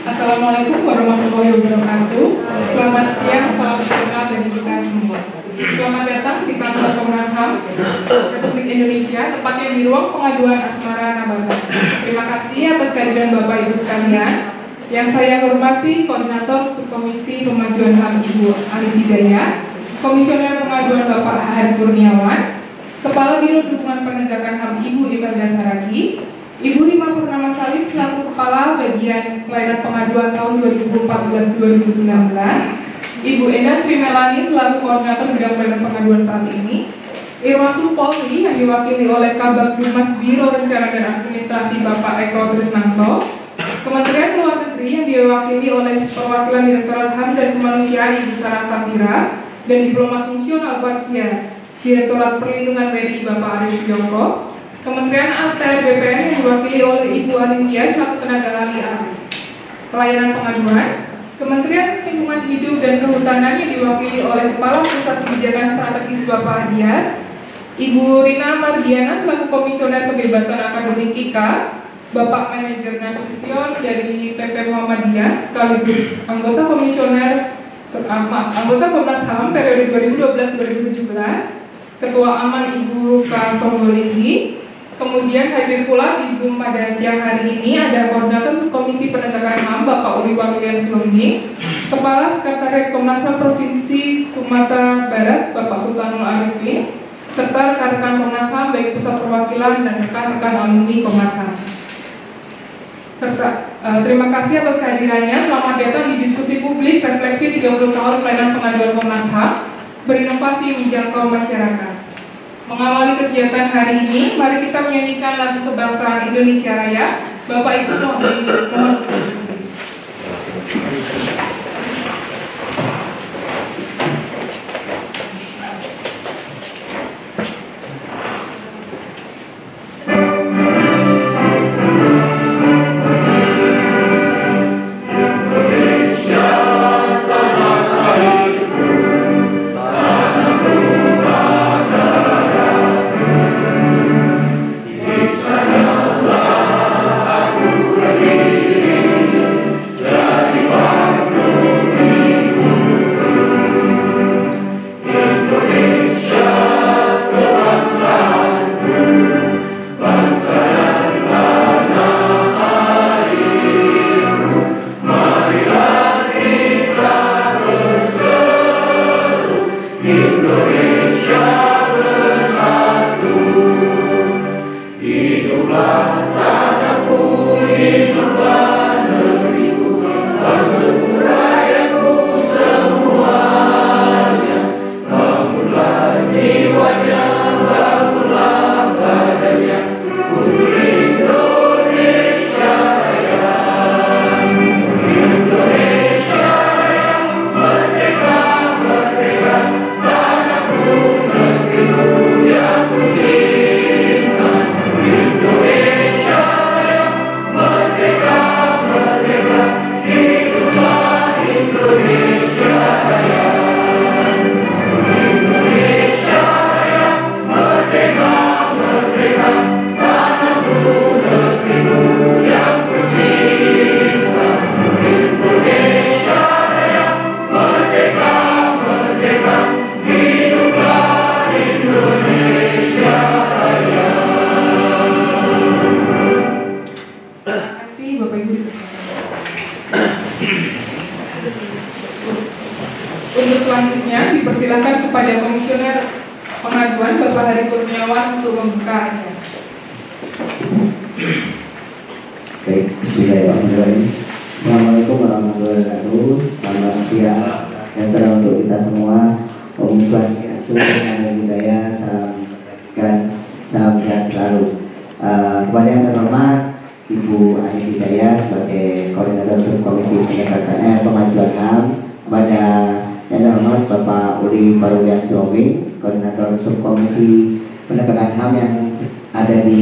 Assalamualaikum warahmatullahi wabarakatuh. Selamat siang, salam sejahtera bagi kita semua. Selamat datang di kantor Komnas HAM Republik Indonesia, tepatnya di ruang pengaduan Asmara Nabata. Terima kasih atas kehadiran Bapak Ibu sekalian. Yang saya hormati Koordinator Subkomisi Pemajuan HAM Ibu Anis Hidayah, Komisioner Pengaduan Bapak Hari Kurniawan, Kepala Biro Dukungan Penegakan HAM Ibu Imelda Saragi, Ibu Rima Purnama Salim selaku Kepala Bagian Pelayanan Pengaduan tahun 2014-2019, Ibu Enda Sri Melani selaku Koordinator Bidang Pelayanan Pengaduan saat ini, Irwasum Polri yang diwakili oleh Kabag Humas Biro Rencana dan Administrasi Bapak Eko Trisnanto, Kementerian Luar Negeri yang diwakili oleh Perwakilan Direktorat HAM dan Kemanusiaan Ibu Sarah Safira, dan Diplomat Fungsional Batia Direktorat Perlindungan WNI Bapak Aris Joko, Kementerian ATR BPN yang diwakili oleh Ibu Arindia selaku tenaga ahli pelayanan pengaduan, Kementerian Lingkungan Hidup dan Kehutanan yang diwakili oleh Kepala Pusat Kebijakan Strategis Bapak Hadiat, Ibu Rina Mardiana selaku Komisioner Kebebasan Akademik IKA, Bapak Manajer Nasution dari PP Muhammadiyah sekaligus anggota anggota Komnas HAM periode 2012-2017, Ketua Aman Ibu Ruka Songgolinggi. Kemudian hadir pula di Zoom pada siang hari ini ada Koordinator Subkomisi Penegakan HAM Bapak Uli Walulian Sulumbi, Kepala Sekretariat Komnas HAM Provinsi Sumatera Barat Bapak Sultanul Arifin, serta rekan-rekan Komnas HAM baik pusat perwakilan dan rekan-rekan alumni Komnas HAM. Serta terima kasih atas kehadirannya. Selamat datang di diskusi publik refleksi 30 tahun pelayanan pengaduan Komnas HAM, berinovasi menjangkau masyarakat. Mengawali kegiatan hari ini, mari kita menyanyikan lagu kebangsaan Indonesia Raya. Bapak Ibu mohon. Untuk selanjutnya dipersilakan kepada Komisioner Pengaduan Bapak Hari Kurniawan untuk membuka acara. Baik, bismillahirrahmanirrahim. Assalamualaikum warahmatullahi wabarakatuh. Selamat siang dan terang untuk kita semua. Om Swastiastu, Namo Buddhaya, salam kebajikan, salam sehat selalu. Kepada yang terhormat Ibu Anis Hidayah sebagai Koordinator Subkomisi Penegakan Pengaduan HAM, kepada yang terhormat Bapak Uli Walulian Sulumbi, Koordinator Subkomisi Penegakan HAM yang ada di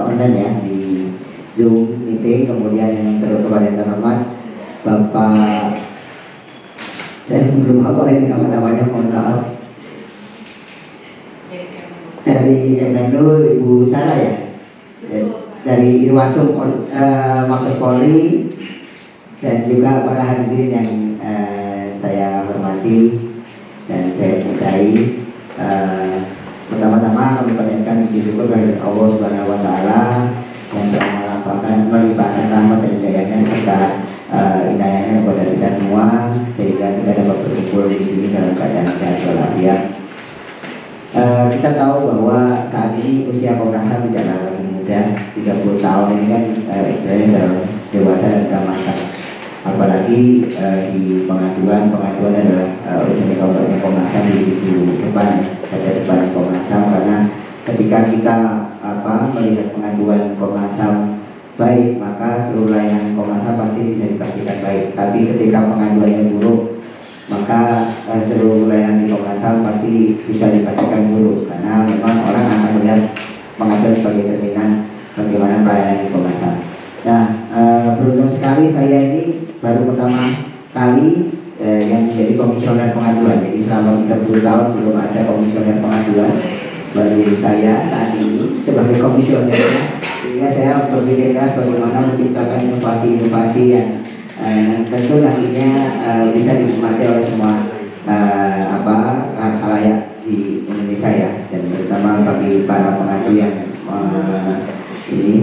online ya, di Zoom meeting. Kemudian yang kepada yang terhormat Bapak, saya belum hafal ini namanya, mohon maaf, dari Kemenlu Ibu Sarah ya, dari Irwasum Mabes Polri dan juga para hadirin yang saya hormati dan saya cintai. Pertama-tama kami panjatkan puji syukur kepada Allah Subhanahu wa taala yang telah melimpahkan rahmat dan hidayahnya serta hidayahnya kepada kita semua sehingga kita dapat berkumpul di sini dalam keadaan sehat walafiat. Kita tahu bahwa saat ini usia Komnas HAM tidaklah lagi muda, 30 tahun ini kan istilahnya sudah dewasa dan sudah matang. Apalagi di pengaduan adalah urusan kawannya Komnas HAM di depan Komnas HAM, karena ketika kita melihat pengaduan Komnas HAM baik, maka seluruh layanan Komnas HAM pasti bisa dipastikan baik. Tapi ketika pengaduannya buruk, maka seluruh layanan di Komnas HAM pasti bisa dipastikan buruk, karena memang orang akan melihat pengaduan sebagai cerminan bagaimana pelayanan di Komnas HAM. Nah, beruntung sekali saya ini baru pertama kali yang menjadi komisioner pengaduan. Jadi selama 30 tahun belum ada komisioner pengaduan, baru saya saat ini sebagai komisionernya. Sehingga saya berpikir keras bagaimana menciptakan inovasi-inovasi yang tentu nantinya bisa dinikmati oleh semua khalayak di Indonesia ya, dan terutama bagi para pengadu yang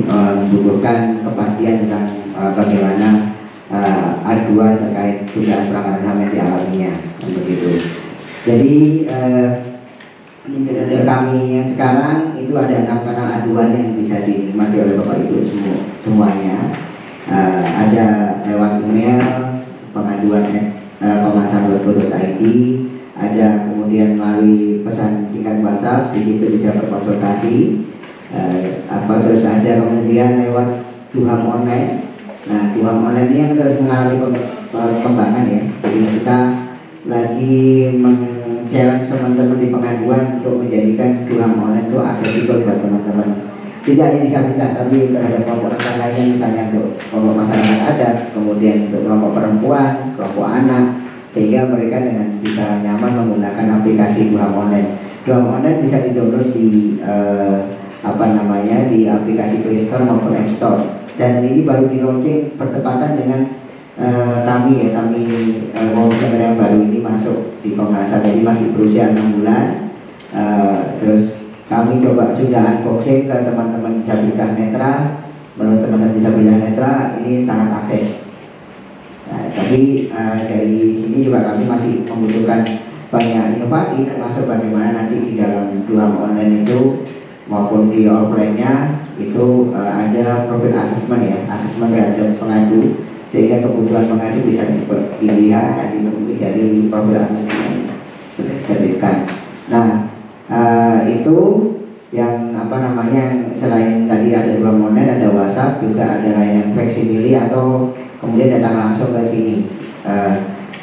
membutuhkan kepastian tentang bagaimana aduan terkait dugaan pelanggaran HAM yang dialaminya, begitu. Jadi di kami yang sekarang itu ada 6 kanal aduan yang bisa dinikmati oleh Bapak Ibu semuanya. Ada lewat email pengaduan komnasham.go.id, ada kemudian melalui pesan singkat WhatsApp, di situ bisa berkonsultasi. Terus ada kemudian lewat Duham online. Nah, Duham online ini yang terus mengalami perkembangan ya. Jadi kita lagi challenge teman-teman di pengaduan untuk menjadikan Duham online itu aksesibel buat teman-teman, tidak hanya disabilitas tapi terhadap kelompok rentan lainnya, misalnya untuk kelompok masyarakat adat, kemudian untuk kelompok perempuan, kelompok anak, sehingga mereka dengan bisa nyaman menggunakan aplikasi Duham online. Duham online bisa di-download di di aplikasi Play Store maupun App Store, dan ini baru di launching bertepatan dengan kami komisioner yang baru ini masuk di Komnas HAM, jadi masih berusia 6 bulan. Terus kami coba sudah unboxing ke teman-teman disabilitas netra. Menurut teman-teman disabilitas netra ini sangat akses. Nah, tapi dari sini juga kami masih membutuhkan banyak inovasi, termasuk bagaimana nanti di dalam Duham online itu maupun di offline-nya itu ada profil asesmen ya, asesmen terhadap pengadu, sehingga kebutuhan pengadu bisa dilihat dan dipenuhi dari profil asesmen yang sudah diterbitkan. Nah, itu yang selain tadi ada Duham online, ada WhatsApp, juga ada layanan faksimili atau kemudian datang langsung ke sini.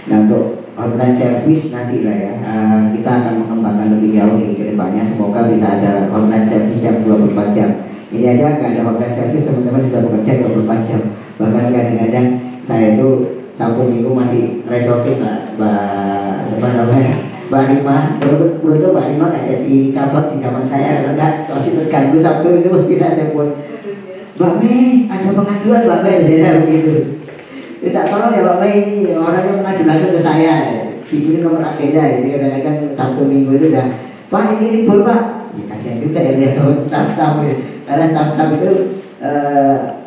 Nah, untuk hotline service nanti lah ya, kita akan mengembangkan lebih jauh nih ke depannya. Semoga bisa ada hotline service yang 24 jam. Ini aja nggak ada hotline service, teman-teman sudah bekerja 24 jam. Bahkan kadang-kadang saya itu Sabtu Minggu masih recokin Mbak Rima, beruntung Mbak Rima nggak jadi kabak di zaman saya, kalau nggak masih terganggu Sabtu itu mesti saya telepon, Mbak Mei ada pengaduan Mbak Mei, saya begitu. Tidak tolong ya Mbak Mei, ini orang yang mengadu langsung ke saya, bikin nomor agenda. Jadi kadang-kadang Sabtu Minggu itu udah, Pak ini libur Pak, ya kasihan juga ya lihat staff-staff ya. Karena staff-staff itu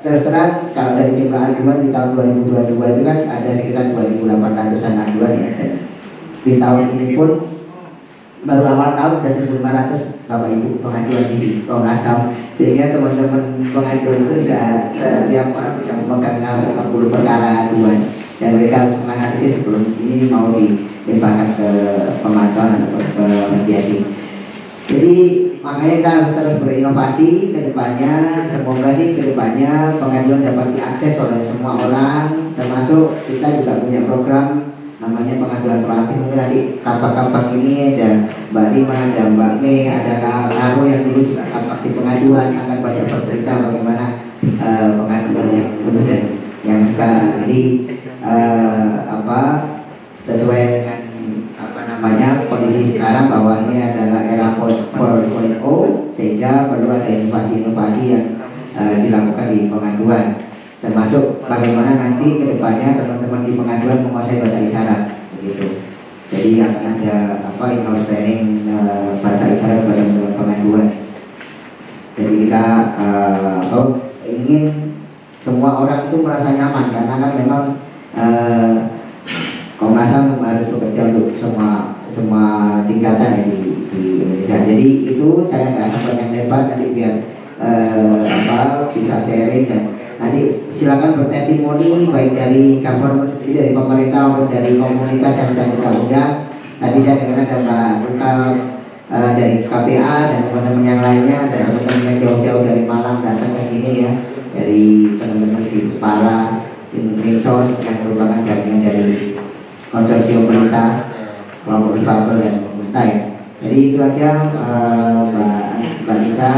terus terang kalau dari jumlah aduan di tahun 2022 itu kan ada sekitar 2.800-an aduan ya. Di tahun ini pun baru awal tahun sudah 1.500 Bapak Ibu pengaduan di Komnas HAM, sehingga teman-teman pengaduan itu sudah setiap orang bisa memegang 50 perkara aduan, dan mereka harus menganalisis sebelum ini mau dilimpahkan ke pemantauan atau ke mediasi. Jadi makanya kita harus terus berinovasi ke depannya. Semoga sih ke depannya pengaduan dapat diakses oleh semua orang, termasuk kita juga punya program namanya pengaduan proaktif. Mungkin nanti kampak-kampak ini ada Mbak Rima, ada Mbak Mei, ada Karo yang dulu juga kampak di pengaduan, akan banyak bercerita bagaimana pengaduan yang dulu dan yang sekarang. Jadi sesuai dengan kondisi sekarang bahwa ini adalah era 4.0, sehingga perlu ada inovasi-inovasi yang dilakukan di pengaduan, termasuk bagaimana nanti kedepannya teman-teman di pengaduan menguasai bahasa isyarat begitu. Jadi akan ada in-house training bahasa isyarat pada teman-teman pengaduan. Jadi kita ingin semua orang itu merasa nyaman, karena kan memang Komnas HAM harus bekerja untuk semua tingkatan ya di Indonesia. Jadi itu saya nggak akan banyak lebar, nanti biar bisa sharing, dan nanti silakan bertestimoni baik dari government, dari pemerintah maupun dari komunitas yang sudah kita undang. Tadi saya dengar ada Mbak Luka dari KPA dan teman-teman yang lainnya, ada teman-teman yang jauh-jauh dari Malang datang ke sini ya, dari teman-teman di Kepala Indonesia yang merupakan jaringan dari konsorsium pemerintah, kelompok difabel dan pemerintah ya. Jadi itu aja Mbak Lisa,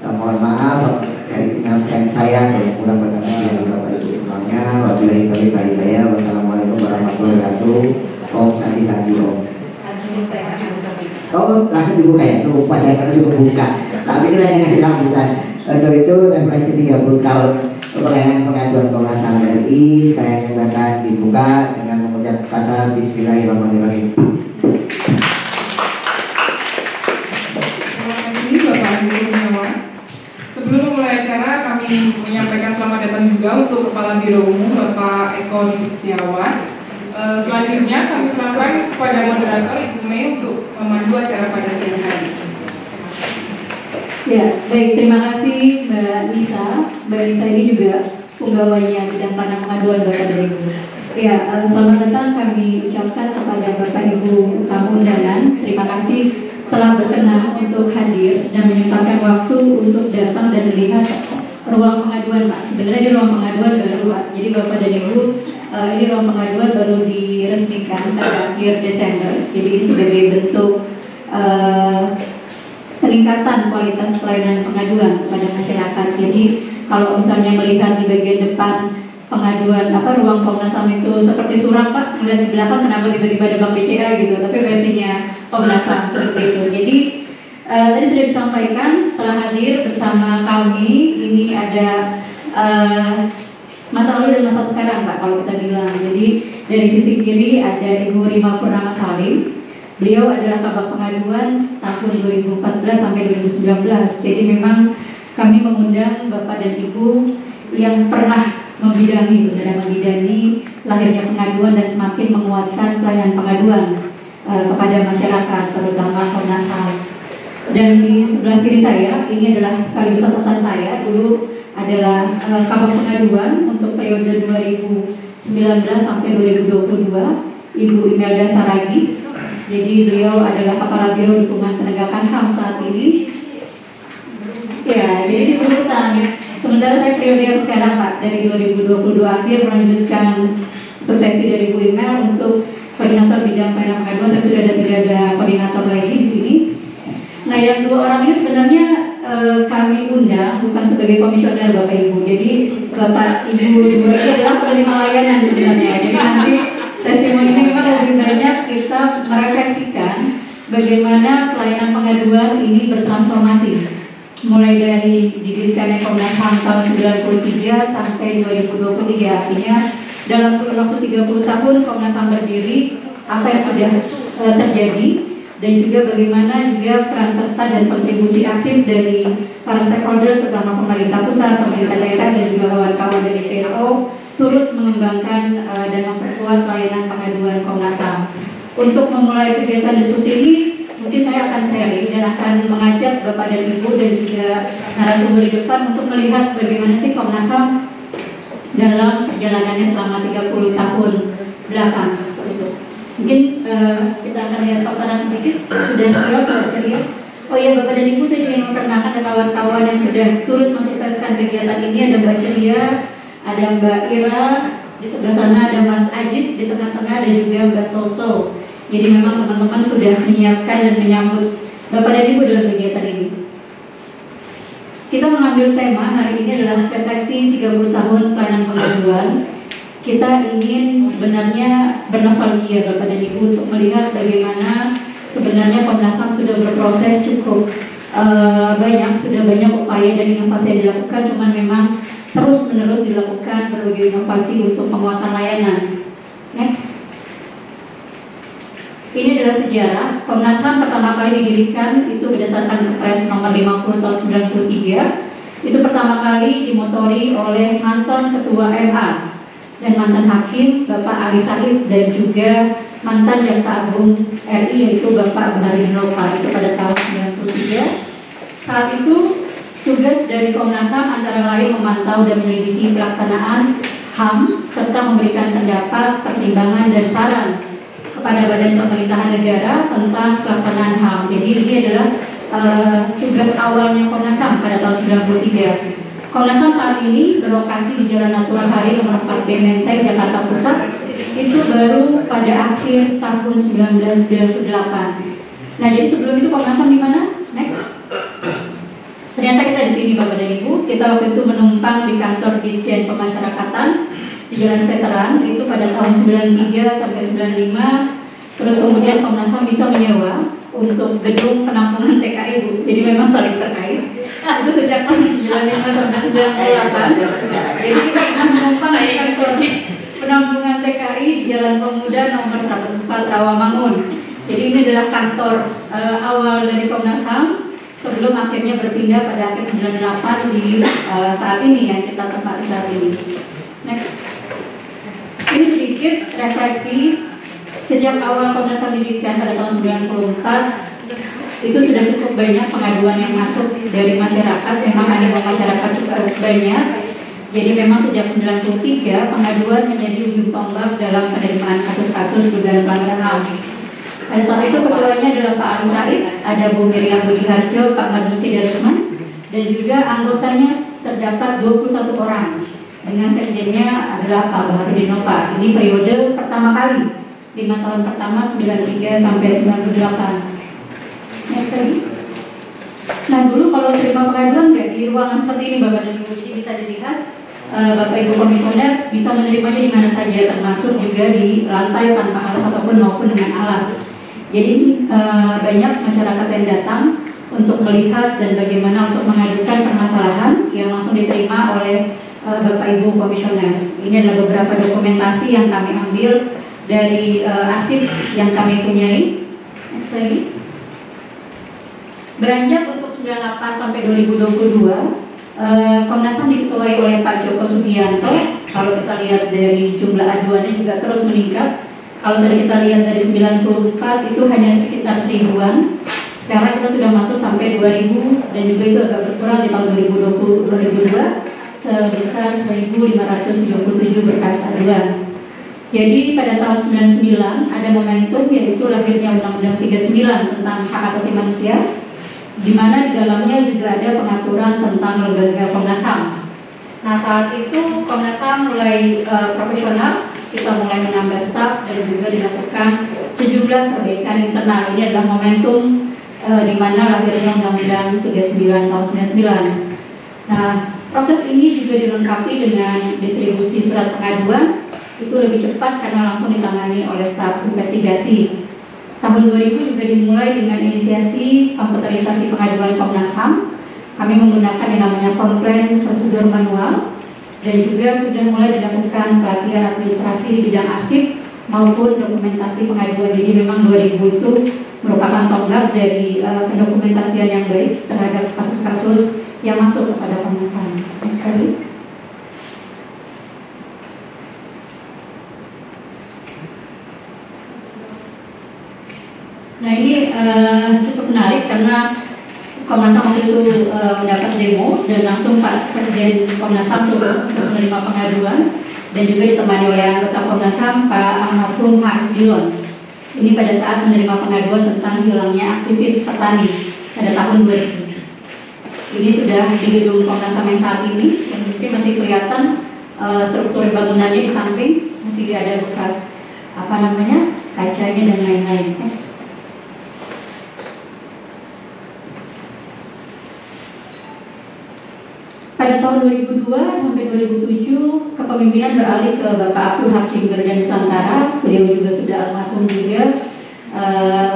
mohon maaf dari penyampaian saya yang kurang berkenan dari Bapak Ibu semuanya. Wabillahi taufiq wal hidayah. Wassalamualaikum warahmatullahi wabarakatuh. Om Santi Santi Om. Oh, langsung dibuka ya? Lupa saya karena sudah buka. Tapi kita hanya ngasih sambutan. Untuk itu refleksi 30 tahun pelayanan pengaduan Komnas HAM RI saya nyatakan dibuka dengan mengucap kata Bismillahirrahmanirrahim. Terima kasih Bapak Ibu Gunawan. Sebelum memulai acara, kami menyampaikan selamat datang juga untuk Kepala Biro Umum Bapak Eko Dwi Setiawan. Selanjutnya kami serahkan kepada moderator Ibu Mei untuk memandu acara pada siang hari. Ya, baik, terima kasih Mbak Lisa. Mbak Lisa ini juga penggawainya bidang pelayanan pengaduan Bapak dan Ibu. Ya, selamat datang kami ucapkan kepada Bapak Ibu tamu undangan. Terima kasih telah berkenan untuk hadir dan menyempatkan waktu untuk datang dan melihat ruang pengaduan, Pak. Sebenarnya di ruang pengaduan baru, Pak. Jadi Bapak dan Ibu, ini ruang pengaduan baru diresmikan pada akhir Desember. Jadi ini sebagai bentuk peningkatan kualitas pelayanan pengaduan kepada masyarakat. Jadi kalau misalnya melihat di bagian depan pengaduan ruang Komnas HAM itu seperti suram, Pak, melihat di belakang kenapa tiba-tiba ada Bank BCA gitu, tapi versinya Komnas HAM seperti itu. Jadi tadi sudah disampaikan telah hadir bersama kami ini ada masa lalu dan masa sekarang, Pak, kalau kita bilang. Jadi dari sisi kiri ada Ibu Rima Purnama Salim. Beliau adalah Kabak Pengaduan tahun 2014 sampai 2019. Jadi memang kami mengundang Bapak dan Ibu yang pernah membidangi lahirnya pengaduan dan semakin menguatkan pelayanan pengaduan kepada masyarakat, terutama Komnas HAM. Dan di sebelah kiri saya, ini adalah sekaligus atasan saya, dulu adalah Kabak Pengaduan untuk periode 2019 sampai 2022, Ibu Imelda Saragi. Jadi beliau adalah Kepala Biro Dukungan Penegakan HAM saat ini. Ya, jadi diurutan. Sementara saya periode yang sekarang, Pak, dari 2022 akhir melanjutkan suksesi dari Bu Imel untuk koordinator bidang pelayanan pengaduan, dan sudah tidak ada koordinator lagi di sini. Nah, yang dua orang ini sebenarnya kami undang bukan sebagai komisioner Bapak Ibu. Jadi Bapak Ibu dua ini adalah penerima layanan sebenarnya. Jadi nanti testimoni ini memang lebih banyak kita merefleksikan bagaimana pelayanan pengaduan ini bertransformasi mulai dari didirikannya Komnas HAM tahun 93 sampai 2023. Artinya dalam kurun waktu 30 tahun Komnas HAM berdiri, apa yang sudah terjadi, dan juga bagaimana juga peran serta dan kontribusi aktif dari para stakeholder, terutama pemerintah pusat, pemerintah daerah, dan juga kawan-kawan dari CSO turut mengembangkan dan memperkuat pelayanan pengaduan Komnas HAM. Untuk memulai kegiatan diskusi ini, mungkin saya akan sharing dan akan mengajak Bapak dan Ibu dan juga narasumber di depan untuk melihat bagaimana sih Komnas HAM dalam perjalanannya selama 30 tahun belakang. Mungkin kita akan lihat paparan sedikit. Sudah siap, sudah ceria. Oh iya, Bapak dan Ibu, saya juga ingin memperkenalkan kawan-kawan yang sudah turut mensukseskan kegiatan ini. Ada Mbak Ceria, ada Mbak Ira, di sebelah sana ada Mas Ajis, di tengah-tengah ada juga Mbak Soso. Jadi memang teman-teman sudah menyiapkan dan menyambut Bapak dan Ibu dalam kegiatan ini. Kita mengambil tema hari ini adalah refleksi 30 tahun pelayanan pengaduan. Kita ingin sebenarnya bernostalgia Bapak dan Ibu untuk melihat bagaimana sebenarnya Komnas HAM sudah berproses cukup sudah banyak upaya dan inovasi yang dilakukan, cuman memang terus-menerus dilakukan berbagai inovasi untuk penguatan layanan. Next. Ini adalah sejarah. Komnas HAM pertama kali didirikan itu berdasarkan Kepres nomor 50 tahun 93. Itu pertama kali dimotori oleh mantan Ketua MA dan mantan Hakim Bapak Ali Said dan juga mantan Jaksa Agung RI yaitu Bapak Baharudin Lopa itu pada tahun 93. Saat itu tugas dari Komnas HAM antara lain memantau dan menyelidiki pelaksanaan HAM serta memberikan pendapat, pertimbangan dan saran kepada Badan Pemerintahan Negara tentang pelaksanaan HAM. Jadi ini adalah tugas awalnya Komnas HAM pada tahun 93. Komnas HAM saat ini berlokasi di Jalan Natural Hari nomor 4 B Menteng, Jakarta Pusat. Itu baru pada akhir tahun 1998. Nah, jadi sebelum itu Komnas HAM di mana? Next. Ternyata kita di sini Bapak dan Ibu. Kita waktu itu menumpang di kantor Ditjen Pemasyarakatan di Jalan Veteran itu pada tahun 93 sampai 95. Terus kemudian Komnas HAM bisa menyewa untuk gedung penampungan TKI Bu. Jadi memang saling terkait. Itu sejak tahun 95 sampai 98. Jadi kita pernah menumpang di kantor penampungan TKI di Jalan Pemuda nomor 104 Rawamangun. Jadi ini adalah kantor awal dari Komnas HAM sebelum akhirnya berpindah pada akhir 98 di saat ini yang kita tempati saat ini. Next. Ini sedikit refleksi sejak awal Komnas HAM didirikan pada tahun 94 itu sudah cukup banyak pengaduan yang masuk dari masyarakat. Memang animo masyarakat cukup banyak. Jadi memang sejak 93 pengaduan menjadi ujung tombak dalam penerimaan kasus-kasus dugaan pelanggaran HAM. Pada saat itu ketuanya adalah Pak Ali Said, ada Bu Miriam Budiharjo, Pak Marzuki Darusman, dan juga anggotanya terdapat 21 orang. Dengan sekjennya adalah Pak Baharudin Lopa. Ini periode pertama kali, 5 tahun pertama 93 sampai 98. Next lagi. Nah dulu kalau terima pengaduan nggak di ruangan seperti ini Bapak dan Ibu, jadi bisa dilihat Bapak Ibu Komisioner bisa menerimanya di mana saja, termasuk juga di lantai tanpa alas ataupun maupun dengan alas. Jadi banyak masyarakat yang datang untuk melihat dan bagaimana untuk mengajukan permasalahan yang langsung diterima oleh Bapak Ibu Komisioner. Ini adalah beberapa dokumentasi yang kami ambil dari arsip yang kami punyai. Next lagi. Beranjak untuk 98 sampai 2022. Komnas HAM diketuai oleh Pak Joko Sugianto. Kalau kita lihat dari jumlah aduannya juga terus meningkat. Kalau tadi kita lihat dari 94 itu hanya sekitar 1000-an. Sekarang kita sudah masuk sampai 2000 dan juga itu agak berkurang di tahun 2022 sebesar 1577 berkas aduan. Jadi pada tahun 99 ada momentum yaitu lahirnya Undang-Undang 39 tentang hak asasi manusia, di mana di dalamnya juga ada pengaturan tentang lembaga Komnas HAM. Nah saat itu Komnas HAM mulai profesional, kita mulai menambah staf dan juga dilakukan sejumlah perbaikan internal. Ini adalah momentum di mana lahirnya Undang-Undang 39 tahun 99. Nah proses ini juga dilengkapi dengan distribusi surat pengaduan, itu lebih cepat karena langsung ditangani oleh staf investigasi. Tahun 2000 juga dimulai dengan inisiasi komputerisasi pengaduan Komnas HAM. Kami menggunakan yang namanya komplain prosedur manual dan juga sudah mulai dilakukan pelatihan administrasi di bidang arsip maupun dokumentasi pengaduan. Jadi memang 2000 itu merupakan tonggak dari pendokumentasian yang baik terhadap kasus-kasus yang masuk kepada Komnas HAM. Next slide. Nah ini cukup menarik karena Komnas HAM waktu itu mendapat demo dan langsung Pak Sekjen Komnas HAM turun untuk menerima pengaduan dan juga ditemani oleh anggota Komnas HAM Pak Almarhum H. Dilon. Ini pada saat menerima pengaduan tentang hilangnya aktivis petani pada tahun 2000. Ini sudah di gedung Komnas HAM yang saat ini, yang mungkin masih kelihatan struktur bangunannya di samping masih ada bekas kacanya dan lain-lain. Pada tahun 2002 sampai 2007 kepemimpinan beralih ke Bapak Abdul Hakim Garda Nusantara. Beliau juga sudah almarhum juga.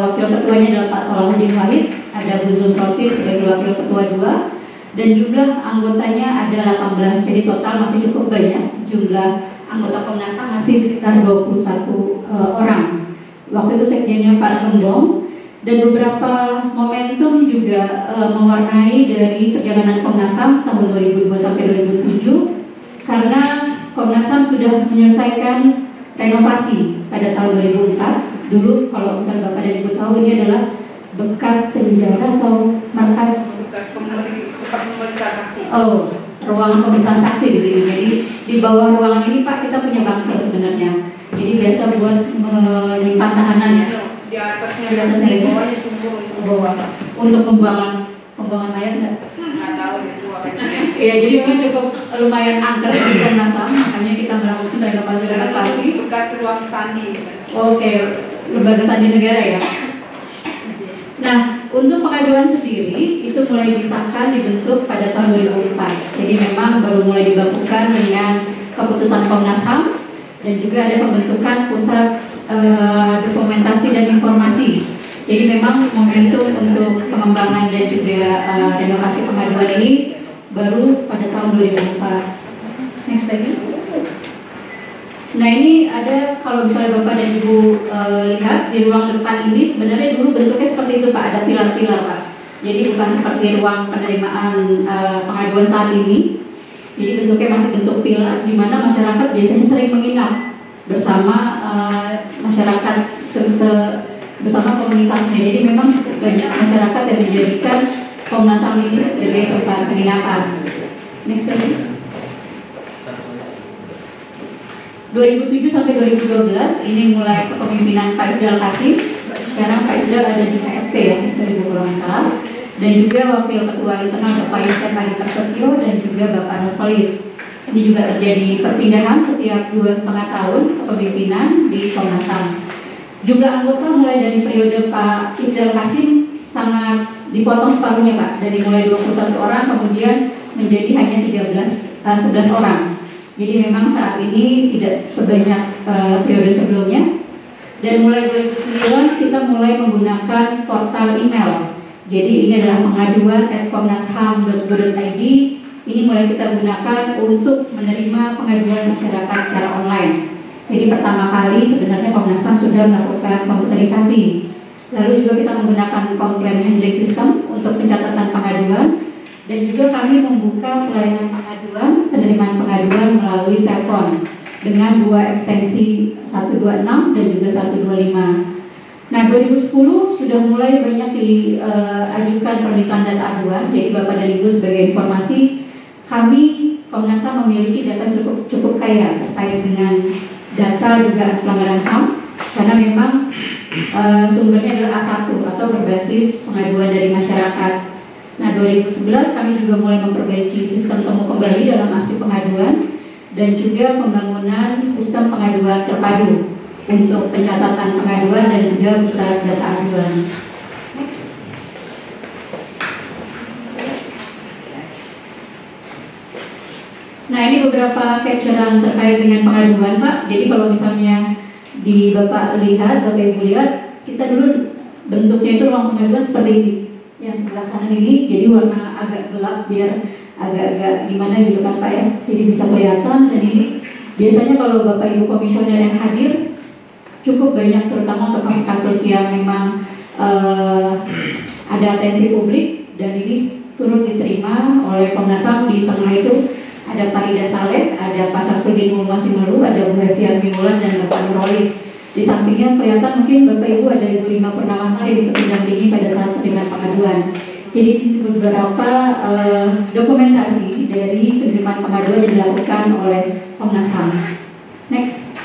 Wakil ketuanya adalah Pak Salahuddin Wahid. ada Bu Zumrotin sebagai Wakil Ketua 2, dan jumlah anggotanya ada 18. Jadi total masih cukup banyak. Jumlah anggota Komnas HAM masih sekitar 21 orang. Waktu itu sekjennya Pak Gembong. Dan beberapa momentum juga mewarnai dari perjalanan Komnas HAM tahun 2002 sampai 2007, karena Komnas HAM sudah menyelesaikan renovasi pada tahun 2004. Dulu kalau misalnya Bapak dan Ibu tahu, ini adalah bekas penjara atau markas pemeriksaan saksi. Oh, ruangan pemeriksaan saksi di sini. Jadi di bawah ruangan ini Pak, kita punya bunker sebenarnya. Jadi biasa buat menyimpan tahanan ya. Di atasnya di bawahnya sumur itu. Bawah untuk pembuangan mayat nggak? Nggak tahu itu apa. Iya, jadi memang cukup lumayan angker di Komnas HAM, makanya kita melakukan renovasi. Bekas ruang sandi. Oke, lembaga sandi negara ya. Nah, untuk pengaduan sendiri itu mulai disahkan dibentuk pada tahun 2004. Jadi memang baru mulai dibakukan dengan keputusan Komnas HAM, dan juga ada pembentukan pusat dokumentasi dan informasi. Jadi memang momentum untuk pengembangan dan juga renovasi pengaduan ini baru pada tahun 2004. Next lagi. Nah, ini ada, kalau misalnya Bapak dan Ibu lihat di ruang depan ini, sebenarnya dulu bentuknya seperti itu Pak, ada pilar-pilar Pak. Jadi bukan seperti ruang penerimaan pengaduan saat ini. Jadi bentuknya masih bentuk pilar, di mana masyarakat biasanya sering menginap bersama masyarakat bersama komunitasnya. Jadi memang cukup banyak masyarakat yang menjadikan Komnas HAM ini sebagai perusahaan penginapan. Next lagi. 2007 sampai 2012 ini mulai kepemimpinan Pak Ifdal Kasim. Sekarang Pak Ifdal ada di KSP ya, dari kalau nggak salah. Dan juga Wakil Ketua Internal Bapak Yusef Hadi Prasetyo dan juga Bapak Nurholis. Ini juga terjadi perpindahan setiap 2,5 tahun kepemimpinan di Komnas HAM. Jumlah anggota mulai dari periode Pak Ifdal Kasim sangat dipotong separuhnya Pak, dari mulai 21 orang kemudian menjadi hanya 11 orang. Jadi memang saat ini tidak sebanyak periode sebelumnya. Dan mulai 2009 kita mulai menggunakan portal email. Jadi ini adalah pengaduan@komnasham.go.id. Ini mulai kita gunakan untuk menerima pengaduan masyarakat secara online. Jadi pertama kali sebenarnya Komnas HAM sudah melakukan komputerisasi. Lalu juga kita menggunakan complaint handling system untuk pencatatan pengaduan. Dan juga kami membuka pelayanan pengaduan, penerimaan pengaduan melalui telepon dengan 2 ekstensi 126 dan juga 125. Nah, 2010 sudah mulai banyak diajukan permintaan data aduan. Jadi Bapak dan Ibu sebagai informasi, kami Komnas HAM memiliki data cukup kaya terkait dengan data dugaan pelanggaran HAM, karena memang sumbernya adalah A1 atau berbasis pengaduan dari masyarakat. Nah, 2011 kami juga mulai memperbaiki sistem temu kembali dalam arsip pengaduan dan juga pembangunan sistem pengaduan terpadu untuk pencatatan pengaduan dan juga pusat data aduan. Next. Nah, ini beberapa capturean terkait dengan pengaduan Pak. Jadi kalau misalnya di Bapak lihat, Bapak Ibu lihat, kita dulu bentuknya itu ruang pengaduan seperti ini. Yang sebelah kanan ini jadi warna agak gelap biar agak-agak gimana gitu kan Pak ya. Jadi bisa kelihatan. Dan ini biasanya kalau Bapak Ibu komisioner yang hadir cukup banyak, terutama untuk kasus-kasus yang memang ada atensi publik dan ini turut diterima oleh Komnas HAM. Di tengah itu ada Pak Rida Saleh, ada Pak Safruddin Mulmasimalu, ada Bu Hestian Mimulan dan Bapak Nurholis. Di sampingnya kelihatan mungkin Bapak Ibu ada Ibu Rima Purnamasari di ketinggian tinggi pada saat penerimaan pengaduan. Jadi beberapa dokumentasi dari penerimaan pengaduan yang dilakukan oleh Komnas HAM. Next.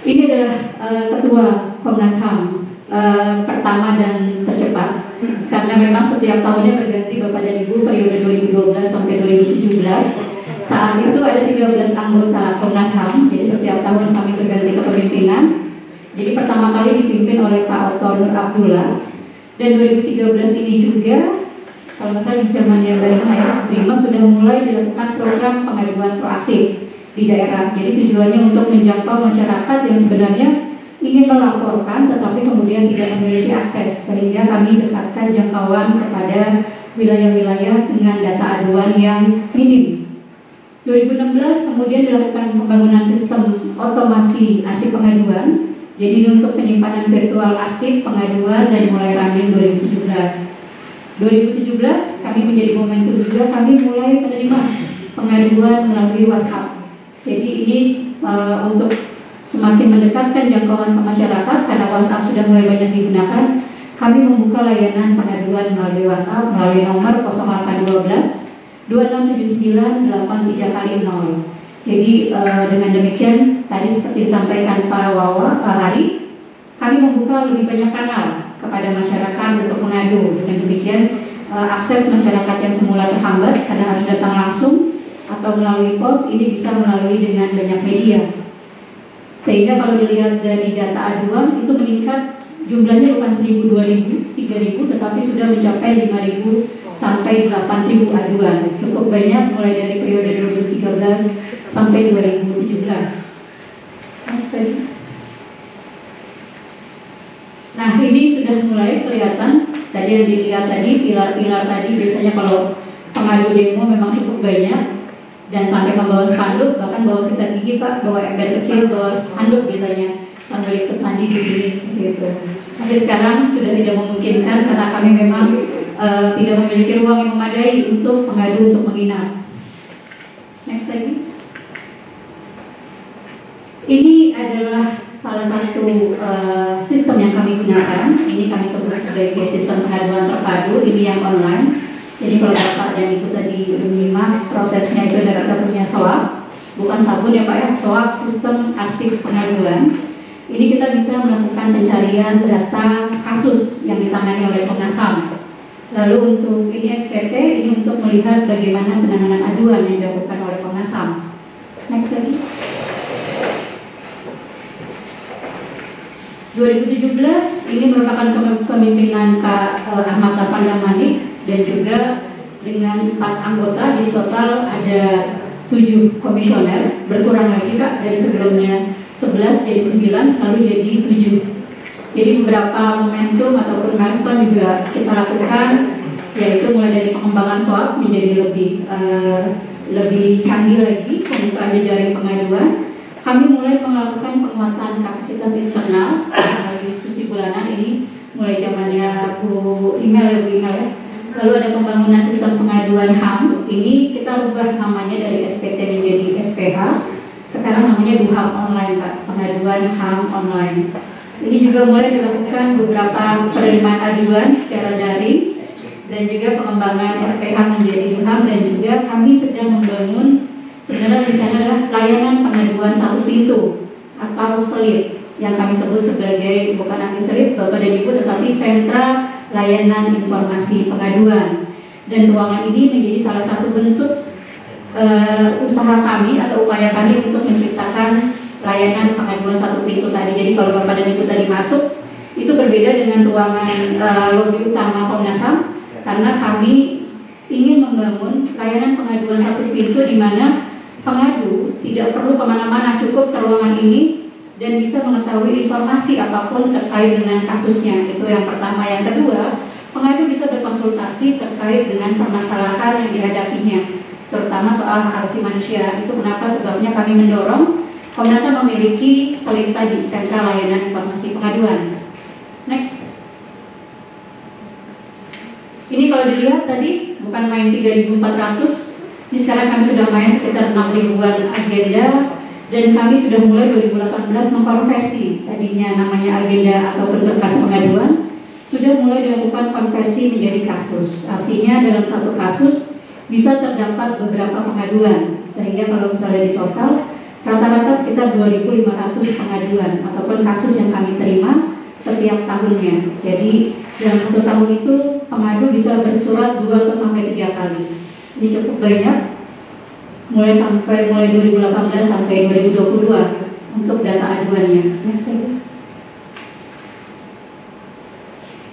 Ini adalah Ketua Komnas HAM pertama dan tercepat, karena memang setiap tahunnya berganti Bapak dan Ibu periode 2012 sampai 2017. Saat itu ada 13 anggota Komnas HAM, jadi setiap tahun kami berganti kepemimpinan. Jadi pertama kali dipimpin oleh Pak Otto Nur Abdullah, dan 2013 ini juga kalau nggak salah di zamannya Rima sudah mulai dilakukan program pengaduan proaktif di daerah. Jadi tujuannya untuk menjangkau masyarakat yang sebenarnya ingin melaporkan tetapi kemudian tidak memiliki akses, sehingga kami dekatkan jangkauan kepada wilayah-wilayah dengan data aduan yang minim. 2016 kemudian dilakukan pembangunan sistem otomasi arsip pengaduan. Jadi untuk penyimpanan virtual arsip pengaduan dan mulai running 2017. 2017 kami menjadi momentum juga, kami mulai menerima pengaduan melalui WhatsApp. Jadi ini untuk semakin mendekatkan jangkauan ke masyarakat, karena WhatsApp sudah mulai banyak digunakan, kami membuka layanan pengaduan melalui WhatsApp melalui nomor 0812 2679 83 0. Jadi dengan demikian tadi seperti disampaikan Pak Wawa, Pak Hari, kami membuka lebih banyak kanal kepada masyarakat untuk mengadu. Dengan demikian akses masyarakat yang semula terhambat karena harus datang langsung atau melalui pos, ini bisa melalui dengan banyak media. Sehingga kalau dilihat dari data aduan itu meningkat, jumlahnya bukan 1.000, 2.000, 3.000, tetapi sudah mencapai 5.000 sampai 8.000 aduan. Cukup banyak mulai dari periode 2013 sampai 2017. Nah, ini sudah mulai kelihatan. Tadi yang dilihat tadi, pilar-pilar tadi biasanya kalau pengadu demo memang cukup banyak dan sampai membawa spanduk, bahkan bawa sikat gigi Pak, bawa ember kecil, bawa handuk biasanya sambil ikut mandi di sini seperti itu. Tapi sekarang sudah tidak memungkinkan karena kami memang tidak memiliki ruang yang memadai untuk pengadu untuk menginap. Next lagi. Ini adalah salah satu sistem yang kami gunakan. Ini kami sebut sebagai sistem pengaduan terpadu. Ini yang online. Jadi kalau Bapak dan Ibu tadi udah menyimak, prosesnya itu ada punya SOAP, bukan sabun ya Pak ya, SOAP sistem arsip pengaduan. Ini kita bisa melakukan pencarian data kasus yang ditangani oleh Komnas HAM. Lalu untuk ini SPT, ini untuk melihat bagaimana penanganan aduan yang dilakukan oleh Komnas HAM. Next lagi. 2017 ini merupakan kepemimpinan Pak Ahmad Taufan Damanik dan juga dengan 4 anggota, jadi total ada 7 komisioner, berkurang lagi Pak dari sebelumnya 11 jadi 9 lalu jadi 7. Jadi beberapa momentum ataupun milestone juga kita lakukan, yaitu mulai dari pengembangan SOAP menjadi lebih canggih lagi, pembukaan jejaring pengaduan. Kami mulai melakukan penguatan kapasitas internal melalui diskusi bulanan ini mulai zamannya Bu Email ya. Lalu ada pembangunan sistem pengaduan HAM. Ini kita ubah namanya dari SPT menjadi SPH. Sekarang namanya DUHAM online Pak, pengaduan HAM online. Ini juga mulai dilakukan beberapa penerimaan aduan secara daring dan juga pengembangan SPH menjadi DUHAM, dan juga kami sedang membangun sebenarnya rencana adalah layanan pengaduan satu pintu atau SELIP yang kami sebut sebagai bukan anti SELIP Bapak dan Ibu, tetapi sentra layanan informasi pengaduan. Dan ruangan ini menjadi salah satu bentuk usaha kami atau upaya kami untuk menciptakan layanan pengaduan satu pintu tadi. Jadi kalau Bapak dan Ibu tadi masuk, itu berbeda dengan ruangan lobi utama Komnas HAM, karena kami ingin membangun layanan pengaduan satu pintu di mana pengadu tidak perlu kemana-mana, cukup ke ruangan ini dan bisa mengetahui informasi apapun terkait dengan kasusnya. Itu yang pertama. Yang kedua, pengadu bisa berkonsultasi terkait dengan permasalahan yang dihadapinya, terutama soal hak asasi manusia. Itu kenapa sebabnya kami mendorong Komnas HAM memiliki SELIP tadi, sentra layanan informasi pengaduan. Next. Ini kalau dilihat tadi bukan main 3.400. Ini sekarang kami sudah main sekitar 6.000-an agenda, dan kami sudah mulai 2018 mengkonversi tadinya namanya agenda ataupun berkas pengaduan, sudah mulai dilakukan konversi menjadi kasus. Artinya dalam satu kasus bisa terdapat beberapa pengaduan, sehingga kalau misalnya di total rata-rata sekitar 2.500 pengaduan ataupun kasus yang kami terima setiap tahunnya. Jadi dalam satu tahun itu pengadu bisa bersurat 2 atau sampai 3 kali. Ini cukup banyak, mulai 2018 sampai 2022 untuk data aduannya.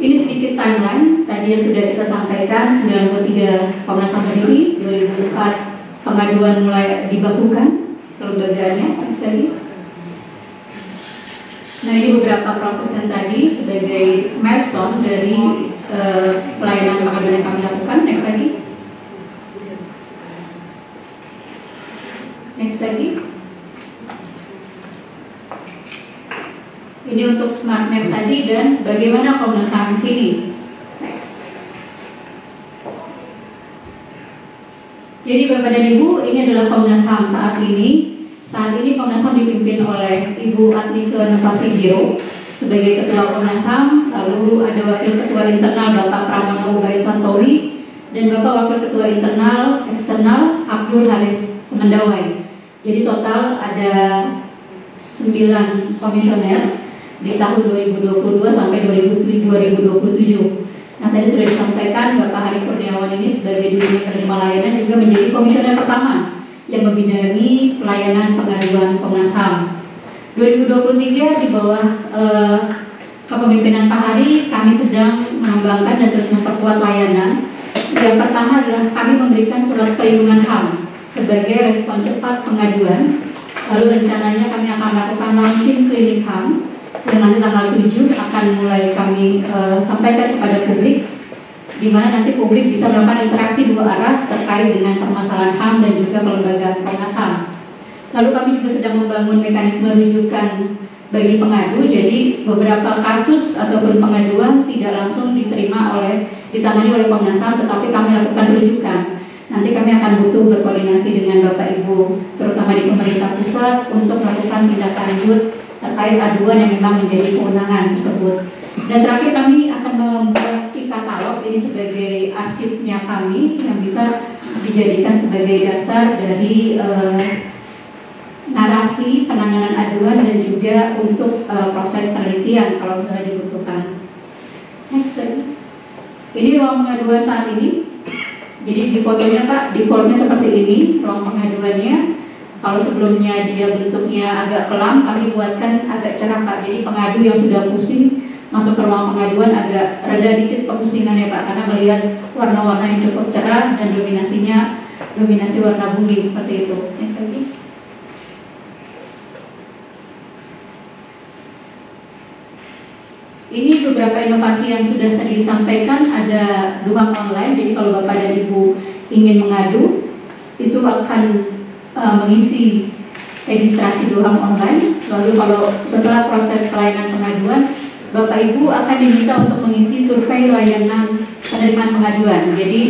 Ini sedikit timeline tadi yang sudah kita sampaikan. 93 Komnas HAM berdiri, 2004 pengaduan mulai dibakukan kelembagaannya. Nah, ini beberapa proses yang tadi sebagai milestone dari pelayanan pengaduan yang kami lakukan. Next lagi. Next lagi. Ini untuk smart map tadi dan bagaimana Komnas HAM kini. Next. Jadi Bapak dan Ibu, ini adalah Komnas HAM saat ini. Saat ini Komnas HAM dipimpin oleh Ibu Atnike Nurpasegiro sebagai Ketua Komnas HAM, lalu ada Wakil Ketua Internal Bapak Pramono Ubaid Tantowi dan Bapak Wakil Ketua Internal Eksternal Abdul Haris Semendawai. Jadi total ada 9 komisioner di tahun 2022 sampai 2027. Nah, tadi sudah disampaikan Bapak Hari Kurniawan ini sebagai Dirjen Penerima Layanan juga menjadi komisioner pertama yang membidangi pelayanan pengaduan Komnas HAM. 2023 di bawah kepemimpinan Pak Hari, kami sedang mengembangkan dan terus memperkuat layanan. Yang pertama adalah kami memberikan surat perlindungan HAM sebagai respon cepat pengaduan. Lalu rencananya kami akan melakukan launching klinik HAM yang nanti tanggal 7 akan mulai kami sampaikan kepada publik, di mana nanti publik bisa melakukan interaksi dua arah terkait dengan permasalahan HAM dan juga kelembagaan Komnas HAM. Lalu kami juga sedang membangun mekanisme rujukan bagi pengadu, jadi beberapa kasus ataupun pengaduan tidak langsung ditangani oleh Komnas HAM, tetapi kami lakukan rujukan. Nanti kami akan butuh berkoordinasi dengan Bapak Ibu, terutama di pemerintah pusat, untuk melakukan tindak lanjut terkait aduan yang memang menjadi kewenangan tersebut. Dan terakhir kami akan membuat katalog ini sebagai arsipnya kami yang bisa dijadikan sebagai dasar dari narasi penanganan aduan dan juga untuk proses penelitian kalau misalnya dibutuhkan. Next. Ini ruang pengaduan saat ini. Jadi di fotonya Pak, defaultnya seperti ini ruang pengaduannya. Kalau sebelumnya dia bentuknya agak kelam, kami buatkan agak cerah Pak. Jadi pengadu yang sudah pusing masuk ke ruang pengaduan agak reda dikit kepusingannya Pak, karena melihat warna-warna yang cukup cerah dan dominasi warna bumi seperti itu. Next lagi. Ini beberapa inovasi yang sudah tadi disampaikan. Ada ruang online, jadi kalau Bapak dan Ibu ingin mengadu, itu akan mengisi registrasi doham online. Lalu kalau setelah proses pelayanan pengaduan, Bapak Ibu akan diminta untuk mengisi survei layanan penerimaan pengaduan. Jadi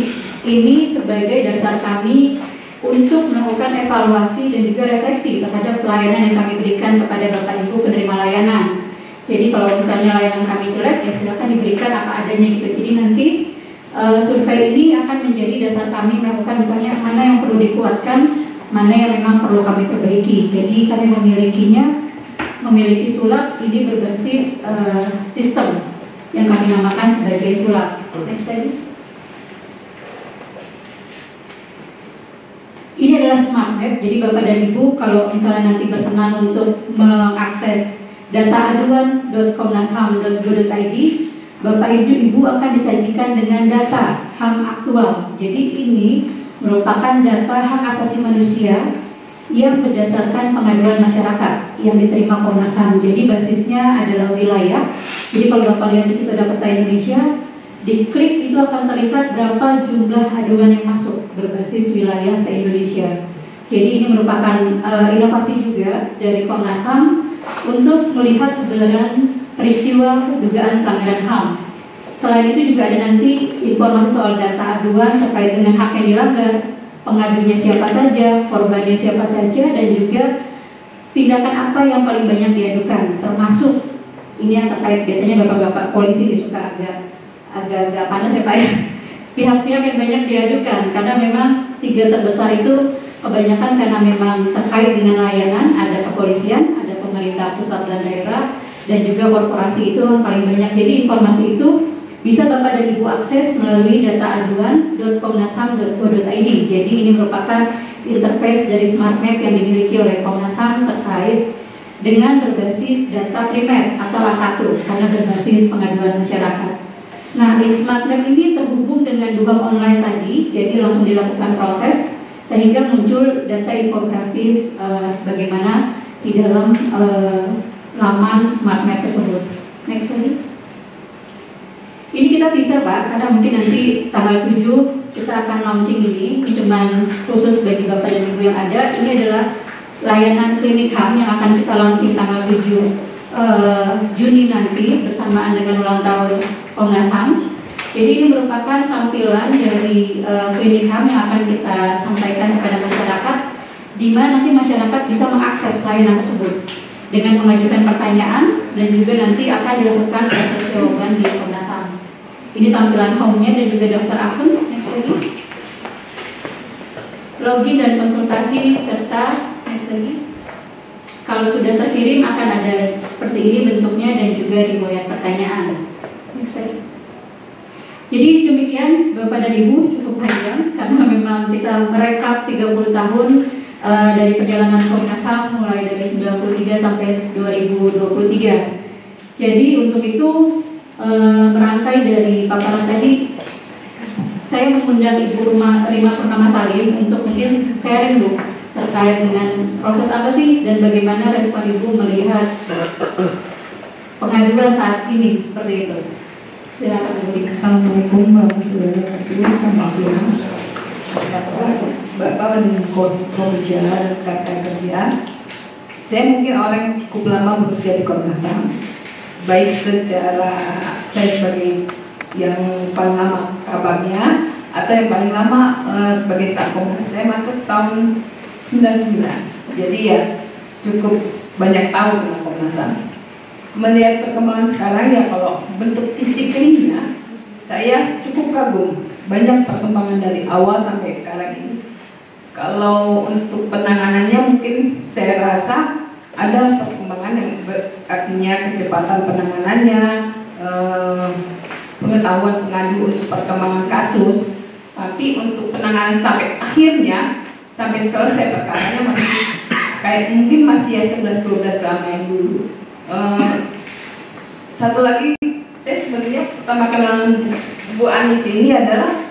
ini sebagai dasar kami untuk melakukan evaluasi dan juga refleksi terhadap pelayanan yang kami berikan kepada Bapak Ibu penerima layanan. Jadi kalau misalnya layanan kami jelek, ya silakan diberikan apa adanya gitu. Jadi nanti survei ini akan menjadi dasar kami melakukan misalnya mana yang perlu dikuatkan, mana yang memang perlu kami perbaiki. Jadi kami memiliki sulap ini berbasis sistem yang kami namakan sebagai sulap. Next slide. Ini adalah smart map. Jadi Bapak dan Ibu kalau misalnya nanti berkenan untuk mengakses data aduan.komnasham.go.id, Bapak Ibu akan disajikan dengan data HAM aktual. Jadi ini merupakan data hak asasi manusia yang berdasarkan pengaduan masyarakat yang diterima Komnas HAM. Jadi basisnya adalah wilayah. Jadi kalau Bapak lihat di situ ada peta Indonesia, diklik itu akan terlihat berapa jumlah aduan yang masuk berbasis wilayah se-Indonesia. Jadi ini merupakan inovasi juga dari Komnas HAM untuk melihat sebenarnya peristiwa dugaan pelanggaran HAM. Selain itu juga ada nanti informasi soal data aduan terkait dengan hak yang dilanggar, pengadunya siapa saja, korbannya siapa saja, dan juga tindakan apa yang paling banyak diadukan, termasuk ini yang terkait biasanya bapak-bapak polisi suka agak panas ya Pak ya, pihak-pihak yang banyak diadukan karena memang 3 terbesar itu kebanyakan karena memang terkait dengan layanan, ada kepolisian, ada pemerintah pusat dan daerah, dan juga korporasi itu yang paling banyak. Jadi informasi itu bisa Bapak dan Ibu akses melalui data aduan.komnasham.go.id. Jadi ini merupakan interface dari smart map yang dimiliki oleh Komnas HAM terkait dengan berbasis data primer atau A1 karena berbasis pengaduan masyarakat. Nah, smart map ini terhubung dengan doham online tadi, jadi langsung dilakukan proses sehingga muncul data infografis sebagaimana di dalam laman smart map tersebut. Next lagi. Ini kita teaser Pak, karena mungkin nanti tanggal 7 kita akan launching ini cuma khusus bagi Bapak dan Ibu yang ada. Ini adalah layanan klinik HAM yang akan kita launching tanggal 7 Juni nanti bersamaan dengan ulang tahun Komnas HAM. Jadi ini merupakan tampilan dari klinik HAM yang akan kita sampaikan kepada masyarakat, di mana nanti masyarakat bisa mengakses layanan tersebut dengan mengajukan pertanyaan dan juga nanti akan dilakukan proses jawaban di Komnas HAM. Ini tampilan home-nya dan juga daftar akun. Next lagi. Login dan konsultasi serta next lagi. Kalau sudah terkirim akan ada seperti ini bentuknya dan juga riwayat pertanyaan. Next lagi. Jadi demikian Bapak dan Ibu, cukup panjang karena memang kita merekap 30 tahun dari perjalanan Komnas HAM mulai dari 93 sampai 2023. Jadi untuk itu merangkai dari paparan tadi, saya mengundang Ibu Rima Purnama Salim untuk mungkin sharing Bu terkait dengan proses apa sih dan bagaimana respon Ibu melihat pengaduan saat ini seperti itu. Silakan Bu. Assalamualaikum warahmatullahi wabarakatuh. Selamat siang. Bapak Komja Kata Kerja. Saya mungkin orang yang cukup lama bekerja di Komnas HAM. Baik secara saya sebagai yang paling lama kabarnya atau yang paling lama sebagai staf Komnas. Saya masuk tahun 99. Jadi ya cukup banyak tahu tentang Komnas HAM. Melihat perkembangan sekarang ya kalau bentuk fisiknya saya cukup kagum. Banyak perkembangan dari awal sampai sekarang ini. Kalau untuk penanganannya mungkin saya rasa ada perkembangan yang artinya kecepatan penanganannya, pengetahuan pengadu untuk perkembangan kasus, tapi untuk penanganan sampai akhirnya, sampai selesai perkaranya masih kayak mungkin masih ya 11-12 lama yang dulu. Satu lagi, saya sebenarnya pertama kenal Bu Anis ini adalah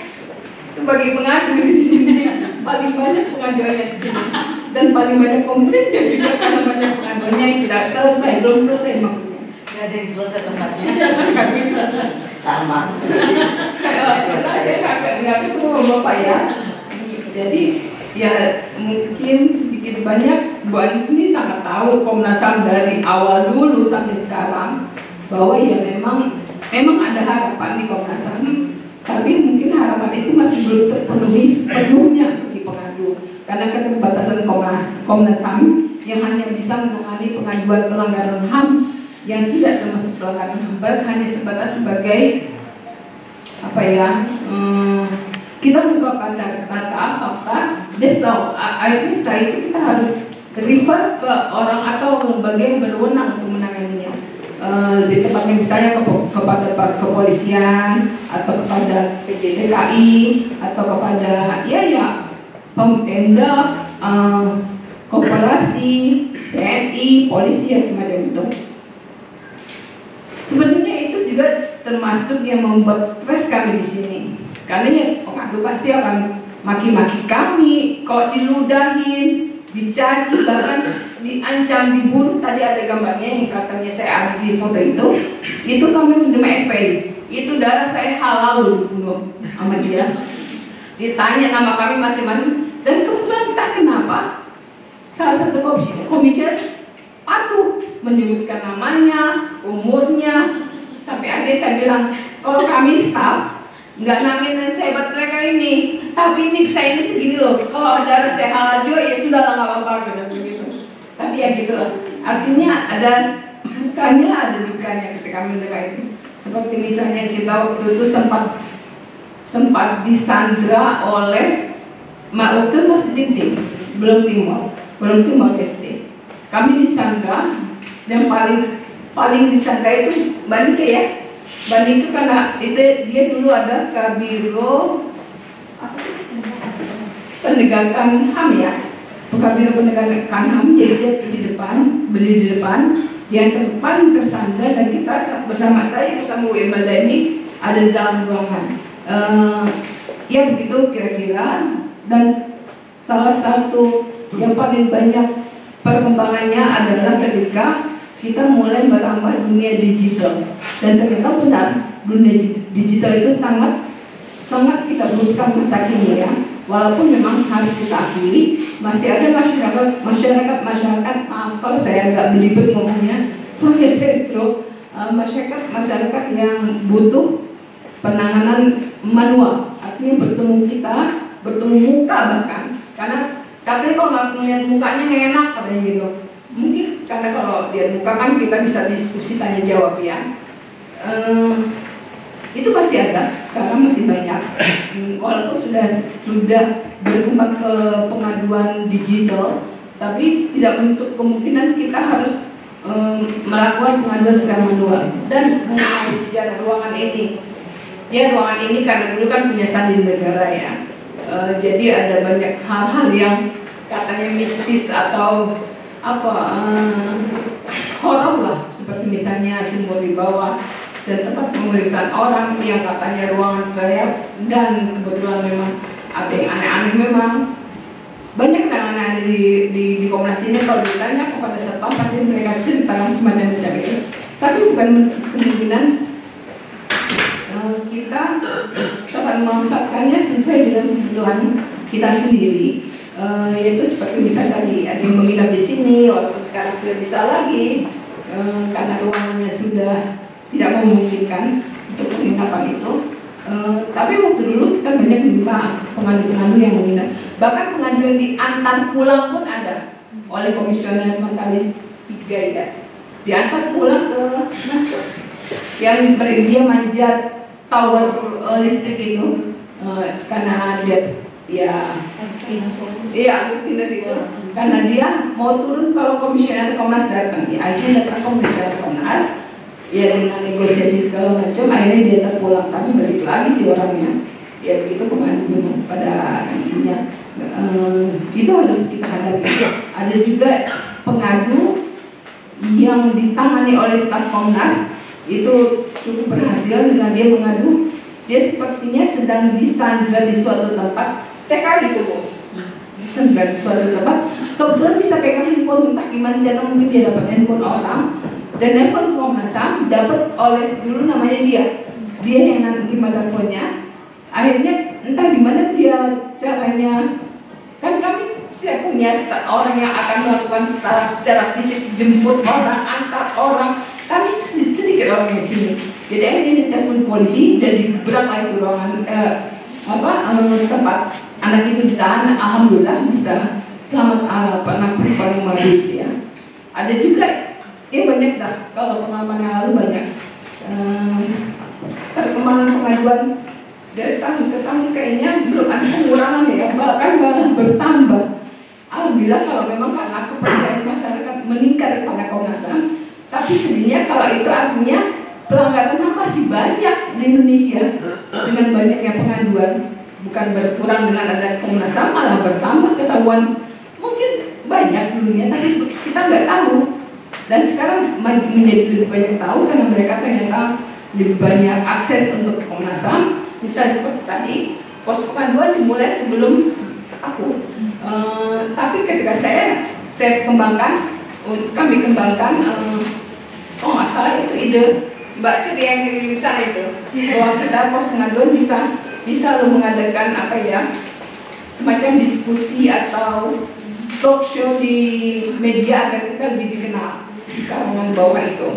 sebagai pengadu di sini. Paling banyak pengaduannya di sini dan paling banyak komplainnya juga karena banyak pengaduannya yang tidak selesai, belum selesai maksudnya. Nggak ada yang selesai tempatnya. Nggak bisa. Sama. Saya nggak ketemu Bapak ya. Jadi ya mungkin sedikit banyak Bu Anis ini sangat tahu Komnas HAM dari awal dulu sampai sekarang bahwa ya memang ada harapan di Komnas HAM. Tapi mungkin harapan itu masih belum terpenuhi sepenuhnya di pengadu karena keterbatasan Komnas HAM yang hanya bisa menangani pengaduan pelanggaran HAM yang tidak termasuk pelanggaran HAM hanya sebatas sebagai apa ya kita mengungkapkan data fakta akhirnya setelah itu kita harus refer ke orang atau lembaga yang berwenang untuk menanganinya. Lebih tepatnya misalnya kepada kepolisian atau kepada PJTKI atau kepada Pemda, koperasi, TNI, polisi ya semacam itu. Sebenarnya itu juga termasuk yang membuat stres kami di sini. Karena ya pengadu pasti akan maki-maki kami, kalau diludahin, dicaci, bahkan diancam, dibunuh. Tadi ada gambarnya yang katanya saya ambil di foto itu kami menerima FPI. Itu darah saya halal dibunuh sama dia. Ditanya nama kami masing-masing dan kebetulan entah kenapa salah satu komisaris menyebutkan namanya, umurnya, sampai akhirnya saya bilang kalau kami staff nggak namain sehebat mereka ini, tapi ini saya ini segini loh, kalau darah saya halal juga ya sudah lah nggak apa-apa gitu. Tapi ya gitu lah. Artinya ada dukanya, ada dukanya ketika menerima itu. Seperti misalnya kita waktu itu sempat disandra oleh waktu itu masih Timtim, belum Timor Leste. Kami disandra dan paling disandra itu Banike ya. Banike karena itu dia dulu ada Kabiro penegakan HAM ya. Kabiro penegakan HAM, jadi dia beli di depan, yang paling tersandra dan kita bersama Bu Imelda ini ada di dalam ruangan. Ya begitu kira-kira. Dan salah satu yang paling banyak perkembangannya adalah ketika kita mulai merambah dunia digital, dan ternyata benar dunia digital itu sangat kita butuhkan masa kini ya. Walaupun memang harus kita akui masih ada masyarakat, maaf kalau saya agak belibet ngomongnya, soalnya saya stroke, masyarakat yang butuh penanganan manual, artinya bertemu muka bahkan, karena katanya kalau nggak melihat mukanya nggak enak katanya gitu. Mungkin karena kalau lihat muka kan kita bisa diskusi tanya jawab ya. Itu masih ada, sekarang masih banyak. Walaupun sudah berkembang ke pengaduan digital, tapi tidak menutup kemungkinan kita harus melakukan pengaduan secara manual. Dan mengenai sejarah ruangan ini, ya ruangan ini karena dulu kan punya sandi negara ya. Jadi ada banyak hal-hal yang katanya mistis atau horor lah, seperti misalnya sumur di bawah dan tempat pemeriksaan orang yang katanya ruangan saya, dan kebetulan memang ada yang aneh-aneh. Memang banyak yang aneh-aneh di Komnas ini, kalau ditanya kepada satpam pasti mereka ceritakan semacam itu. Tapi bukan kemungkinan kita dapat memanfaatkannya sesuai dengan kebutuhan kita sendiri, yaitu seperti misalnya tadi ada yang menginap di sini, walaupun sekarang tidak bisa lagi karena ruangannya sudah tidak memungkinkan untuk penginapan itu. Tapi waktu dulu kita banyak menerima pengadu-pengadu yang menginap, bahkan pengaduan di antar pulang pun ada oleh Komisioner Matalis 3 ya, diantar pulang ke yang dia manjat tower listrik itu, karena dia Agustinus itu, karena dia mau turun kalau Komisioner Komnas datang, ya akhirnya datang Komisioner Komnas, ya dengan negosiasi segala macam, akhirnya dia terpulang, tapi balik lagi si orangnya, ya begitu pengadu pada intinya. Itu harus kita hadapi. Ada juga pengadu yang ditangani oleh staf Komnas itu cukup berhasil dengan dia mengadu, dia sepertinya sedang disandra di suatu tempat, TK gitu Bu, disandra di suatu tempat, kebetulan bisa pegang handphone, entah gimana cara, mungkin dia dapat handphone orang, dan handphone Komnas HAM dapat oleh dulu namanya dia yang nerima teleponnya. Akhirnya entah gimana dia caranya, kan kami tidak punya orang yang akan melakukan secara fisik, jemput orang, antar orang, kami sedikit orang di sini. Jadi akhirnya ditelepon polisi dan digebraklah itu ruangan tempat anak itu ditahan. Alhamdulillah bisa selamat, paling malu ya. Ada juga ya banyak dah, kalau pengalaman yang lalu banyak perkembangan pengaduan dari tahun ke tahun kayaknya belum ada pengurangan ya, bahkan malah bertambah. Alhamdulillah kalau memang karena kepercayaan masyarakat meningkat kepada Komnas HAM, tapi sedihnya kalau itu artinya pelanggaran HAM masih banyak di Indonesia. Dengan banyaknya pengaduan, bukan berkurang dengan ada Komnas HAM, malah bertambah ketahuan. Mungkin banyak dulunya tapi kita nggak tahu. Dan sekarang menjadi lebih banyak tahu karena mereka ternyata lebih banyak akses untuk Komnas HAM. Misalnya seperti tadi, pos pengaduan dimulai sebelum aku. Tapi ketika kami kembangkan, oh nggak salah itu ide Mbak Ceri yang di sana itu, bahwa kita pos pengaduan bisa mengadakan semacam diskusi atau talk show di media agar kita lebih dikenal di kalangan bawah itu.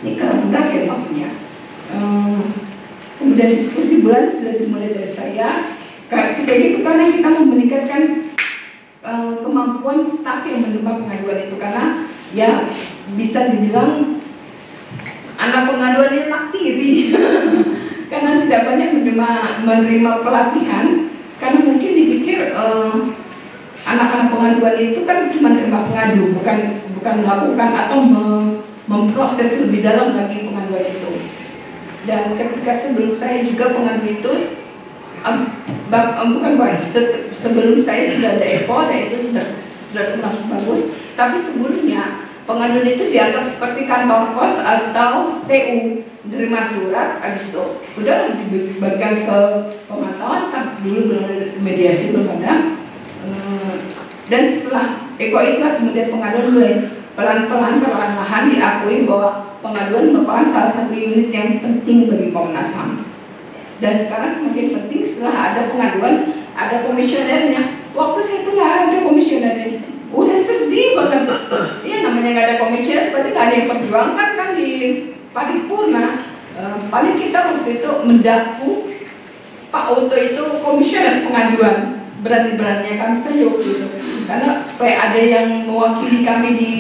Ini kalau terakhir maksudnya. Kemudian diskusi bulan sudah dimulai dari saya. Kayak gitu karena kita mau meningkatkan kemampuan staf yang menerima pengaduan itu, karena ya bisa dibilang anak pengaduan ini anak tiri karena tidak banyak menerima pelatihan, karena mungkin dipikir anak-anak pengaduan itu kan cuma terima pengadu, bukan melakukan atau memproses lebih dalam lagi pengaduan itu. Dan ketika sebelum saya juga pengadu itu sebelum saya sudah ada EPO dan itu sudah termasuk bagus, tapi sebelumnya pengaduan itu dianggap seperti kantor pos atau TU, menerima surat, habis itu udah dibagikan ke pemantauan, kan dulu belum ada mediasi, belum ada. Dan setelah EPO itu kemudian pengaduan mulai pelan-pelan perlahan-lahan diakui bahwa pengaduan merupakan salah satu unit yang penting bagi Komnas HAM. Dan sekarang semakin penting setelah ada pengaduan, ada komisionernya. Waktu saya tuh nggak ada komisionernya, udah sedih banget. Iya, namanya nggak ada komisioner, berarti nggak ada yang perjuangkan kan di paripurna. Paling kita waktu itu mendakwa Pak Oto itu komisioner pengaduan, berani-beraninya kami saja waktu itu, karena supaya ada yang mewakili kami di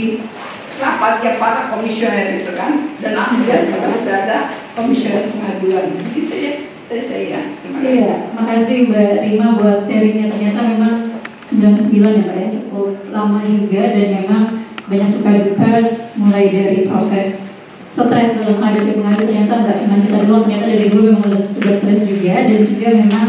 rapat ya para komisioner itu kan, dan akhirnya sekarang sudah ada komisioner pengaduan. Begitu saja dari saya. Iya, makasih Mbak Rima buat sharingnya. Ternyata memang 99 ya Mbak ya, cukup lama juga, dan memang banyak suka duka mulai dari proses stres dalam menghadapi pengadu. Ternyata nggak cuma kita doang, ternyata dari dulu memang sudah stres juga, dan juga memang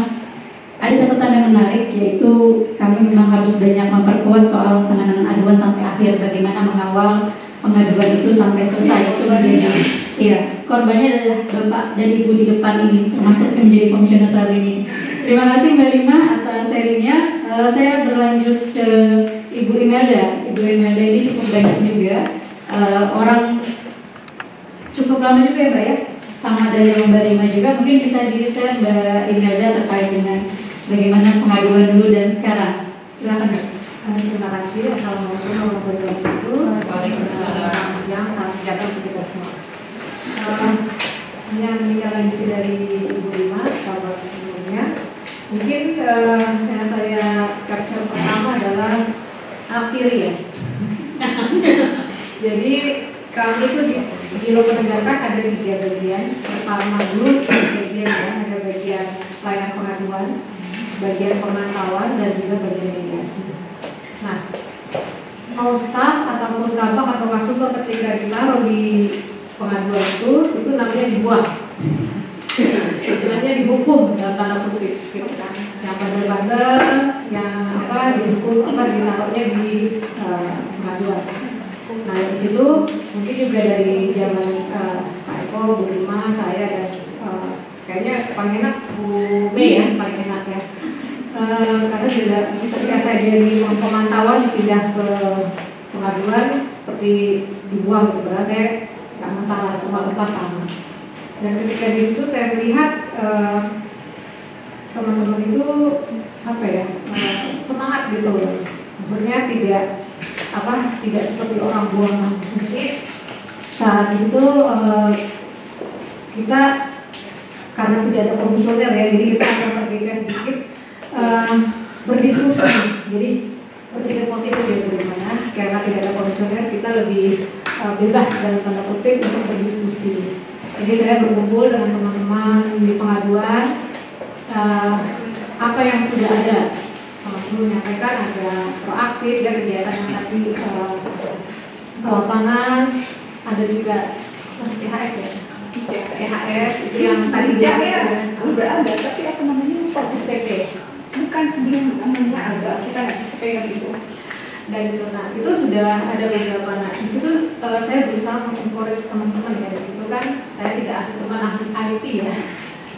ada catatan yang menarik, yaitu kami memang harus banyak memperkuat soal penanganan aduan sampai akhir, bagaimana mengawal pengaduan itu sampai selesai. Itu menjadi korbannya adalah Bapak dan Ibu di depan ini, termasuk yang menjadi komisioner saat ini. Terima kasih Mbak Rima atas sharingnya. Saya berlanjut ke Ibu Imelda. Ibu Imelda ini cukup banyak juga orang cukup lama juga ya Mbak ya, sama dari Mbak Rima juga. Mungkin bisa di-share Mbak Imelda terkait dengan bagaimana pengaduan dulu dan sekarang. Silakan Mbak. Terima kasih. Assalamualaikum warahmatullahi wabarakatuh. Selamat siang, salam sejahtera untuk kita semua. Yang menindaklanjuti dari Ibu Rima kalau sebelumnya, mungkin yang saya capture pertama adalah akhiri ya. Jadi kami itu di Logo Penegakan ada 3 bagian. Pertama dulu bagian ya, ada bagian pelayanan pengaduan, bagian pemantauan, dan juga bagian mediasi. Nah, mau staf ataupun kabak atau kasubag ketika ditaruh di pengaduan itu namanya dibuang, istilahnya dihukum dalam tanda kutip, gitu kan? Yang bandel-bandel, yang dihukum ditaruhnya di pengaduan. Nah di situ mungkin juga dari zaman Pak Eko, Bu Rima, saya, dan kayaknya paling enak Bu Mei ya, paling enak ya. Karena juga ketika saya jadi pemantauan pindah ke pengaduan seperti dibuang gitu, karena saya nggak masalah, semua tempat sama. Dan ketika di situ saya melihat teman-teman itu semangat gitu, maksudnya tidak seperti orang buang. Jadi saat itu kita karena tidak ada komisioner ya, jadi kita akan berbeda sedikit berdiskusi. Jadi berpikir positif ya bagaimana, karena tidak ada komisioner kita lebih bebas dalam tanda kutip untuk berdiskusi. Jadi saya berkumpul dengan teman-teman di pengaduan, apa yang sudah ada. Kalau menyampaikan ada proaktif dan kegiatan yang tadi lapangan, ada juga PHS ya, PHS itu yang tadi udah ada, tapi apa namanya fokus PP, bukan sebelum namanya agak kita nggak bisa pegang itu. Dan nah itu sudah ada beberapa. Nah di situ saya berusaha mengencourage teman-teman ya. Di situ kan saya tidak bukan ahli IT ya,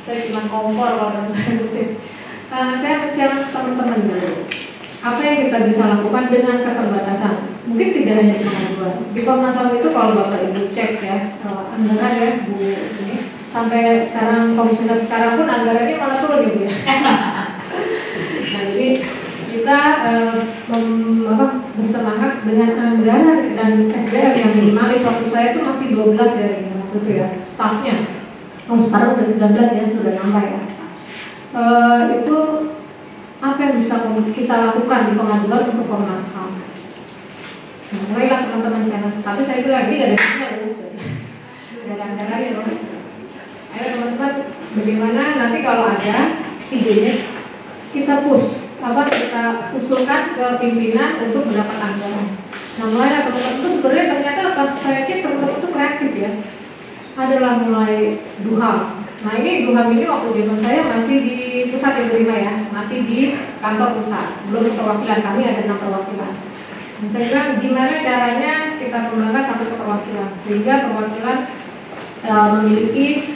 saya cuma kompor kalau dalam tanda kutip. Saya men-challenge teman-teman dulu. Apa yang kita bisa lakukan dengan keterbatasan? Mungkin tidak hanya di pengaduan. Di Komnas HAM itu kalau Bapak Ibu cek ya, anggaran ya Bu ini, sampai sekarang komisioner sekarang pun anggarannya malah turun gitu ya. Nah jadi kita bersemangat dengan anggaran dan SDM yang minimalis. Waktu saya itu masih 12 ya waktu itu ya stafnya. Sekarang udah 19 ya, sudah nambah ya. Itu apa yang bisa kita lakukan di pengaduan untuk Komnas HAM. Nah, mulailah teman-teman challenge, tapi saya bilang ini gak ada gak ada anggarannya loh. Ayo teman-teman, bagaimana nanti kalau ada idenya kita kita usulkan ke pimpinan untuk mendapat anggaran. Nah mulailah teman-teman itu sebenarnya ternyata pas saya cek teman-teman itu kreatif ya. Adalah mulai duham. Nah ini duham ini waktu zaman saya masih di pusat yang terima ya, masih di kantor pusat, belum perwakilan, kami ada 6 perwakilan. Dan saya bilang gimana caranya kita kembangkan sampai ke perwakilan, sehingga perwakilan memiliki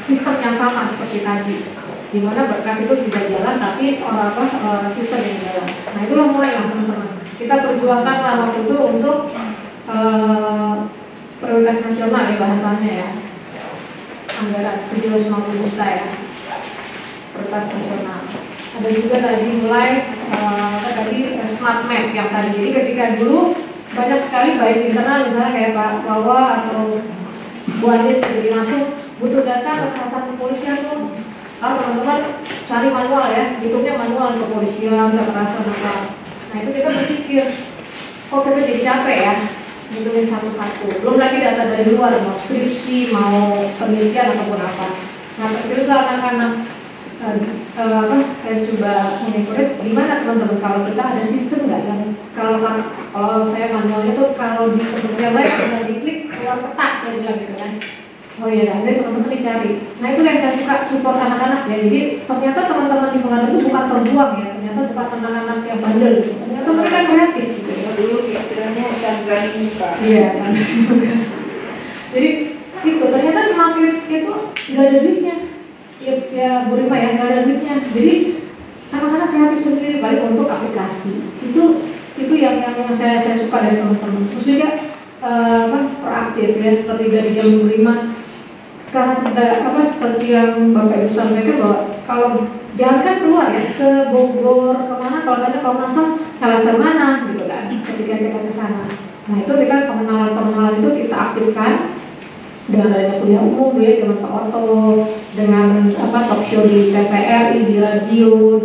sistem yang sama seperti tadi, di mana berkas itu tidak jalan tapi sistem yang jalan. Nah itulah mulailah teman-teman, kita perjuangkan waktu itu untuk nasional ya bahasanya ya, anggaran 750 juta ya, prioritas nasional. Ada juga tadi mulai smart map yang tadi. Jadi ketika dulu banyak sekali baik internal misalnya kayak Pak Wawa atau Bu Andis jadi langsung butuh data kekerasan kepolisian tuh. Kalau teman-teman cari manual ya, hitungnya manual kepolisian, kekerasan apa. Nah itu kita berpikir, kok kita jadi capek ya, hitungin satu-satu. Belum lagi data dari luar, mau skripsi, mau penelitian ataupun apa. Nah terus anak-anak saya coba menginformasi gimana teman-teman kalau kita ada sistem nggak yang kalau saya manualnya tuh kalau di kementerian lain tinggal diklik keluar peta saya bilang gitu kan. Oh iya, nanti teman-teman dicari. Nah itu yang saya suka support anak-anak ya. Jadi ternyata teman-teman di pengadilan itu bukan terbuang ya. Ternyata bukan anak-anak yang bandel. Ternyata mereka kreatif gitu. Dulu istilahnya dan berani muka. Iya. Jadi itu ternyata semakin itu nggak ada duitnya. Ya Bu Rima ya nggak ada duitnya. Jadi anak-anak kreatif sendiri balik untuk aplikasi. Itu yang saya suka dari teman-teman. Terus juga proaktif ya seperti dari jam Bu Rima. Karena tidak seperti yang Bapak Ibu sampaikan bahwa kalau jangan kan keluar ya ke Bogor kemana kalau ada Komnas HAM LSM mana gitu kan ketika kita ke sana. Nah itu kita pengenalan itu kita aktifkan dengan adanya kuliah umum ya dengan Pak Otto dengan talk show di TVRI di radio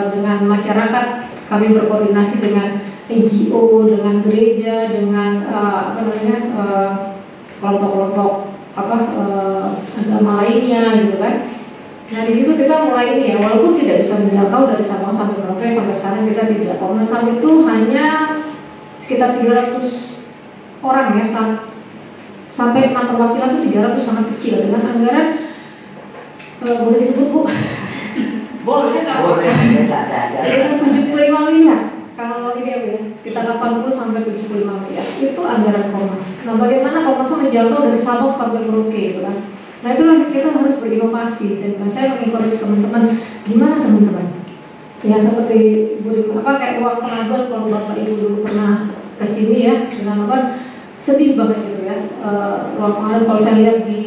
dengan masyarakat kami berkoordinasi dengan NGO dengan gereja dengan kelompok-kelompok agama lainnya gitu kan. Nah di situ kita mulai ini ya, walaupun tidak bisa menjangkau dari Sabang sampai Merauke sampai sekarang kita tidak. Komnas HAM itu hanya sekitar 300 orang ya, sampai 6 perwakilan itu 300 sangat kecil dengan anggaran boleh disebut Bu? Boleh kalau sekitar 75 miliar. Kalau ini ya kita 80 sampai 75 miliar itu anggaran Komnas. Nah bagaimana Komnas menjangkau dari Sabang sampai Merauke gitu kan? Nah itulah kita harus berinovasi. Saya menginformasi teman-teman, gimana teman-teman? Ya seperti kayak ruang pengaduan kalau Bapak Ibu dulu pernah kesini ya dengan sedih banget gitu ya. Ruang pengaduan kalau saya lihat di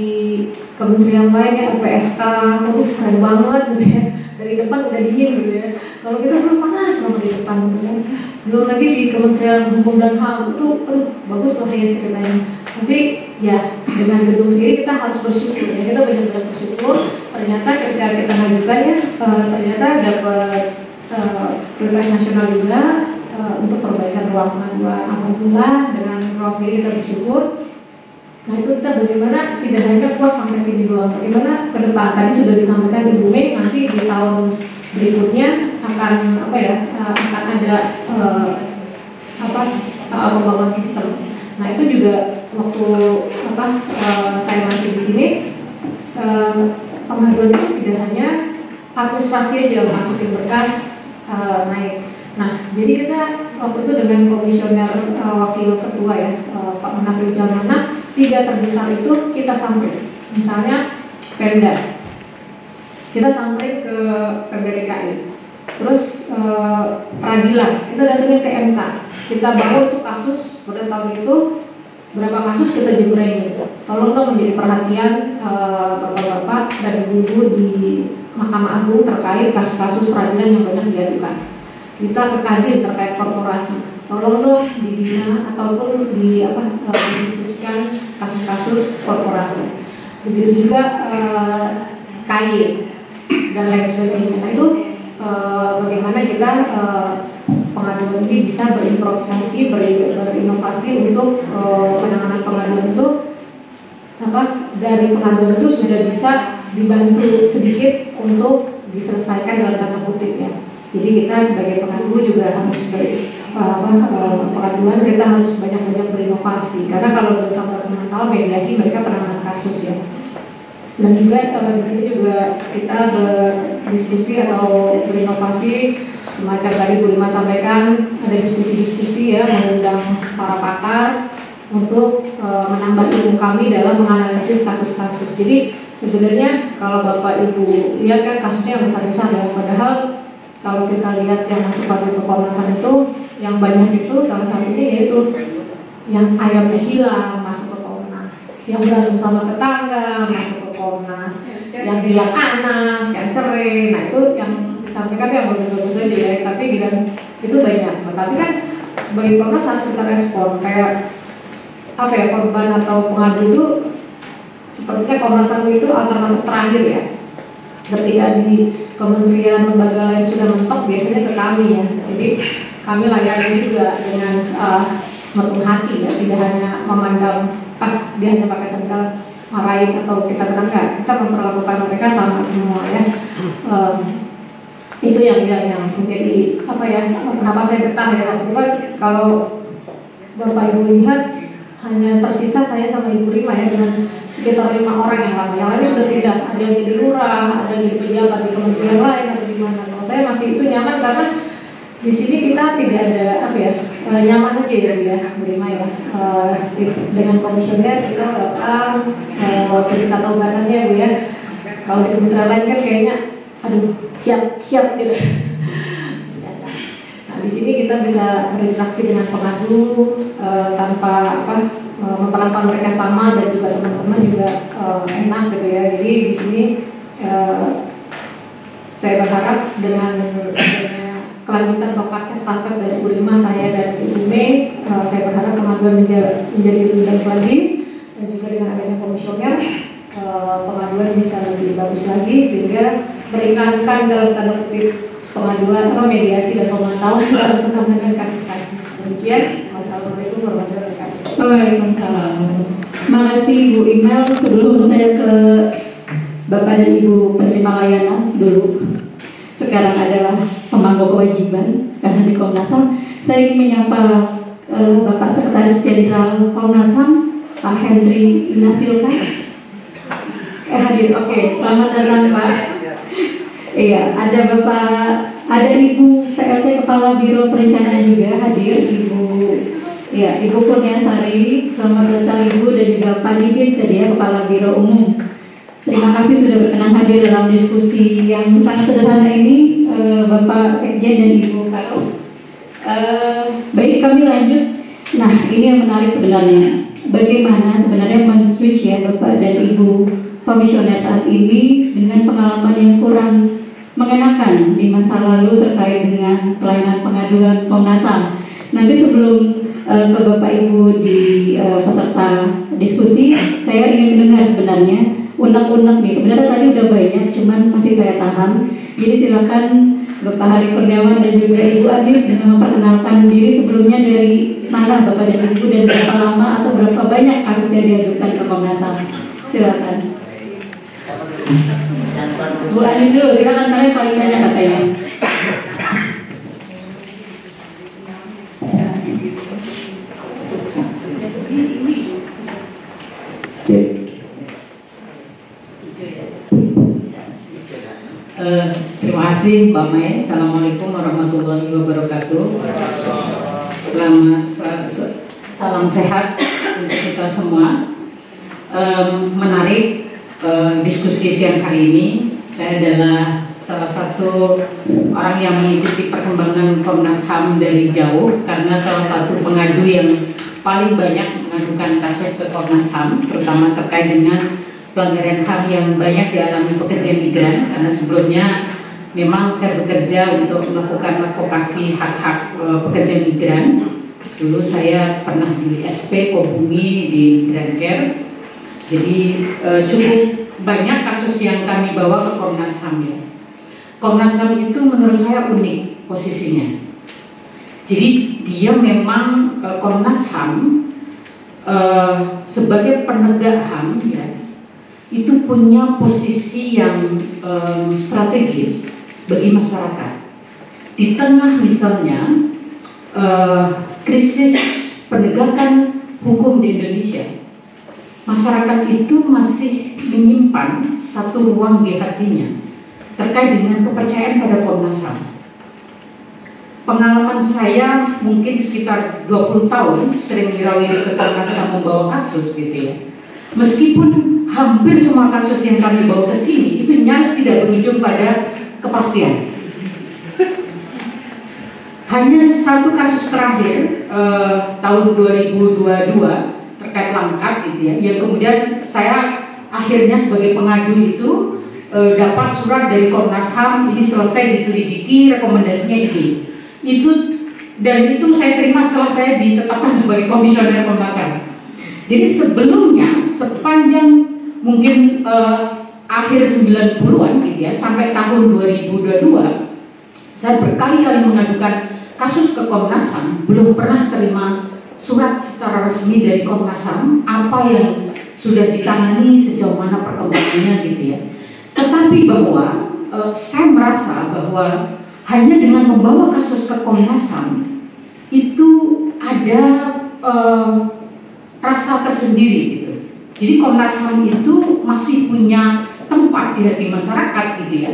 kementerian lain ya LPSK, keren banget gitu ya. Dari depan udah dingin gitu ya. Kalau kita belum panas sama di depan gitu ya. Belum lagi di Kementerian Hukum dan HAM itu bagus loh ya ceritanya. Tapi ya dengan gedung sendiri kita harus bersyukur ya. Kita benar-benar bersyukur. Ternyata ketika kita ngajukan ya ternyata dapat prioritas nasional juga untuk perbaikan ruang pengaduan. Alhamdulillah dengan ruang sendiri kita bersyukur. Nah itu kita bagaimana tidak hanya puas sampai sini doang, bagaimana ke depan tadi sudah disampaikan Ibu Mei nanti di tahun berikutnya akan akan ada pembangunan sistem. Nah itu juga waktu saya masih di sini pengaduan itu tidak hanya administrasi aja masukin berkas naik. Nah jadi kita waktu itu dengan komisioner wakil ketua ya Pak Menafri Jamana 3 terbesar itu kita sampai, misalnya Pemda, kita sampai ke Pemda DKI, terus peradilan, kita datangin ke MK, kita bawa itu kasus pada tahun itu berapa kasus kita jembrengin, tolong dong menjadi perhatian bapak-bapak dan ibu-ibu di Mahkamah Agung terkait kasus-kasus peradilan yang banyak diajukan. Kita ke Kadin terkait korporasi. Tolong dong dibina ataupun didiskusikan kasus-kasus korporasi. Begitu juga KAI dan lain sebagainya. Nah itu bagaimana kita pengaduan ini bisa berimprovisasi, berinovasi untuk penanganan pengaduan itu dari pengaduan itu sudah bisa dibantu sedikit untuk diselesaikan dalam tanda kutip ya. Jadi kita sebagai pengadu juga harus pengaduan kita harus banyak-banyak berinovasi karena kalau udah sampai tahu mediasi mereka penanganan kasus ya. Dan juga di sini juga kita berdiskusi atau berinovasi semacam tadi Bu Rima sampaikan ada diskusi-diskusi ya mengundang para pakar untuk menambah ilmu kami dalam menganalisis kasus-kasus. Jadi sebenarnya kalau Bapak Ibu lihat kan kasusnya yang besar-besar ya, padahal kalau kita lihat yang masuk pada Komnas HAM itu yang banyak itu salah satunya yaitu yang ayamnya hilang masuk ke Komnas yang berantem sama tetangga, masuk ke Komnas, yang bilang anak, yang cerai. Nah itu yang disampaikan tuh yang bagus-bagus aja ya, tapi itu banyak. Nah, tapi kan sebagai Komnas harus kita respon, kayak apa ya, korban atau pengadu itu sepertinya Komnas HAM itu alternatif terakhir ya. Ketika di kementerian lembaga lain sudah mentok, biasanya ke kami ya. Jadi kami layani juga dengan sepenuh hati ya, tidak hanya memandang dia hanya pakai sendal marahin atau kita enggak, kita memperlakukan mereka sama semua ya. Itu yang menjadi apa ya, kenapa saya betah ya. Kebetulan kalau Bapak Ibu lihat hanya tersisa saya sama Ibu Rima ya, dengan sekitar 5 orang yang lama. Yang lain sudah pindah, ada yang jadi lurah, ada yang jadi pejabat di kementerian lain atau di mana. Kalau saya masih itu nyaman karena di sini kita tidak ada apa ya, nyaman aja ya Bu Rima ya. Dengan komisioner kita datang, waktu kita tahu batasnya Bu ya. Kalau di kementerian lain kan kayaknya aduh siap gitu. Nah di sini kita bisa berinteraksi dengan pengadu tanpa memperlakukan mereka sama, dan juga teman-teman juga enak gitu ya. Jadi di sini saya berharap dengan kelanjutan topik estafet dari Bu Rima, saya dan Ibu Mei, saya berharap pengaduan menjadi lebih baik lagi, dan juga dengan adanya komisioner pengaduan bisa lebih bagus lagi, sehingga meringankan dalam tanda kutip pengaduan atau mediasi dan pemantauan dalam penanganan kasus-kasus. Demikian, wassalamualaikum warahmatullahi wabarakatuh. Waalaikumsalam. Makasih Bu Imel. Sebelum saya ke Bapak dan Ibu penerima layanan dulu, sekarang adalah pemangku kewajiban karena di Komnas HAM. Saya ingin menyapa Bapak Sekretaris Jenderal Komnas HAM, Pak Henry Inasilka. Hadir. Oke, selamat datang Pak. Iya, ada Ibu PLT Kepala Biro Perencanaan juga hadir, Ibu Kurniasari. Selamat datang Ibu, dan juga Pak Didit tadi ya, Kepala Biro Umum. Terima kasih sudah berkenan hadir dalam diskusi yang sangat sederhana ini, Bapak Sekjen dan Ibu Karo. Baik, kami lanjut. Nah, ini yang menarik sebenarnya. Bagaimana sebenarnya men-switch ya Bapak dan Ibu komisioner saat ini dengan pengalaman yang kurang mengenakan di masa lalu terkait dengan pelayanan pengaduan Komnas HAM. Nanti sebelum ke Bapak Ibu di peserta diskusi, saya ingin mendengar sebenarnya unek-unek nih. Sebenarnya tadi udah banyak, cuman masih saya tahan. Jadi silakan Bapak Hari Kurniawan dan juga Ibu Anis dengan memperkenalkan diri sebelumnya, dari mana Bapak dan Ibu, dan berapa lama atau berapa banyak kasus yang diajukan ke Komnas HAM. Silakan. Bu Anis dulu, silakan, kalian paling banyak katanya. Terima kasih Mbak Mei. Assalamualaikum warahmatullahi wabarakatuh. Salam sehat untuk kita semua. Menarik diskusi siang hari ini. Saya adalah salah satu orang yang mengikuti perkembangan Komnas HAM dari jauh, karena salah satu pengadu yang paling banyak mengadukan kasus ke Komnas HAM, terutama terkait dengan pelanggaran HAM yang banyak dialami pekerja migran. Karena sebelumnya memang saya bekerja untuk melakukan advokasi hak-hak pekerja migran. Dulu saya pernah di SP Kobumi di Migran Care. Jadi cukup banyak kasus yang kami bawa ke Komnas HAM ya. Komnas HAM itu menurut saya unik posisinya. Jadi dia memang Komnas HAM sebagai penegak HAM ya, itu punya posisi yang strategis bagi masyarakat. Di tengah misalnya krisis penegakan hukum di Indonesia, masyarakat itu masih menyimpan satu ruang di hatinya terkait dengan kepercayaan pada Komnas HAM. Pengalaman saya mungkin sekitar 20 tahun sering wirawiri ke Komnas HAM membawa kasus gitu ya. Meskipun hampir semua kasus yang kami bawa ke sini itu nyaris tidak berujung pada kepastian. Hanya satu kasus terakhir tahun 2022 lengkap gitu ya, yang kemudian saya akhirnya sebagai pengadu itu dapat surat dari Komnas HAM, ini selesai diselidiki, rekomendasinya ini. Dan itu saya terima setelah saya ditetapkan sebagai komisioner Komnas HAM. Jadi sebelumnya sepanjang mungkin akhir 90-an gitu ya, sampai tahun 2022 saya berkali-kali mengadukan kasus ke Komnas HAM, belum pernah terima surat secara resmi dari Komnas HAM apa yang sudah ditangani, sejauh mana perkembangannya gitu ya. Tetapi bahwa saya merasa bahwa hanya dengan membawa kasus ke Komnas HAM itu ada rasa tersendiri gitu. Jadi Komnas HAM itu masih punya tempat di hati masyarakat gitu ya.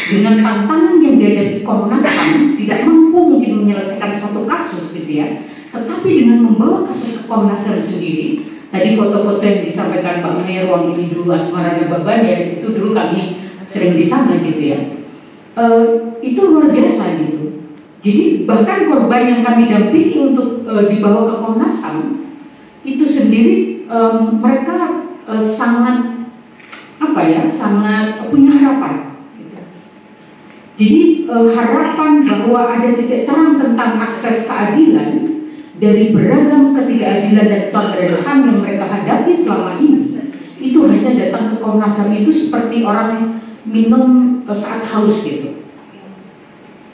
Dengan tantangan yang dihadapi Komnas HAM tidak mampu mungkin menyelesaikan suatu kasus gitu ya. Tetapi dengan membawa kasus ke Komnas HAM sendiri, tadi foto-foto yang disampaikan Pak Mayor, ruang ini dulu Asmara Baban ya, itu dulu kami sering di sana gitu ya. Itu luar biasa gitu. Jadi bahkan korban yang kami dampingi untuk dibawa ke Komnas HAM itu sendiri mereka sangat sangat punya harapan. Gitu. Jadi harapan bahwa ada titik terang tentang akses keadilan dari beragam ketidakadilan dan pelanggaran HAM yang mereka hadapi selama ini, itu hanya datang ke Komnas HAM itu seperti orang minum saat haus gitu.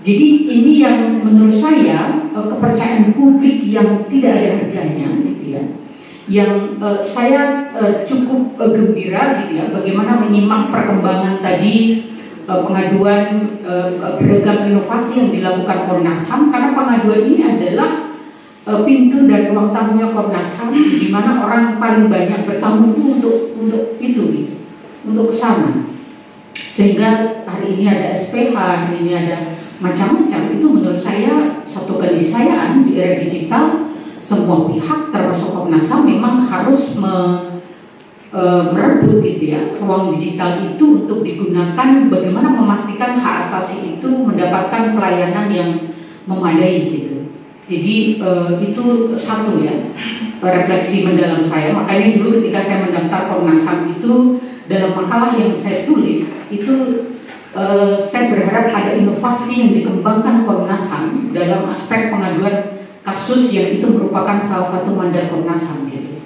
Jadi ini yang menurut saya kepercayaan publik yang tidak ada harganya gitu ya. Yang saya cukup gembira gitu ya, bagaimana menyimak perkembangan tadi pengaduan beragam inovasi yang dilakukan Komnas HAM, karena pengaduan ini adalah pintu dan ruang tamunya Komnas HAM, di mana orang paling banyak bertamu itu untuk itu gitu, untuk kesana. Sehingga hari ini ada SPH, hari ini ada macam-macam. Itu menurut saya satu keniscayaan di era digital. Semua pihak termasuk Komnas HAM memang harus merebut gitu ya ruang digital itu untuk digunakan bagaimana memastikan hak asasi itu mendapatkan pelayanan yang memadai gitu. Jadi itu satu ya refleksi mendalam saya. Makanya dulu ketika saya mendaftar Komnas HAM itu dalam makalah yang saya tulis itu saya berharap ada inovasi yang dikembangkan Komnas HAM dalam aspek pengaduan kasus yang itu merupakan salah satu mandat Komnas HAM gitu.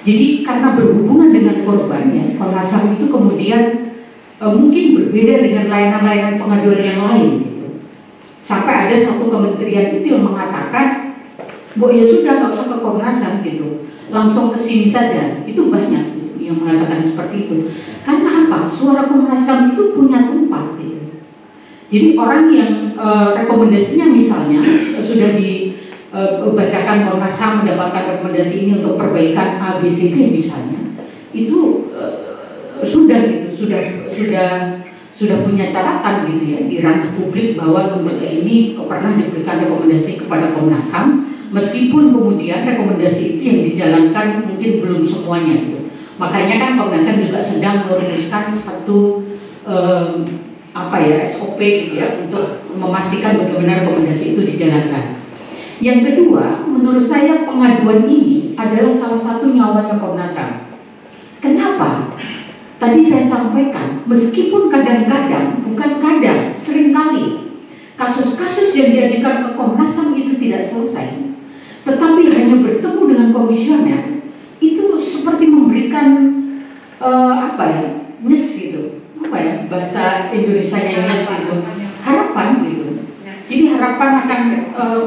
Jadi karena berhubungan dengan korban ya, Komnas HAM itu kemudian mungkin berbeda dengan layanan-layanan pengaduan yang lain gitu. Sampai ada satu kementerian itu yang mengatakan, "Bu ya sudah nggak usah ke Komnas HAM gitu, langsung ke sini saja." Itu banyak gitu, yang mengatakan seperti itu. Karena apa? Suara Komnas HAM itu punya tempat gitu. Jadi orang yang rekomendasinya misalnya sudah bacakan Komnas HAM mendapatkan rekomendasi ini untuk perbaikan ABCD misalnya, itu sudah punya catatan gitu ya di ranah publik bahwa lembaga ini pernah diberikan rekomendasi kepada Komnas HAM, meskipun kemudian rekomendasi itu yang dijalankan mungkin belum semuanya gitu. Makanya kan Komnas HAM juga sedang merumuskan satu SOP gitu ya untuk memastikan bagaimana rekomendasi itu dijalankan. Yang kedua, menurut saya pengaduan ini adalah salah satu nyawanya Komnas HAM. Kenapa? Tadi saya sampaikan, meskipun kadang-kadang, bukan kadang, seringkali kasus-kasus yang diajukan ke Komnas HAM itu tidak selesai, tetapi hanya bertemu dengan komisioner, itu seperti memberikan nyes gitu, bahasa Indonesianya nyes itu, harapan gitu. Jadi harapan akan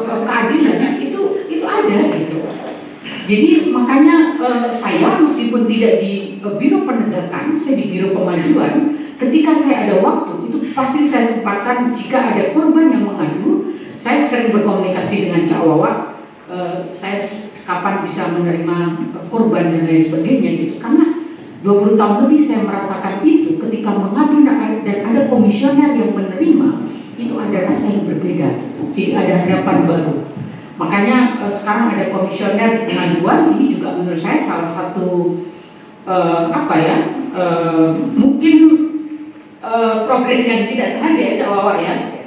keadilan itu ada gitu. Jadi makanya saya meskipun tidak di Biro Penegakan, saya di Biro Pemajuan. Ketika saya ada waktu itu pasti saya sempatkan jika ada korban yang mengadu, saya sering berkomunikasi dengan Cak Wawa. Saya kapan bisa menerima korban dan lain sebagainya gitu. Karena 20 tahun lebih saya merasakan itu ketika mengadu dan ada komisioner yang menerima. Itu ada rasa yang berbeda, jadi ada harapan baru. Makanya sekarang ada komisioner pengaduan, ini juga menurut saya salah satu mungkin progres yang tidak sengaja ya Cak Wawa ya,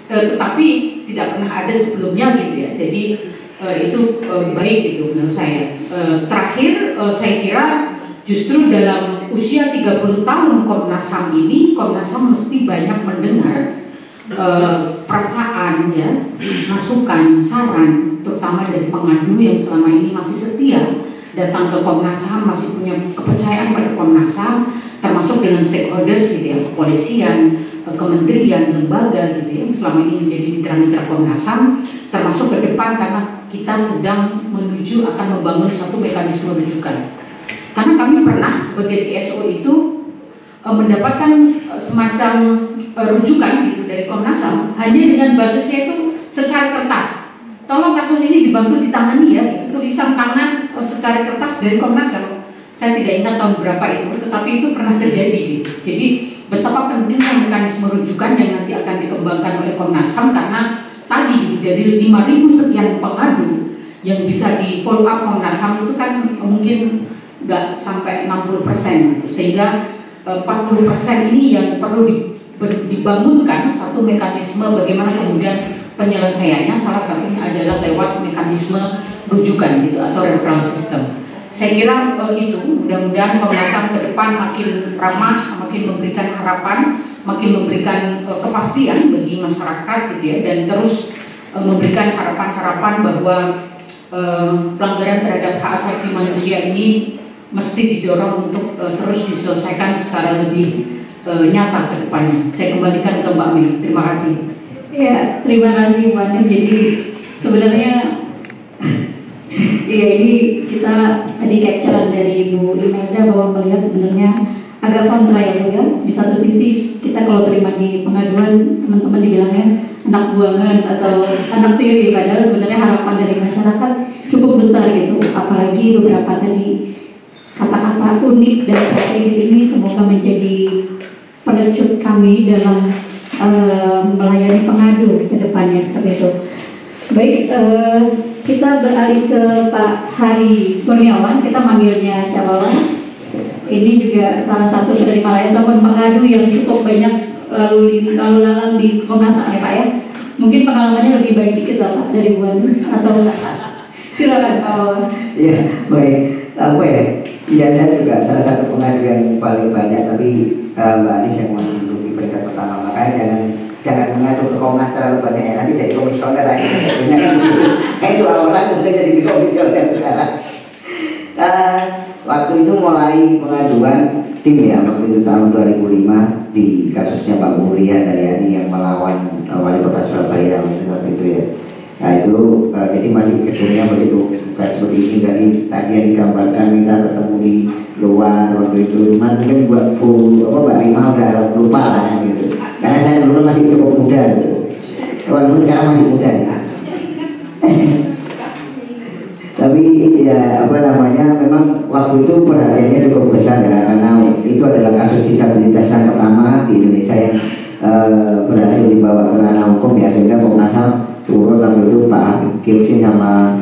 tetapi tidak pernah ada sebelumnya gitu ya. Jadi itu baik itu menurut saya. Terakhir saya kira justru dalam usia 30 tahun Komnas HAM ini, Komnas HAM mesti banyak mendengar perasaan ya, masukan, saran, terutama dari pengadu yang selama ini masih setia datang ke Komnas HAM, masih punya kepercayaan pada Komnas HAM, termasuk dengan stakeholders gitu ya, kepolisian, kementerian, lembaga gitu ya, yang selama ini menjadi mitra-mitra Komnas HAM, termasuk ke depan karena kita sedang menuju akan membangun satu mekanisme rujukan. Karena kami pernah sebagai CSO itu mendapatkan semacam rujukan gitu dari Komnas HAM hanya dengan basisnya itu secara kertas. Tolong kasus ini dibantu ditangani ya, itu tulisan tangan secara kertas dari Komnas HAM. Saya tidak ingat tahun berapa itu, tetapi itu pernah terjadi gitu. Jadi betapa pentingnya mekanisme rujukan yang nanti akan dikembangkan oleh Komnas HAM karena tadi gitu, dari 5.000 sekian pengadu yang bisa di follow up Komnas HAM itu kan mungkin nggak sampai 60%, sehingga 40% ini yang perlu dibangunkan satu mekanisme bagaimana kemudian penyelesaiannya. Salah satunya adalah lewat mekanisme rujukan gitu atau referral system. Saya kira itu mudah-mudahan Komnas HAM ke depan makin ramah, makin memberikan harapan, makin memberikan kepastian bagi masyarakat gitu ya, dan terus memberikan harapan-harapan bahwa pelanggaran terhadap hak asasi manusia ini mesti didorong untuk terus diselesaikan secara lebih nyata ke depannya. Saya kembalikan ke Mbak Mei. Terima kasih. Ya, terima kasih Mbak Nis. Jadi sebenarnya ya ini kita tadi capture dari Ibu Imelda bahwa melihat sebenarnya agak kontra ya Bu ya. Di satu sisi kita kalau terima di pengaduan teman-teman dibilangnya anak buangan atau anak tiri, padahal sebenarnya harapan dari masyarakat cukup besar gitu. Apalagi beberapa tadi kata-kata unik dan strategis ini semoga menjadi penecut kami dalam melayani pengadu ke depannya seperti itu. Baik, kita beralih ke Pak Hari Kurniawan, kita manggilnya Cabawan. Ini juga salah satu penerima layanan telepon pengadu yang cukup banyak lalu lalang di Komnas HAM ya Pak ya. Mungkin pengalamannya lebih baik dikit lah Pak dari Bu Anies atau silakan. Ya baik, apa ya? Iya, saya juga salah satu pengadu yang paling banyak, tapi Mbak Anies yang menduduki peringkat pertama, makanya jangan mengadu ke Komnas terlalu banyak ya, nanti jadi komisioner lagi. Itu awalnya udah jadi komisioner sekarang. Waktu itu mulai pengaduan tim ya, waktu itu tahun 2005 di kasusnya Pak Muri Handayani yang melawan wali kota Surabaya waktu itu ya. Nah itu jadi masih gedungnya masih bukan seperti ini, dari tadi yang digambarkan kita ketemu di luar waktu itu, mungkin buat Mbak Rima udah lupa lah gitu, karena saya dulu masih cukup muda gitu. Dulu sekarang masih muda ya. Tapi ya apa namanya, memang waktu itu perhatiannya cukup besar ya, karena itu adalah kasus disabilitas yang pertama di Indonesia yang berhasil dibawa ke ranah hukum ya, sehingga Komnas HAM turun waktu itu Pak Kirsin sama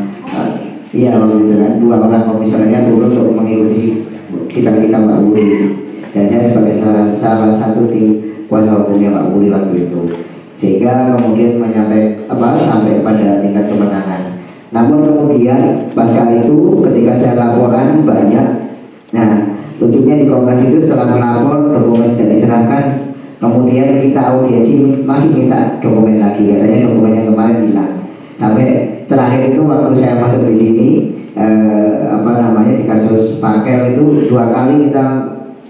iya waktu itu kan, dua orang komisionernya turun untuk mengikuti cita-cita Mbak Muri, dan saya sebagai salah satu tim kuasa hukumnya Mbak Muri waktu itu, sehingga kemudian sampai pada tingkat kemenangan. Namun kemudian pasca itu ketika saya laporan banyak, nah lucunya di Komnas itu setelah melapor dokumen tidak diserahkan, kemudian kita audiensi masih minta dokumen lagi, katanya dokumen yang kemarin hilang. Sampai terakhir itu waktu saya masuk di sini di kasus Parkel itu 2 kali kita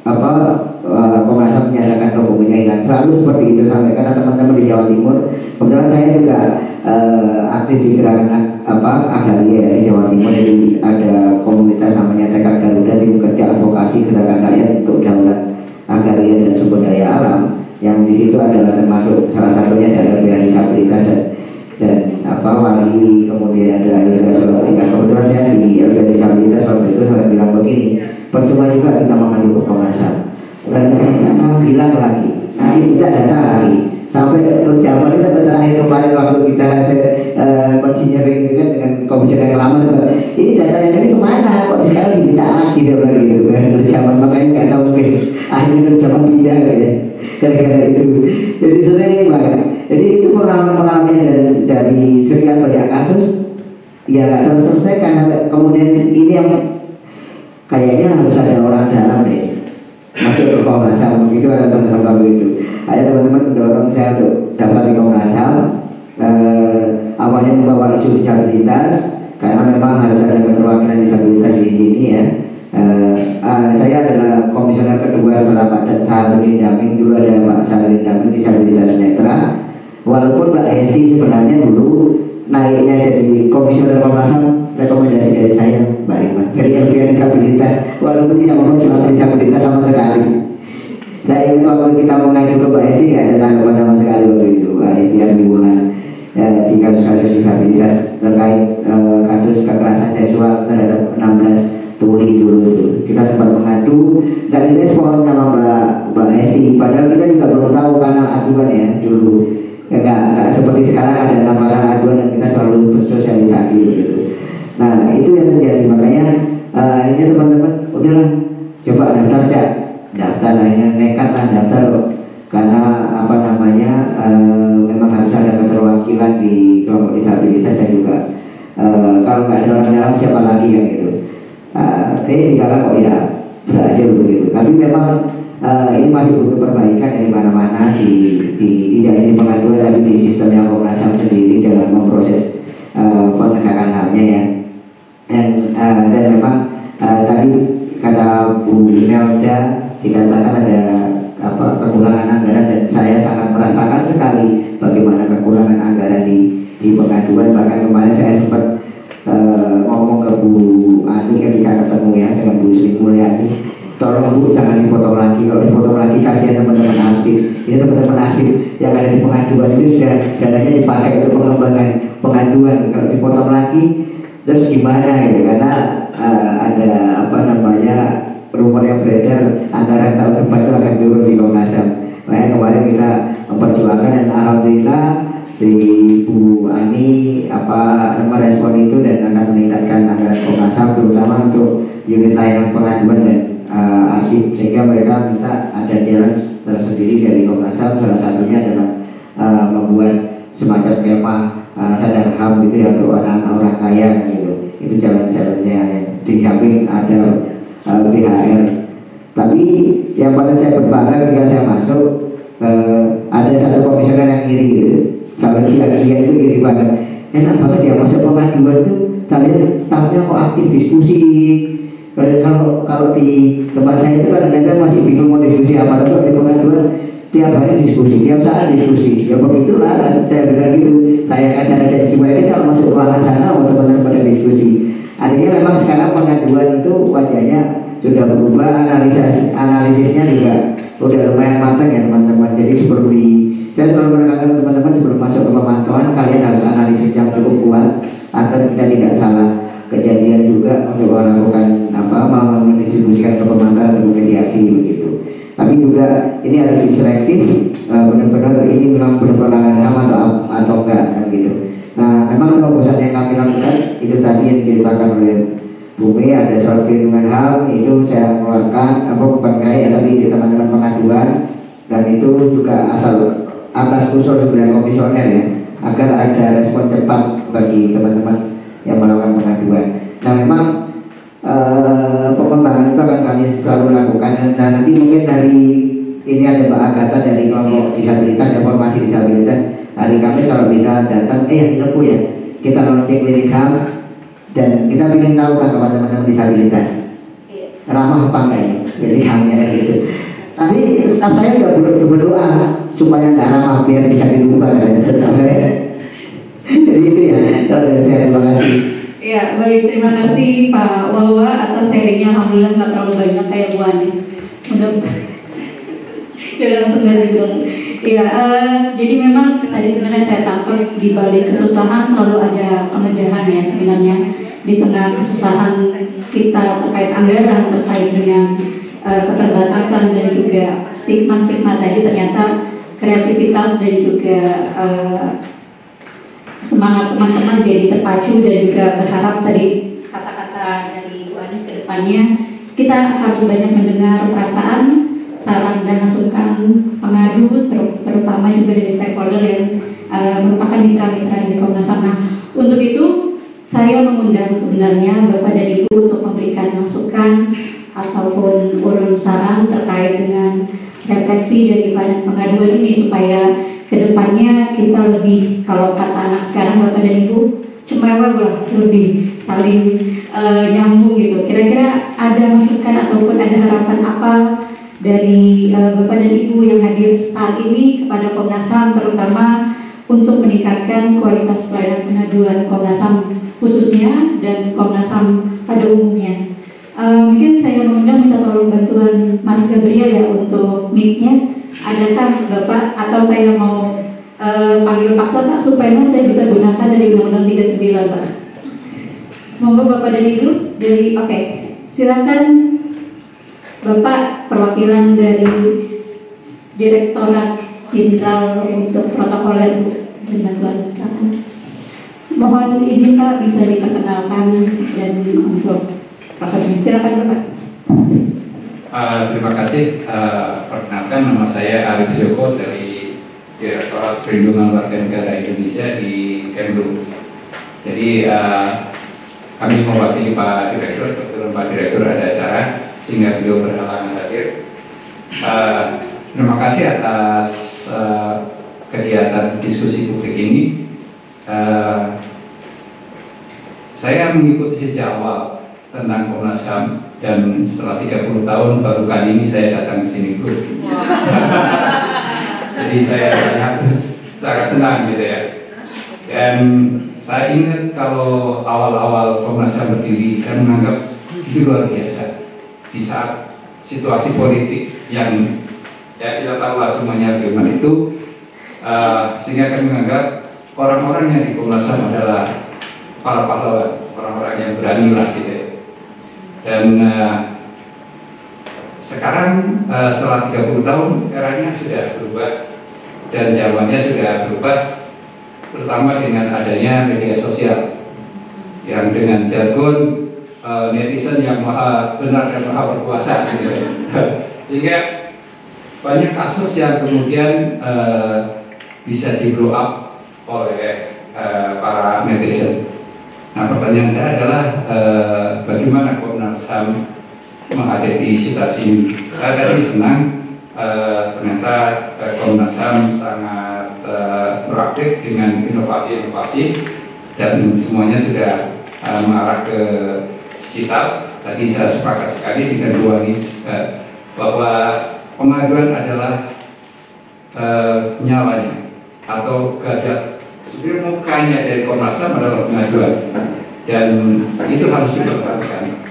Komnas HAM menyatakan dokumennya hilang, selalu seperti itu. Sampai kata teman-teman di Jawa Timur, kebetulan saya juga aktif di gerakan agraria di Jawa Timur, jadi ada komunitas namanya Tekad Garuda, tim kerja advokasi gerakan rakyat untuk daulat agraria dan sumber daya alam, yang di situ adalah termasuk salah satunya adalah LBH disabilitas dan wali, kemudian ada LBH Sulawesi. Kebetulan saya di LBH disabilitas waktu itu saya bilang begini, percuma juga kita mengadu ke Komnas HAM, dan bilang lagi, nanti kita data lagi. Sampai zaman itu terakhir kemarin waktu kita konsinyering itu kan dengan komisioner yang lama, ini data yang tadi kemana? Kok sekarang diminta lagi gitu kan? Dari zaman, makanya nggak tahu mungkin akhirnya dari zaman pindah gitu, gara-gara itu. Jadi sering banget. Jadi itu pengalaman dari sekian banyak kasus ya nggak terselesaikan. Kemudian ini yang kayaknya harus ada orang dalam deh masuk ke Komnas HAM begitu, ada teman-teman begitu. Ada teman-teman mendorong saya untuk dapat di Komnas HAM. Awalnya membawa isu disabilitas karena memang harus ada keterwakilan disabilitas di sini ya. Saya adalah komisioner kedua setelah Pak Saharudin Daming. Dulu ada Pak Saharudin Daming disabilitas netra. Walaupun Mbak Hesti sebenarnya dulu naiknya jadi komisioner Komnas HAM, rekomendasi dari saya Mbak Rima. Jadi yang punya disabilitas, walaupun tidak memperjuangkan disabilitas sama sekali. Saya ingat waktu kita mengadu ke Mbak Hesti nggak ada tanggapan sama sekali waktu itu. Mbak Hesti yang dimulai di kasus-kasus disabilitas terkait kasus kekerasan seksual terhadap 16 tuli dulu itu. Kita sempat mengadu dan direspon sama Mbak Hesti. Padahal kita juga belum tahu kanal aduan ya dulu. Ya, nggak seperti sekarang ada lamaran aduan dan kita selalu bersosialisasi begitu. Nah itu yang terjadi, makanya ini teman-teman udahlah coba daftar hanya nekat lah daftar karena apa namanya memang harus ada keterwakilan di kelompok disabilitas dan juga kalau nggak ada orang dalam siapa lagi yang gitu. Di dalam kok ya berhasil begitu, tapi memang ini masih butuh perbaikan di mana-mana tidak di pengaduan tapi di sistemnya Komnas HAM sendiri dalam memproses penegakan HAM-nya ya. Dan memang tadi kata Bu Imelda dikatakan ada kekurangan anggaran dan saya sangat merasakan sekali bagaimana kekurangan anggaran di pengaduan. Bahkan kemarin saya sempat ngomong ke Bu Ani ketika ketemu ya dengan Bu Sri Mulyani, tolong Bu jangan dipotong lagi, kalau dipotong lagi kasihan teman-teman arsip. Ini teman-teman arsip yang ada di pengaduan itu sudah dananya dipakai untuk pengembangan pengaduan, kalau dipotong lagi terus gimana gitu, karena ada apa namanya rumor yang beredar anggaran tahun depan itu akan turun di Komnas HAM. Makanya kemarin kita memperjuangkan dan alhamdulillah si Bu Ani merespon itu dan akan meningkatkan anggaran Komnas HAM terutama untuk unit layanan pengaduan dan arsip, sehingga mereka minta ada challenge tersendiri dari Komnas HAM. Salah satunya adalah membuat semacam kemah sadar HAM gitu ya untuk anak-anak orang kaya gitu. Itu challenge-nya. Di samping ada BHR. Tapi yang pada saya berbangga ketika saya masuk ada satu komisioner yang iri gitu. Sama dia itu iri banget. Enak banget ya masuk pengaduan tuh, kalian staffnya kok aktif diskusi. Kalau di tempat saya itu kadang-kadang masih bingung mau diskusi apa, kalau di pengaduan tiap hari diskusi, tiap saat diskusi. Ya begitulah, saya bilang gitu. Saya kadang-kadang cuma ini kalau masuk ruangan sana untuk teman-teman pada diskusi. Artinya memang sekarang pengaduan itu wajahnya sudah berubah, analisisnya juga udah lumayan matang ya teman-teman. Jadi saya selalu menekankan teman-teman sebelum masuk ke pemantauan kalian harus analisis yang cukup kuat agar kita tidak salah kejadian juga untuk melakukan mendistribusikan ke pemantauan atau mediasi begitu. Tapi juga ini harus diselektif, benar-benar ini memang benar-benar HAM atau enggak kan gitu. Nah memang terobosan yang kami lakukan itu tadi yang diceritakan oleh Bumi, ada soal perlindungan HAM itu saya keluarkan bukan kayak tapi di teman-teman pengaduan, dan itu juga atas usul sebenarnya komisioner ya, agar ada respon cepat bagi teman-teman yang melakukan pengaduan. Nah memang pengembangan itu akan kami selalu lakukan. Nah nanti mungkin dari ini ada Mbak Agatha dari kelompok disabilitas, informasi disabilitas, hari Kamis kalau bisa datang yang Rabu ya, kita launching klinik HAM dan kita ingin tahu tanggapan teman-teman disabilitas ramah apa enggak ini jadi HAM-nya gitu. Tapi staff saya udah berdoa supaya nggak ramah biar bisa dirubah katanya. Jadi itu ya, kalau dari saya terima kasih. Ya baik, terima kasih Pak Wawa atas sharingnya. Alhamdulillah nggak terlalu banyak kayak Bu Anis. Udah langsung dari dulu. Ya, jadi memang tadi sebenarnya saya tangkap di balik kesusahan selalu ada kemudahan ya sebenarnya. Di tengah kesusahan kita terkait anggaran, terkait dengan keterbatasan dan juga stigma-stigma tadi, ternyata kreativitas dan juga semangat teman-teman jadi terpacu, dan juga berharap tadi kata-kata dari Bu Anis ke depannya kita harus banyak mendengar perasaan, saran dan masukan pengadu, terutama juga dari stakeholder yang merupakan mitra-mitra dari Komnas HAM. Nah, untuk itu saya mengundang sebenarnya Bapak dan Ibu untuk memberikan masukan ataupun urun saran terkait dengan refleksi daripada pengaduan ini supaya kedepannya kita lebih, kalau kata anak sekarang Bapak dan Ibu, cemewah lah, lebih saling nyambung gitu. Kira-kira ada masukan ataupun ada harapan apa dari Bapak dan Ibu yang hadir saat ini kepada Komnas HAM, terutama untuk meningkatkan kualitas pelayanan pengaduan Komnas HAM khususnya dan Komnas HAM pada umumnya. Mungkin saya mengundang minta tolong bantuan Mas Gabriel ya untuk mic-nya. Adakah Bapak atau saya mau panggil paksa Pak supaya saya bisa gunakan dari Undang-Undang 39 Pak. Monggo Bapak dan Ibu dari oke. Silakan Bapak perwakilan dari Direktorat Jenderal untuk Protokoler dan Bantuan, silakan. Mohon izin Pak bisa diperkenalkan dan untuk prosesnya. Silakan Bapak. Terima kasih. Perkenalkan, nama saya Arif Syoko dari Direktorat Perlindungan Warga Negara Indonesia di Kemlu. Jadi kami mewakili Pak Direktur, kebetulan Pak Direktur ada acara sehingga beliau berhalangan hadir. Terima kasih atas kegiatan diskusi publik ini. Saya mengikuti sejak awal tentang Komnas HAM dan setelah 30 tahun baru kali ini saya datang ke sini Bu. Jadi saya sangat senang gitu ya. Dan saya ingat kalau awal-awal Komnas HAM berdiri, saya menganggap itu luar biasa di saat situasi politik yang ya kita tahu lah semuanya bagaimana itu, sehingga kami menganggap orang-orang yang di Komnas HAM adalah para pahlawan, orang-orang yang berani lah gitu ya. Dan sekarang setelah 30 tahun eranya sudah berubah dan zamannya sudah berubah, terutama dengan adanya media sosial yang dengan jargon netizen yang maha benar dan maha berkuasa gitu. Sehingga banyak kasus yang kemudian bisa di blow up oleh para netizen. Nah, pertanyaan saya adalah bagaimana Komnas HAM menghadapi situasi ini? Saya tadi senang ternyata Komnas HAM sangat proaktif dengan inovasi-inovasi dan semuanya sudah mengarah ke digital. Tadi saya sepakat sekali dengan Bu Anis bahwa pengaduan adalah nyawanya atau garda sebenarnya mukanya dari Komnas HAM adalah pengaduan, dan itu harus dipertahankan.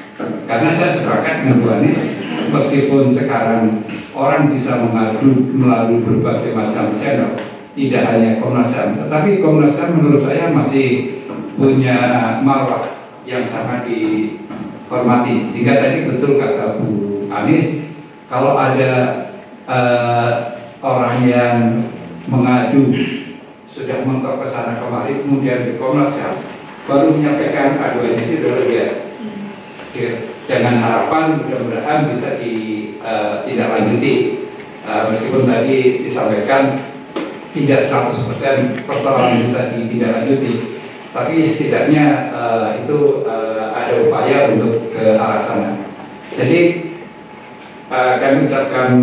Karena saya sepakat dengan Bu Anis, meskipun sekarang orang bisa mengadu melalui berbagai macam channel, tidak hanya Komnas HAM, tetapi Komnas HAM menurut saya masih punya marwah yang sangat dihormati. Sehingga tadi betul kata Bu Anis, kalau ada orang yang mengadu sudah mentok ke sana kemari, kemudian di Komnas HAM baru menyampaikan aduannya, itu adalah dia. Dengan harapan mudah-mudahan bisa ditindaklanjuti, meskipun tadi disampaikan tidak 100% persoalan bisa ditindaklanjuti, tapi setidaknya itu ada upaya untuk ke arah sana. Jadi kami ucapkan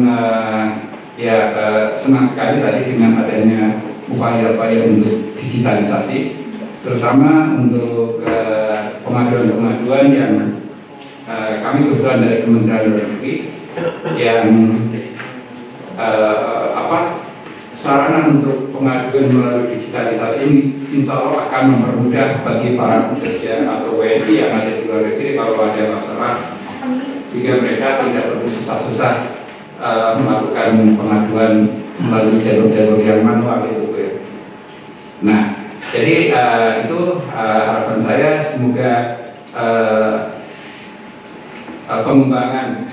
senang sekali tadi dengan adanya upaya-upaya untuk digitalisasi, terutama untuk pengaduan-pengaduan yang kami kebetulan dari Kementerian Luar Negeri yang sarana untuk pengaduan melalui digitalisasi ini insya Allah akan mempermudah bagi para pekerja atau WNI yang ada di luar negeri kalau ada masalah, sehingga mereka tidak perlu susah-susah melakukan pengaduan melalui jalur-jalur yang manual itu. Nah, jadi itu harapan saya, semoga pengembangan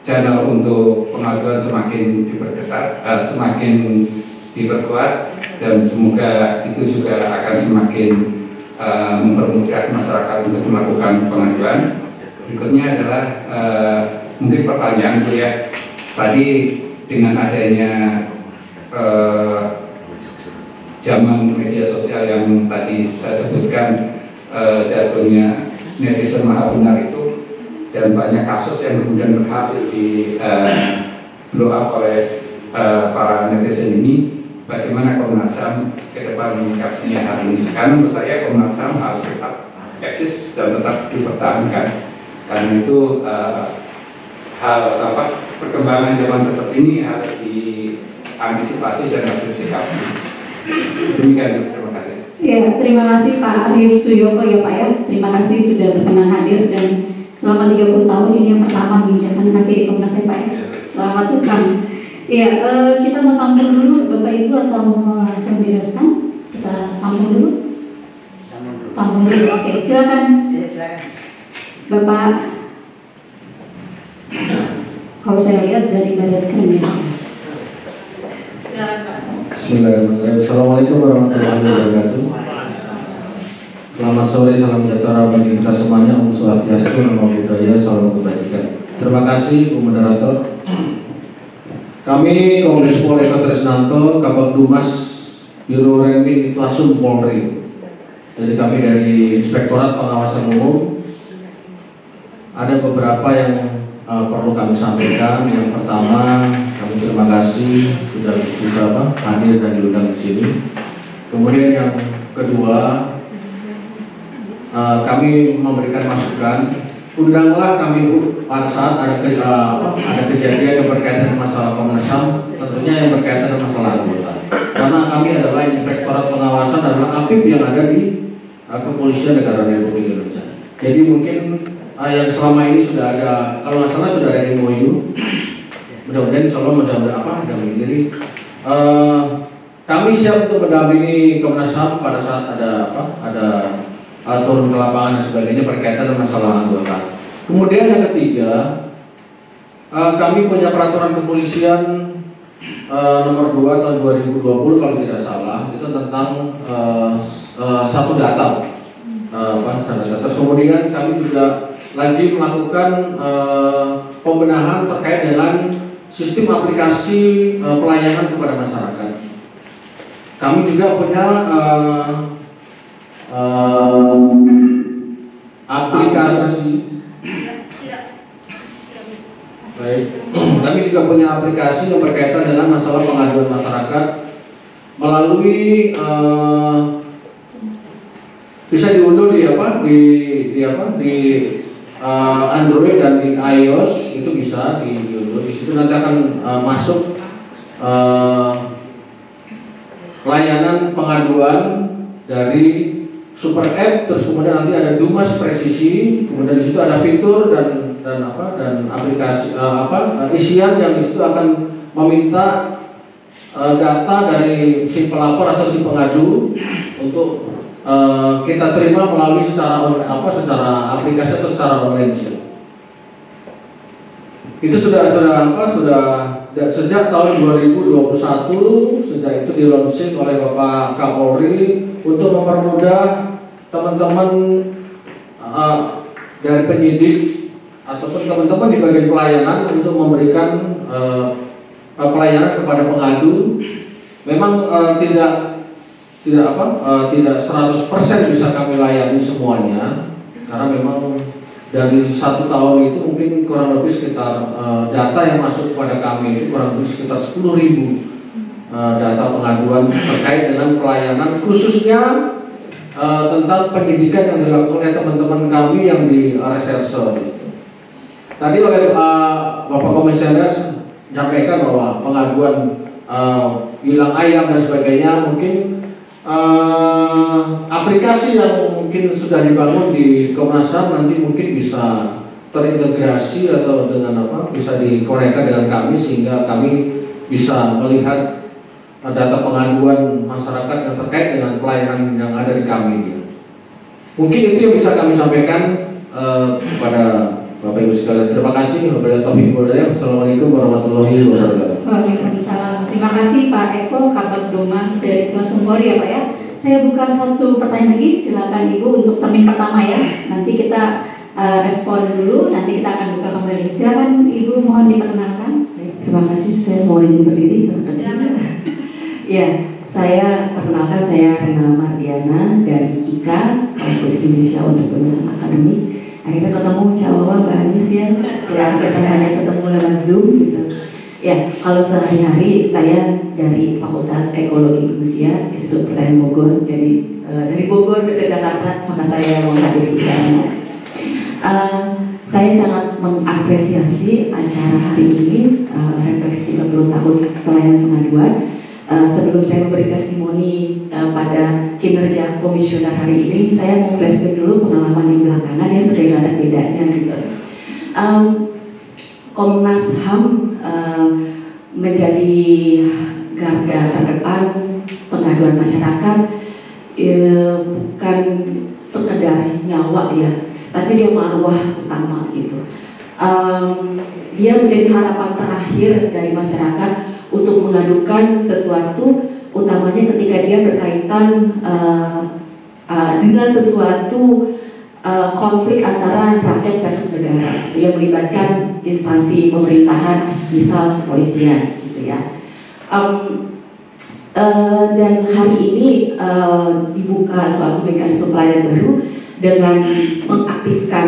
channel untuk pengaduan semakin diperketat, semakin diperkuat, dan semoga itu juga akan semakin mempermudah masyarakat untuk melakukan pengaduan. Berikutnya adalah mungkin pertanyaan Bu ya, tadi dengan adanya zaman media sosial yang tadi saya sebutkan, jargonnya netizen maha benar itu, dan banyak kasus yang kemudian berhasil di blow up oleh para netizen ini. Bagaimana Komnas HAM ke depan menyikapinya hari ini? Karena menurut saya Komnas HAM harus tetap eksis dan tetap dipertahankan. Karena itu perkembangan zaman seperti ini harus diantisipasi dan harus disikapi. Demikian, terima kasih. Ya, terima kasih Pak Arif Suyoto ya Pak ya. Terima kasih sudah berkenan hadir dan selama 30 tahun ini yang pertama menginjakan kaki di Komnas Pak ya. Selamat datang. Ya, kita mau tampil dulu Bapak Ibu atau mau langsung direskan? Kita tampil dulu. Tampil dulu. Oke, silakan. Bapak. Kalau saya lihat dari baris krim ya. Bismillahirrahmanirrahim. Assalamualaikum warahmatullahi wabarakatuh. Selamat sore, salam sejahtera bagi kita semuanya. Om Swastiastu, Namo Buddhaya, salam kebajikan. Terima kasih, Bu Moderator. Kami Kombes Pol Eko Trisnanto, Kabag Dumas Biro Renmin Itlasum Polri. Jadi kami dari Inspektorat Pengawasan Umum. Ada beberapa yang perlu kami sampaikan. Yang pertama, kami terima kasih sudah bisa hadir dan diundang di sini. Kemudian yang kedua, kami memberikan masukan. Undanglah kami pada saat ada kejadian yang berkaitan dengan masalah Komnas HAM, tentunya yang berkaitan dengan masalah anggota. Karena kami adalah Inspektorat Pengawasan adalah APIP yang ada di Kepolisian Negara Republik Indonesia. Jadi mungkin yang selama ini sudah ada, kalau nggak salah sudah ada MOU. Mudah-mudahan insya Allah mendampingi diri. Kami siap untuk mendampingi Komnas HAM pada saat ada turun ke lapangan dan sebagainya berkaitan dengan masalah anggota. Kemudian yang ketiga, kami punya peraturan kepolisian nomor 2 tahun 2020 kalau tidak salah, itu tentang satu data. Terus kemudian kami juga lagi melakukan pembenahan terkait dengan sistem aplikasi pelayanan kepada masyarakat. Kami juga punya aplikasi. Baik. Kami juga punya aplikasi yang berkaitan dengan masalah pengaduan masyarakat melalui bisa diunduh di Android dan di iOS, itu bisa diunduh. Di situ nanti akan masuk layanan pengaduan dari Super App, terus kemudian nanti ada Dumas Presisi, kemudian di situ ada fitur dan aplikasi isian yang di situ akan meminta data dari si pelapor atau si pengadu untuk kita terima melalui secara aplikasi atau secara online. Itu sudah sejak tahun 2021, sejak itu dilaunching oleh Bapak Kapolri untuk mempermudah teman-teman dari penyidik ataupun teman-teman di bagian pelayanan untuk memberikan pelayanan kepada pengadu. Memang tidak 100% bisa kami layani semuanya, karena memang dari 1 tahun itu mungkin kurang lebih sekitar data yang masuk kepada kami itu kurang lebih sekitar 10.000 data pengaduan terkait dengan pelayanan, khususnya tentang penyidikan yang dilakukan oleh teman-teman kami yang di reserse. Tadi oleh Bapak Komisioner menyampaikan bahwa pengaduan hilang ayam dan sebagainya, mungkin aplikasi yang mungkin sudah dibangun di Komnas HAM nanti mungkin bisa terintegrasi atau dengan bisa dikonekkan dengan kami sehingga kami bisa melihat data pengaduan masyarakat yang terkait dengan pelayanan yang ada di kami. Mungkin itu yang bisa kami sampaikan kepada Bapak Ibu sekalian. Terima kasih. Assalamualaikum warahmatullahi wabarakatuh. Waalaikumsalam. Terima kasih Pak Eko, Kabag Dumas dari Itlasum Polri ya Pak ya. Saya buka satu pertanyaan lagi, silakan Ibu untuk termin pertama ya. Nanti kita respon dulu, nanti kita akan buka kembali. Silakan Ibu, mohon diperkenalkan. Terima kasih, saya mau izin berdiri. Ya, Saya perkenalkan, saya Rina Mardiana dari KIKA, Kampus Indonesia untuk Lulusan Akademik. Akhirnya ketemu Cak Wawa, Mbak Anis ya, setelah kita hanya ketemu lewat Zoom gitu. Ya, kalau sehari-hari saya dari Fakultas Ekologi Manusia, Institut Pertanian Bogor. Jadi dari Bogor ke Jakarta, maka saya mau hadir di sana. Saya sangat mengapresiasi acara hari ini, refleksi 30 tahun pelayanan pengaduan. Sebelum saya memberi testimoni pada kinerja komisioner hari ini, saya mau flashback dulu pengalaman di belakangan yang sudah ada bedanya gitu. Komnas HAM menjadi garda terdepan pengaduan masyarakat, bukan sekedar nyawa ya, tapi dia marwah utama gitu. Dia menjadi harapan terakhir dari masyarakat untuk mengadukan sesuatu, utamanya ketika dia berkaitan dengan sesuatu konflik antara rakyat versus negara, gitu, yang melibatkan instansi pemerintahan, misal kepolisian, gitu ya. Dan hari ini dibuka suatu mekanisme pelayanan baru dengan mengaktifkan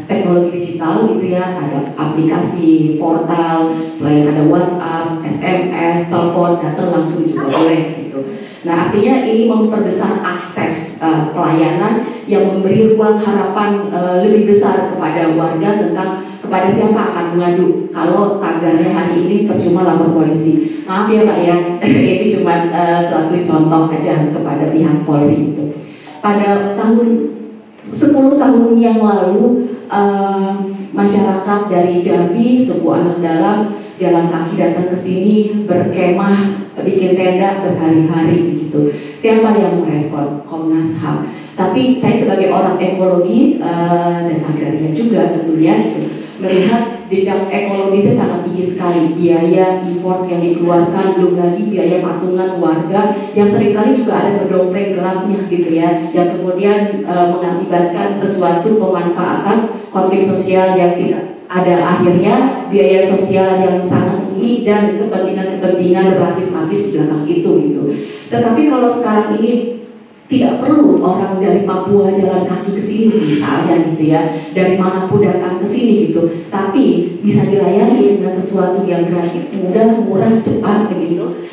teknologi digital gitu ya, ada aplikasi, portal, selain ada WhatsApp, SMS, telepon, datang langsung juga boleh gitu. Nah artinya ini memperbesar akses pelayanan yang memberi ruang harapan lebih besar kepada warga tentang kepada siapa akan mengadu kalau tagarnya hari ini percuma lapor polisi. Maaf ya Pak ya, ini cuma suatu contoh aja kepada pihak Polri itu. Pada tahun 10 tahun yang lalu masyarakat dari Jambi, suku anak dalam, jalan kaki datang ke sini berkemah, bikin tenda berhari-hari begitu. Siapa yang merespon? Komnas HAM. Tapi saya sebagai orang ekologi dan agraria juga tentunya gitu, melihat jejak ekologisnya sangat tinggi sekali, biaya effort yang dikeluarkan, belum lagi biaya patungan warga yang seringkali juga ada berdompleng gelapnya gitu ya, yang kemudian mengakibatkan sesuatu pemanfaatan konflik sosial yang tidak ada akhirnya, biaya sosial yang sangat tinggi dan kepentingan-kepentingan berlapis-lapis di belakang itu gitu. Tetapi kalau sekarang ini tidak perlu orang dari Papua jalan kaki ke sini misalnya gitu ya, dari manapun datang ke sini gitu, tapi bisa dilayani dengan sesuatu yang gratis, mudah, murah, cepat begitu.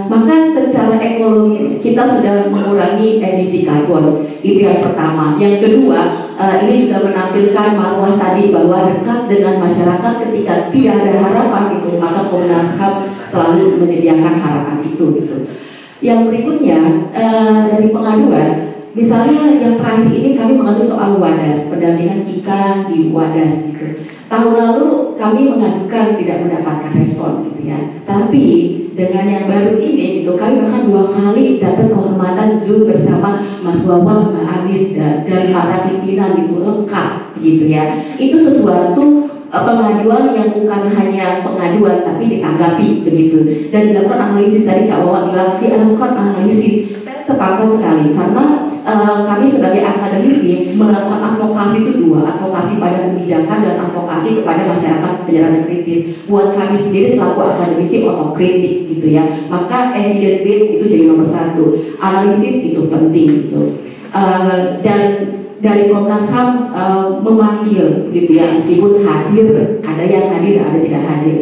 Maka secara ekologis kita sudah mengurangi emisi karbon, itu yang pertama. Yang kedua, ini juga menampilkan marwah tadi bahwa dekat dengan masyarakat ketika tidak ada harapan gitu, maka Komnas HAM selalu menyediakan harapan itu gitu. Yang berikutnya dari pengaduan, misalnya yang terakhir ini kami mengadu soal WADAS, pendampingan KIKA di WADAS gitu. Tahun lalu kami mengadukan tidak mendapatkan respon gitu ya. Tapi dengan yang baru ini gitu, kami bahkan 2 kali dapat kehormatan Zoom bersama Mas Wawa, Mbak Anis dan para pimpinan itu lengkap gitu ya. Itu sesuatu pengaduan yang bukan hanya pengaduan tapi ditanggapi begitu dan dilakukan analisis. Tadi Cak Wawa bilang dilakukan analisis. Saya sepakat sekali karena kami sebagai akademisi melakukan advokasi itu 2, advokasi pada kebijakan dan advokasi kepada masyarakat penyerahan kritis. Buat kami sendiri selaku akademisi otokritik gitu ya, maka evidence based itu jadi nomor 1, analisis itu penting gitu. Dan dari Komnas HAM memanggil gitu ya, meskipun hadir, ada yang hadir, ada tidak hadir.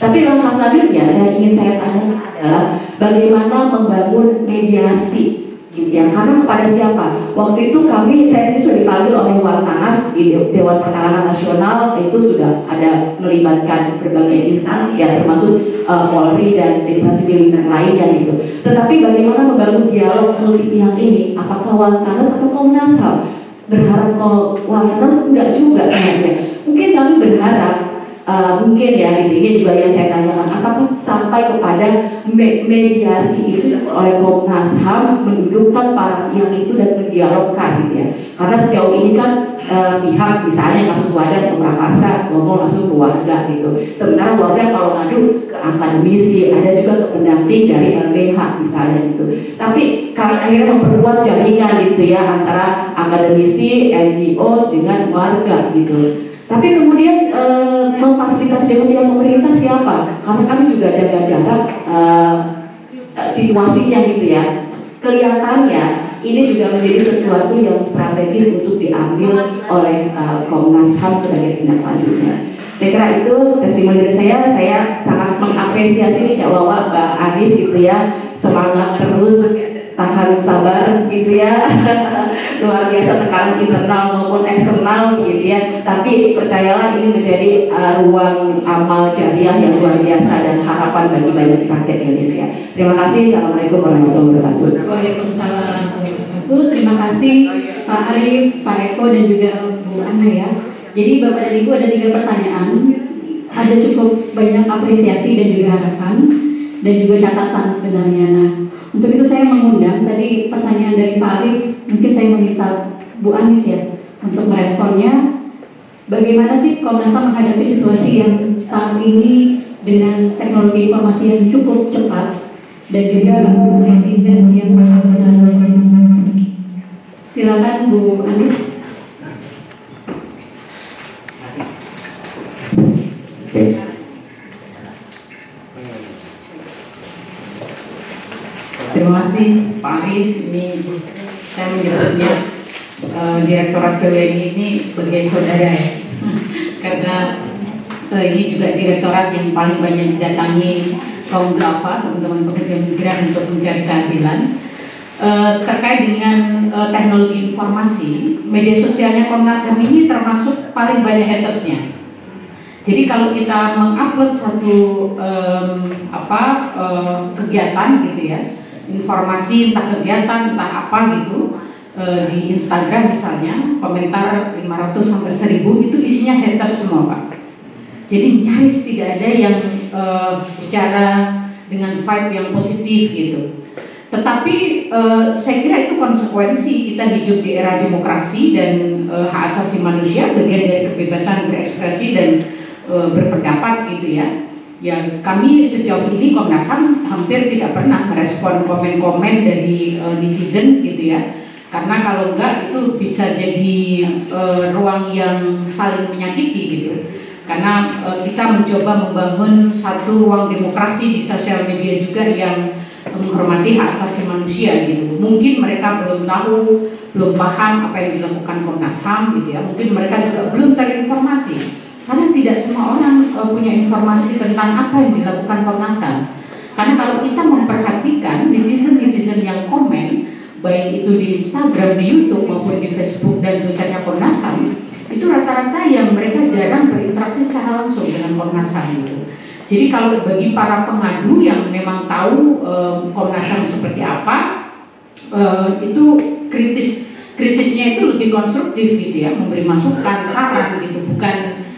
Tapi langkah selanjutnya saya tanya adalah bagaimana membangun mediasi gitu ya, karena kepada siapa? Waktu itu saya sudah dipanggil oleh Waltanas di Dewan Pertahanan Nasional, itu sudah ada melibatkan berbagai instansi ya, termasuk Polri dan instansi militer lainnya gitu. Tetapi bagaimana membangun dialog multi pihak ini? Apakah Waltanas atau Komnas HAM? Berharap kalau Waltanas enggak juga kayaknya. Mungkin kami berharap mungkin ya ini juga yang saya tanyakan, apakah sampai kepada mediasi itu oleh Komnas HAM mendudukkan para pihak itu dan mendialogkan gitu ya. Karena sejauh ini kan pihak misalnya kasus WADAS Pemrakarsa ngomong langsung ke warga gitu. Sebenarnya warga kalau ngadu ke akademisi, ada juga ke pendamping dari LBH misalnya gitu. Tapi kami akhirnya memperkuat jaringan gitu ya antara akademisi, NGO dengan warga gitu. Tapi kemudian memfasilitasi dengan pihak pemerintah siapa? Karena kami juga jaga jarak situasinya gitu ya. Kelihatannya ini juga menjadi sesuatu yang strategis untuk diambil oleh Komnas HAM sebagai tindak lanjutnya. Saya kira itu testimoni dari saya sangat mengapresiasi nih Cak Wawa, Mbak Anis gitu ya, semangat terus, tahan sabar gitu ya. Luar biasa tekanan internal maupun eksternal gitu ya. Tapi percayalah ini menjadi ruang amal jariah yang luar biasa dan harapan bagi banyak rakyat Indonesia. Terima kasih. Assalamualaikum warahmatullahi wabarakatuh. Waalaikumsalam warahmatullahi wabarakatuh. Terima kasih Pak Arif, Pak Eko dan juga Bu Ana ya. Jadi Bapak dan Ibu ada 3 pertanyaan. Ada cukup banyak apresiasi dan juga harapan dan juga catatan sebenarnya. Nah, untuk itu saya mengundang tadi pertanyaan dari Pak Arif, mungkin saya meminta Bu Anis ya untuk meresponnya. Bagaimana sih Komnas HAM menghadapi situasi yang saat ini dengan teknologi informasi yang cukup cepat dan juga netizen yang benar-benar. Silakan Bu Anis. Terima kasih Pak Arif. Ini saya menyebutnya Direktorat PWNI ini sebagai saudara ya, karena ini juga direktorat yang paling banyak didatangi kaum duafa, teman-teman pekerja migran untuk mencari keadilan. Terkait dengan teknologi informasi, media sosialnya Komnas HAM ini termasuk paling banyak hatersnya. Jadi kalau kita mengupload satu kegiatan gitu ya, informasi entah kegiatan entah apa gitu di Instagram misalnya, komentar 500 sampai 1000 itu isinya haters semua Pak. Jadi nyaris tidak ada yang bicara dengan vibe yang positif gitu. Tetapi saya kira itu konsekuensi kita hidup di era demokrasi dan hak asasi manusia, bagian dari kebebasan berekspresi dan berpendapat gitu ya. Ya kami sejauh ini Komnas HAM hampir tidak pernah merespon komen-komen dari netizen gitu ya. Karena kalau enggak itu bisa jadi ruang yang saling menyakiti gitu. Karena kita mencoba membangun satu ruang demokrasi di sosial media juga yang menghormati hak asasi manusia gitu. Mungkin mereka belum tahu, belum paham apa yang dilakukan Komnas HAM gitu ya. Mungkin mereka juga belum terinformasi. Karena tidak semua orang punya informasi tentang apa yang dilakukan Komnas HAM. Karena kalau kita memperhatikan netizen-netizen yang komen, baik itu di Instagram, di YouTube maupun di Facebook dan Twitternya Komnas HAM, itu rata-rata yang mereka jarang berinteraksi secara langsung dengan Komnas HAM gitu. Jadi kalau bagi para pengadu yang memang tahu Komnas HAM seperti apa, itu kritisnya itu lebih konstruktif gitu ya, memberi masukan, saran gitu, bukan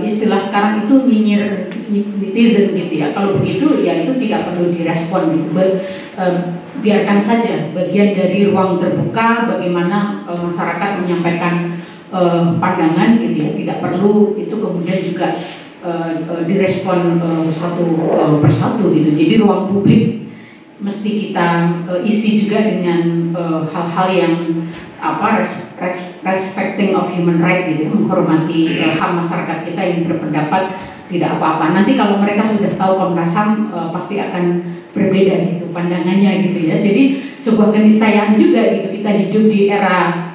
istilah sekarang itu nyinyir netizen gitu ya. Kalau begitu ya itu tidak perlu direspon gitu. Biarkan saja bagian dari ruang terbuka bagaimana masyarakat menyampaikan pandangan gitu ya. Tidak perlu itu kemudian juga direspon satu persatu gitu. Jadi ruang publik mesti kita isi juga dengan hal-hal yang respecting of human right gitu, menghormati hak masyarakat kita yang berpendapat tidak apa-apa. Nanti kalau mereka sudah tahu Komnas HAM pasti akan berbeda gitu pandangannya gitu ya. Jadi sebuah keniscayaan juga gitu, kita hidup di era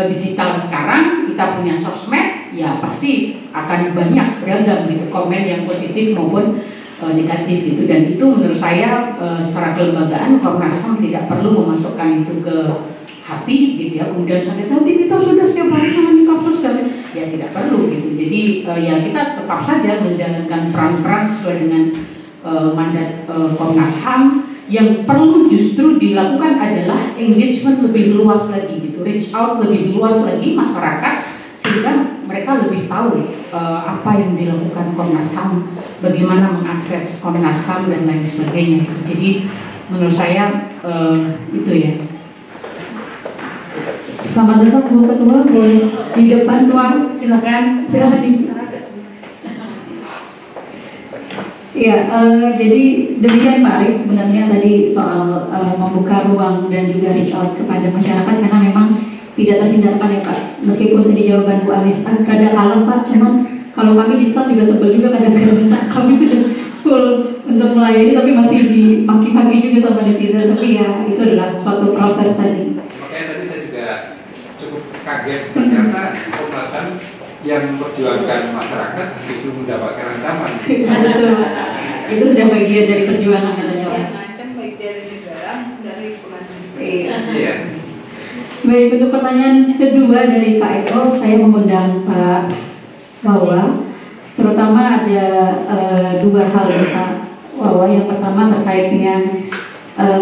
digital sekarang, kita punya sosmed, ya pasti akan banyak beragam gitu komen yang positif maupun negatif itu. Dan itu menurut saya secara kelembagaan Komnas HAM tidak perlu memasukkan itu ke hati gitu ya, kemudian sampai nanti kita sudah setiap hari menangani kasus dan ya tidak perlu gitu. Jadi ya kita tetap saja menjalankan peran-peran sesuai dengan mandat Komnas HAM. Yang perlu justru dilakukan adalah engagement lebih luas lagi gitu, reach out lebih luas lagi masyarakat sehingga mereka lebih tahu apa yang dilakukan Komnas HAM, bagaimana mengakses Komnas HAM dan lain sebagainya. Jadi menurut saya itu ya. Selamat datang Bu Ketua, boleh di depan Tuan, silakan di. Ya, jadi demikian Pak Arif sebenarnya tadi soal membuka ruang dan juga reach out kepada masyarakat karena memang tidak terhindarkan ya Pak. Meskipun tadi jawaban Bu Anis rada kalem Pak, cuman kalau kami di staff juga sebel juga kadang-kadang kami sudah full untuk melayani, tapi masih dimaki-maki juga sama netizen. Tapi ya itu adalah suatu proses tadi. Makanya tadi saya juga cukup kaget ternyata Komnas HAM yang memperjuangkan masyarakat justru mendapatkan ancaman. Betul. Itu sudah bagian dari perjuangan katanya. Yang ngancam baik dari negara dari pengadilan. Iya. Baik, untuk pertanyaan kedua dari Pak Eko, saya mengundang Pak Wawa. Terutama ada dua hal ya Pak Wawa. Yang pertama terkait dengan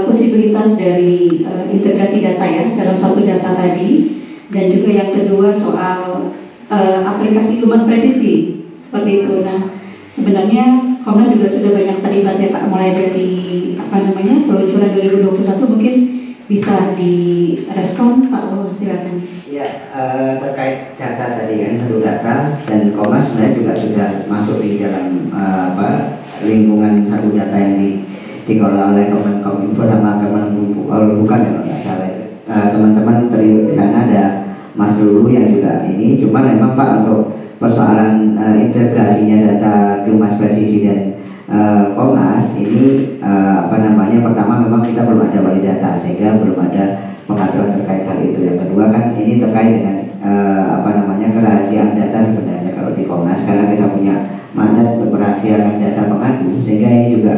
posibilitas dari integrasi data ya dalam satu data tadi, dan juga yang kedua soal aplikasi lumas presisi seperti itu. Nah, sebenarnya Komnas juga sudah banyak terlibat ya Pak, mulai dari peluncuran 2021, mungkin bisa direspon Pak Wawa, silakan. Ya, terkait data tadi kan, satu data, dan Komnas sebenarnya juga sudah masuk di dalam lingkungan satu data yang dikelola oleh Kominfo sama Kemenhub, bukan kalau nggak salah. Teman-teman terlibat di sana, ada Mas Lulu yang juga ini, cuma memang Pak untuk persoalan integrasinya data Lumas Presisi dan Komnas ini pertama memang kita belum ada wali data sehingga belum ada pengaturan terkait hal itu. Yang kedua kan ini terkait dengan kerahasiaan data sebenarnya kalau di Komnas, karena kita punya mandat untuk merahasiakan data pengadu, sehingga ini juga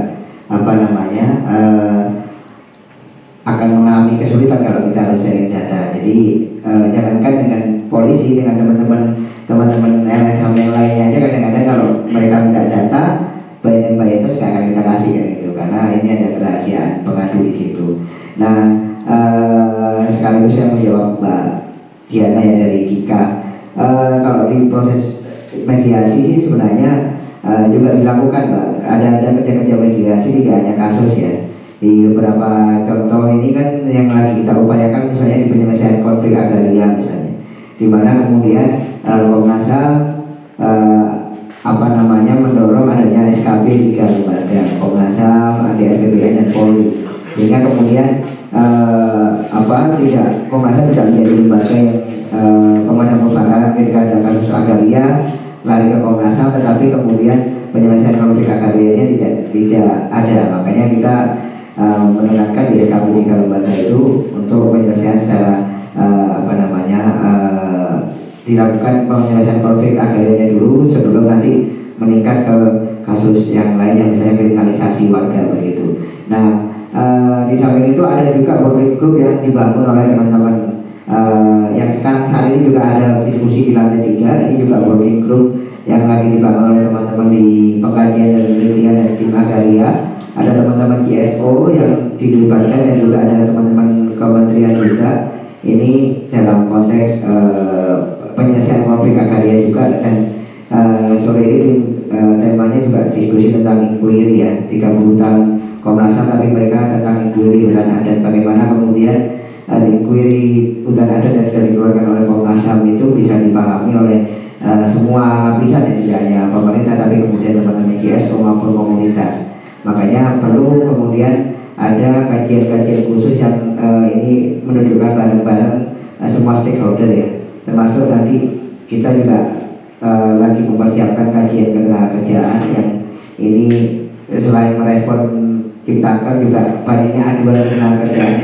akan mengalami kesulitan kalau kita harus sharing data. Jadi jangankan dengan polisi, dengan teman-teman LSM yang lainnya aja kadang-kadang kalau mereka minta data by itu sekarang kita kasih kan gitu, karena ini ada kerahasiaan pengadu di situ. Nah, sekaligus saya menjawab Mbak Diana ya dari Kika. Kalau di proses mediasi sih sebenarnya juga dilakukan Mbak. Ada kerja-kerja mediasi, tidak hanya kasus ya. Di beberapa contoh ini kan yang lagi kita upayakan misalnya di penyelesaian konflik agraria misalnya, di mana kemudian Komnas HAM mendorong adanya SKB 3 lembaga, Komnas HAM, ADRBPN dan Polri, sehingga kemudian Komnas HAM tidak menjadi lembaga yang pemadam kebakaran ketika ada kasus agraria lari ke Komnas HAM, tetapi kemudian penyelesaian konflik agrarianya tidak ada. Makanya kita menerapkan di SKB 3 lembaga itu untuk penyelesaian secara dilakukan penyelesaian konflik agrarianya dulu sebelum nanti meningkat ke kasus yang lain yang misalnya kriminalisasi warga begitu. Nah, di samping itu ada juga working group yang dibangun oleh teman-teman yang sekarang saat ini juga ada diskusi di lantai 3. Ini juga working group yang lagi dibangun oleh teman-teman di pengkajian dan penelitian dan tim agraria. Ada teman-teman CSO yang dilibatkan dan juga ada teman-teman kementerian juga. Ini dalam konteks penyelesaian konflik agraria juga, dan sore ini temanya juga diskusi tentang inquiry ya, 30 tahun Komnas HAM tapi mereka tentang inquiry hutan adat, bagaimana kemudian inquiry hutan adat yang sudah dikeluarkan oleh Komnas HAM itu bisa dipahami oleh semua lapisan, ya, tidak hanya pemerintah tapi kemudian teman-teman CSO maupun komunitas. Makanya perlu kemudian ada kajian-kajian khusus yang ini menunjukkan bareng-bareng semua stakeholder ya, termasuk nanti kita juga lagi mempersiapkan kajian ketenagakerjaan yang ini selain merespon Ciptaker juga banyaknya aduan ketenagakerjaan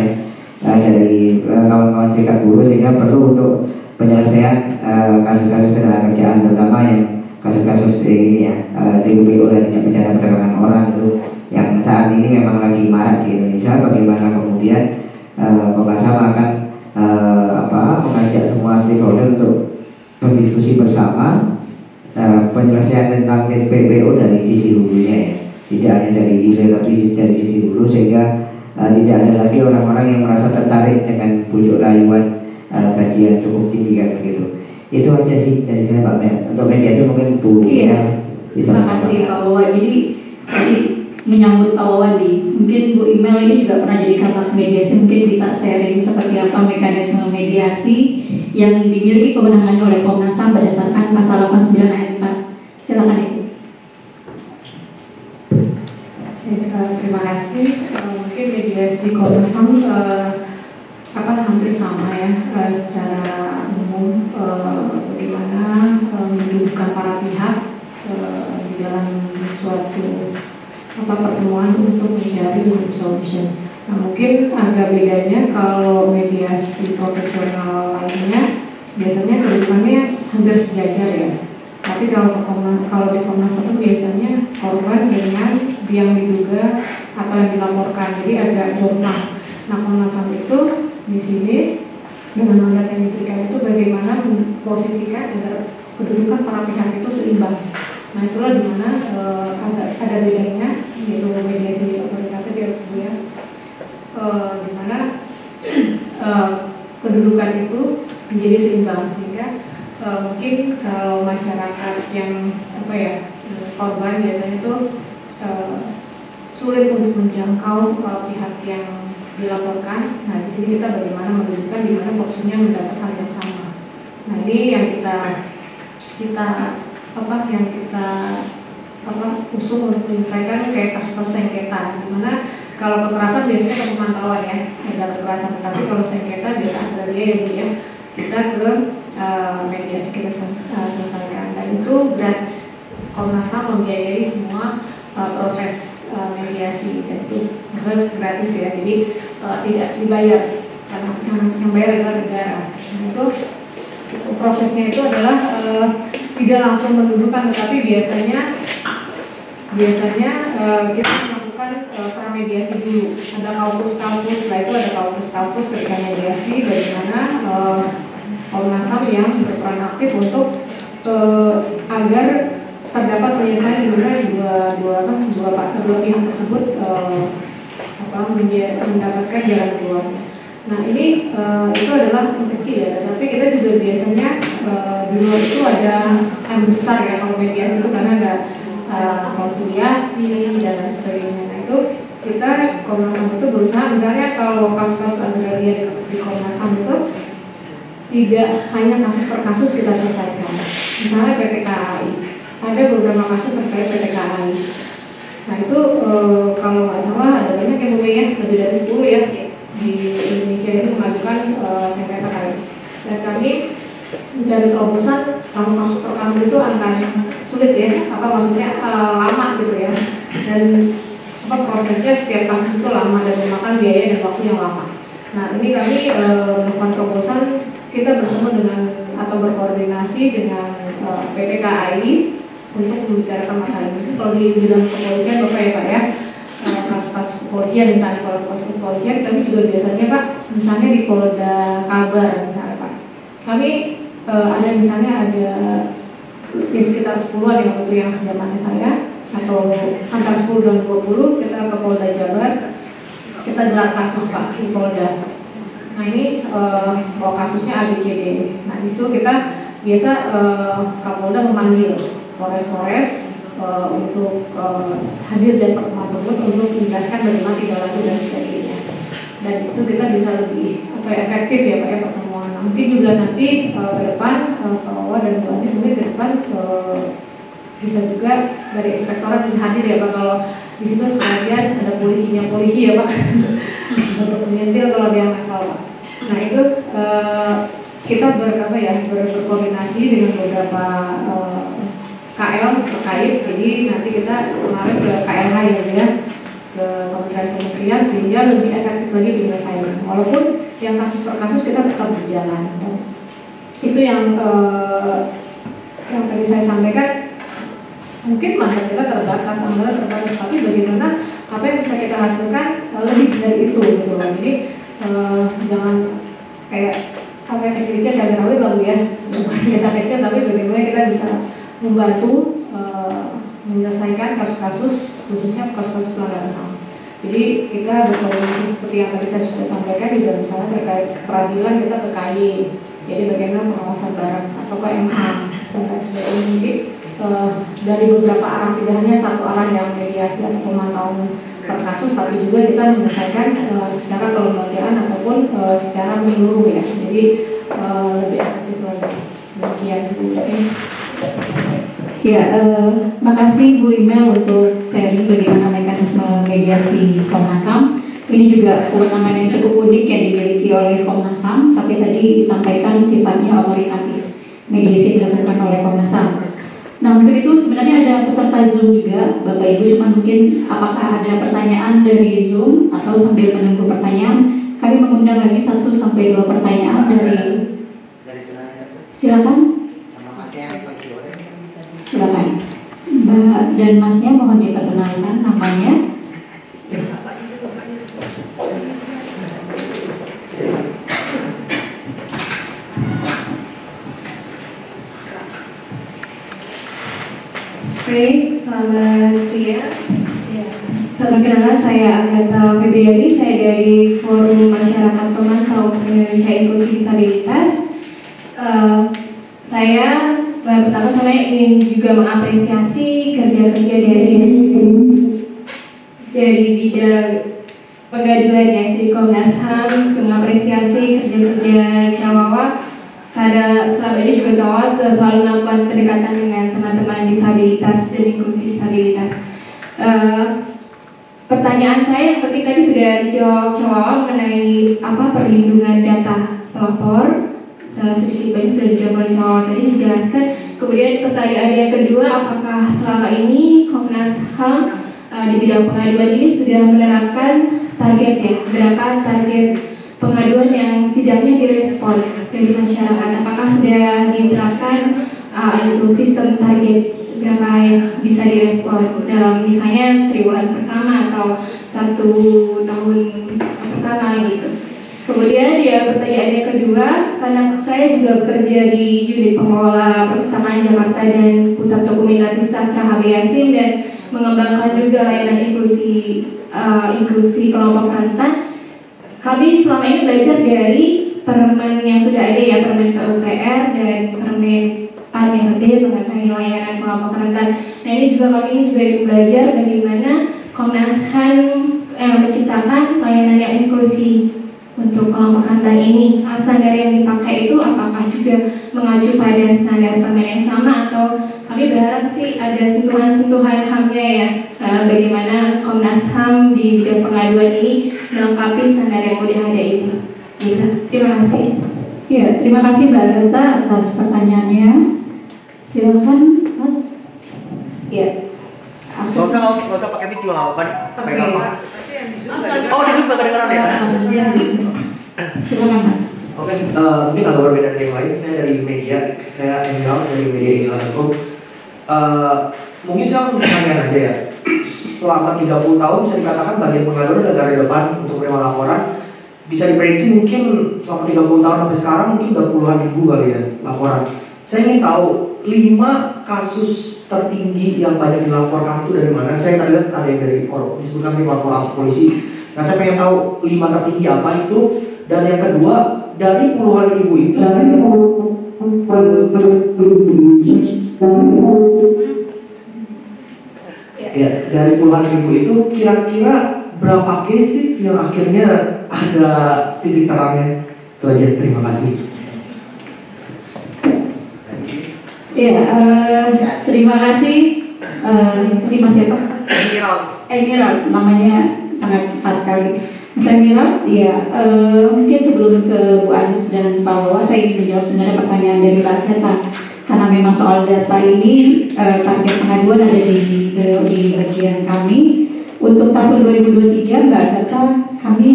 dari kawan-kawan serikat buruh, sehingga perlu untuk penyelesaian kasus-kasus ketenagakerjaan, terutama yang kasus-kasus ini ya, TPPO dan bencana perdagangan orang itu yang saat ini memang lagi marak di Indonesia. Bagaimana kemudian Komnas HAM akan mengajak semua stakeholder untuk berdiskusi bersama penyelesaian tentang TPPO dari sisi hulunya ya, tidak hanya dari hilir tapi dari sisi hulu, sehingga tidak ada lagi orang-orang yang merasa tertarik dengan bujuk rayuan gajian cukup tinggi kan begitu. Itu aja sih dari saya Pak Mel. Untuk mediasi mungkin Bu Iya. bisa. Terima kasih Pak Wawan. Jadi tadi menyambut Pak Wawan mungkin Bu Imel ini juga pernah jadi kabak mediasi, mungkin bisa sharing seperti apa mekanisme mediasi yang dimiliki kewenangannya oleh Komnas HAM berdasarkan pasal 89 ayat 4. Silakan Ibu. Terima kasih. Mungkin mediasi Komnas HAM hampir sama ya, secara umum bagaimana mendudukkan para pihak di dalam suatu pertemuan untuk mencari solution. Nah, mungkin agak bedanya kalau mediasi profesional lainnya biasanya kedepannya hampir sejajar ya. Tapi kalau di Komnas itu biasanya korban dengan yang diduga atau yang dilaporkan, jadi agak jomplang. Nah, Komnas HAM itu di sini dengan mandat yang diberikan itu bagaimana memposisikan agar kedudukan para pihak itu seimbang. Nah, itulah dimana ada bedanya, yaitu mediasi otoritatif ya, dimana kedudukan itu menjadi seimbang, sehingga mungkin kalau masyarakat yang korban biasanya itu sulit untuk menjangkau pihak yang dilaporkan. Nah, di sini kita bagaimana menunjukkan di mana posisinya mendapat hal yang sama. Nah, ini yang kita usung untuk menyelesaikan kayak kasus-kasus sengketa, dimana kalau kekerasan biasanya ke pemantauan ya, ada kekerasan, tapi kalau sengketa biasa agraria ya, kita ke mediasi kita selesaikan, dan itu gratis. Komnas HAM membiayai semua proses mediasi, dan itu gratis ya, jadi tidak dibayar, karena yang bayar adalah negara. Nah, itu prosesnya itu adalah tidak langsung mendudukan, tetapi biasanya kita melakukan pramediasi dulu. Ada kaukus, setelah itu ada kaukus ketika mediasi, bagaimana Komnas HAM yang berperan aktif untuk agar terdapat penyelesaian di mana dua pihak tersebut mendapatkan jalan keluar. Nah, ini itu adalah yang kecil ya, tapi kita juga biasanya di luar itu ada yang besar ya kalau mediasi itu, karena ada konsiliasi dan lain sebagainya. Nah, itu kita Komnas HAM itu berusaha, misalnya kalau kasus-kasus agraria di Komnas HAM itu tidak hanya kasus per kasus kita selesaikan. Misalnya PT KAI, ada beberapa kasus terkait PT KAI. Nah, itu kalau nggak salah ada banyak yang ya, lebih dari 10 ya di Indonesia ini mengajukan sengketa KAI. Dan kami mencari terobosan, kalau kasus per kasus itu akan sulit ya, maksudnya lama gitu ya. Dan prosesnya setiap kasus itu lama dan memakan biaya dan waktu yang lama. Nah, ini kami melakukan terobosan, kita bertemu dengan atau berkoordinasi dengan PT KAI untuk membicarakan masalah ini. Kalau di bidang kepolisian Bapak ya Pak ya, kasus-kasus kepolisian misalnya, kalau kasus kepolisian kami juga biasanya Pak, misalnya di Polda Kalbar misalnya Pak, kami ada misalnya ada ya sekitar 10 ada yang waktu yang zamannya saya, atau antara 10 dan 20 kita ke Polda Jabar, kita gelar kasus Pak di Polda. Nah, ini kasusnya ABCD. Nah, di situ kita biasa Kapolda memanggil Polres untuk hadir dan pertemuan tersebut untuk menjelaskan bagaimana tindak lanjut dan sebagainya. Dan di situ kita bisa lebih efektif ya Pak ya pertemuan. Nah, mungkin juga nanti ke depan Pak Wawa dan Bu Anies mungkin ke depan bisa juga dari inspektorat bisa hadir ya Pak, kalau di situ sekalian ada polisi ya Pak untuk menyentil kalau dia nakal Pak. Nah, itu kita berkoordinasi dengan beberapa KL terkait. Jadi nanti kita kemarin ke KLH ya, ke kementerian sehingga lebih efektif lagi penyelesaian. Walaupun yang kasus per kasus kita tetap berjalan. Itu yang tadi saya sampaikan. Mungkin mandat kita terbatas, anggaran terbatas, tapi bagaimana apa yang bisa kita hasilkan lebih dari itu gitu loh. Jadi jangan kayak apa yang kecil-kecil cabai rawit lalu ya, bukan kita kecil, tapi bagaimana kita bisa membantu menyelesaikan kasus-kasus, khususnya kasus-kasus pelanggaran HAM. Jadi kita berkoordinasi seperti yang tadi saya sudah sampaikan, juga misalnya terkait peradilan kita ke KAI, jadi bagaimana pengawasan barang atau ke MA dan lain sebagainya. Jadi dari beberapa arah, tidak hanya satu arah yang mediasi atau pemantauan per kasus, tapi juga kita menyelesaikan secara kelembagaan ataupun secara menyeluruh ya. Jadi lebih efektif lagi. Demikian Bu. Ya, makasih Bu Imel untuk sharing bagaimana mekanisme mediasi Komnas HAM. Ini juga kewenangan yang cukup unik yang dimiliki oleh Komnas HAM, tapi tadi disampaikan sifatnya otoritatif. Mediasi dilakukan oleh Komnas HAM. Nah, untuk itu sebenarnya ada peserta Zoom juga, Bapak Ibu, cuma mungkin apakah ada pertanyaan dari Zoom atau sambil menunggu pertanyaan, kami mengundang lagi 1 sampai 2 pertanyaan dari silakan. Silakan. Mbak dan Masnya mohon diperkenalkan namanya. Baik, selamat siang. Selamat kenal, saya Agatha Febriani, saya dari Forum Masyarakat Pemantau Indonesia Inklusi Disabilitas. Pertama saya ingin juga mengapresiasi kerja-kerja dari bidang pengaduan ya, di Komnas HAM, mengapresiasi kerja-kerja Cawawa. Karena selama ini juga Cawawa selalu melakukan pendekatan dengan teman-teman disabilitas dan inklusi disabilitas. Pertanyaan saya yang penting tadi sudah dijawab Cawawa mengenai perlindungan data pelapor. Sedikit banyak sudah dijawab oleh Cawawa tadi, dijelaskan. Kemudian pertanyaan yang kedua, apakah selama ini Komnas HAM di bidang pengaduan ini sudah menerapkan target ya, berapa target pengaduan yang setidaknya direspon dari masyarakat? Apakah sudah diterapkan itu sistem target berapa yang bisa direspon dalam misalnya triwulan pertama atau 1 tahun pertama gitu? Kemudian pertanyaan yang kedua, karena saya juga bekerja di unit pengelola perpustakaan Jakarta dan pusat dokumentasi sastra HB Yasin dan mengembangkan juga layanan inklusi kelompok rentan. Kami selama ini belajar dari permen yang sudah ada ya, permen PUPR dan permen PAN-RB mengenai layanan kelompok rentan. Nah ini juga kami ingin belajar bagaimana Komnas HAM menciptakan layanan yang inklusi untuk kelompok rentan ini. Standar yang dipakai itu apakah juga mengacu pada standar permen yang sama, atau kami berharap sih ada sentuhan-sentuhan HAM-nya ya, bagaimana Komnas HAM di bidang pengaduan ini melengkapi standar yang udah ada itu. Gitu. Terima kasih. Ya, terima kasih Mbak Agatha atas pertanyaannya. Silakan Mas. Ya. Gak usah pakai video, nggak apa-apa nih. Sampai kapan? Oh, di Zoom kedengeran ya? Silakan Mas. Oke, mungkin agak berbeda dari yang lain. Saya dari media, saya Emil dari media Indonesia. Mungkin saya langsung pertanyaan aja ya. Selama 30 tahun bisa dikatakan bagian pengaduan adalah garda depan untuk menerima laporan. Bisa diprediksi mungkin selama 30 tahun sampai sekarang mungkin udah puluhan ribu kali ya laporan. Saya ingin tahu 5 kasus tertinggi yang banyak dilaporkan itu dari mana? Saya tadi lihat ada yang dari disebutkan di korporasi polisi. Nah, saya pengen tahu 5 tertinggi apa itu. Dan yang kedua, dari puluhan ribu itu ya, dari puluhan ribu itu kira-kira berapa case sih yang akhirnya ada titik terangnya? Itu aja, terima kasih. Ya, terima kasih. Terima siapa? Emiral, namanya sangat khas sekali. Mas Emiral, ya mungkin sebelum ke Bu Anis dan Pak Wawa, saya ingin menjawab sebenarnya pertanyaan dari Mbak Agatha. Karena memang soal data ini target pengaduan ada di bagian kami. Untuk tahun 2023 Mbak Agatha, kami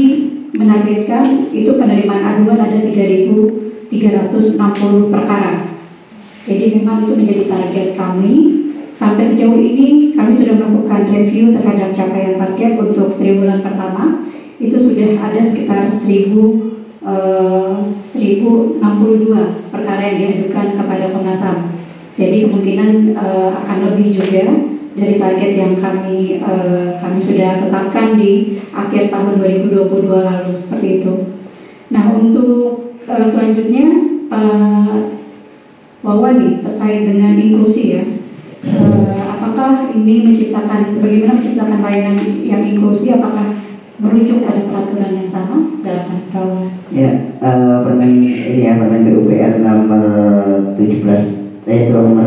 menargetkan itu penerimaan aduan ada 3.360 perkara. Jadi memang itu menjadi target kami. Sampai sejauh ini kami sudah melakukan review terhadap capaian target untuk triwulan pertama. Itu sudah ada sekitar 1062 perkara yang diadukan kepada Komnas HAM. Jadi kemungkinan akan lebih juga dari target yang kami sudah tetapkan di akhir tahun 2022 lalu, seperti itu. Nah, untuk selanjutnya Pak Wawa nih terkait dengan inklusi ya. Apakah ini bagaimana menciptakan layanan yang inklusi, apakah merujuk pada peraturan yang sama? Silakan Pak Wawa. Ya, permen PUPR nomor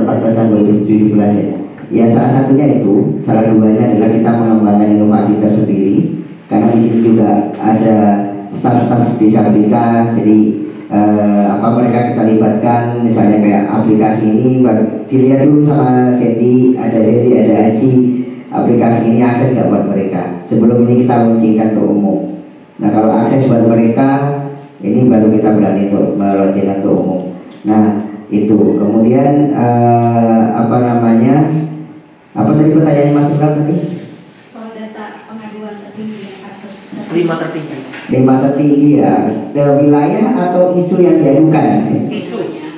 14 tahun 2017 ya. Ya, salah duanya adalah kita mengembangkan inovasi tersendiri, karena di sini juga ada staf-staf disabilitas, jadi mereka kita libatkan, misalnya kayak aplikasi ini dilihat dulu sama Candy, ada Aji, aplikasi ini akses nggak buat mereka, sebelum ini kita launchingkan ke umum. Nah kalau akses buat mereka, ini baru kita berani untuk melaunchingkan ke umum. Nah itu kemudian apa tadi pertanyaannya Mas Ibram tadi? Soal data pengaduan tertinggi kasus 5 tertinggi. 5 tertinggi ya, ke wilayah atau isu yang diadukan? Isunya.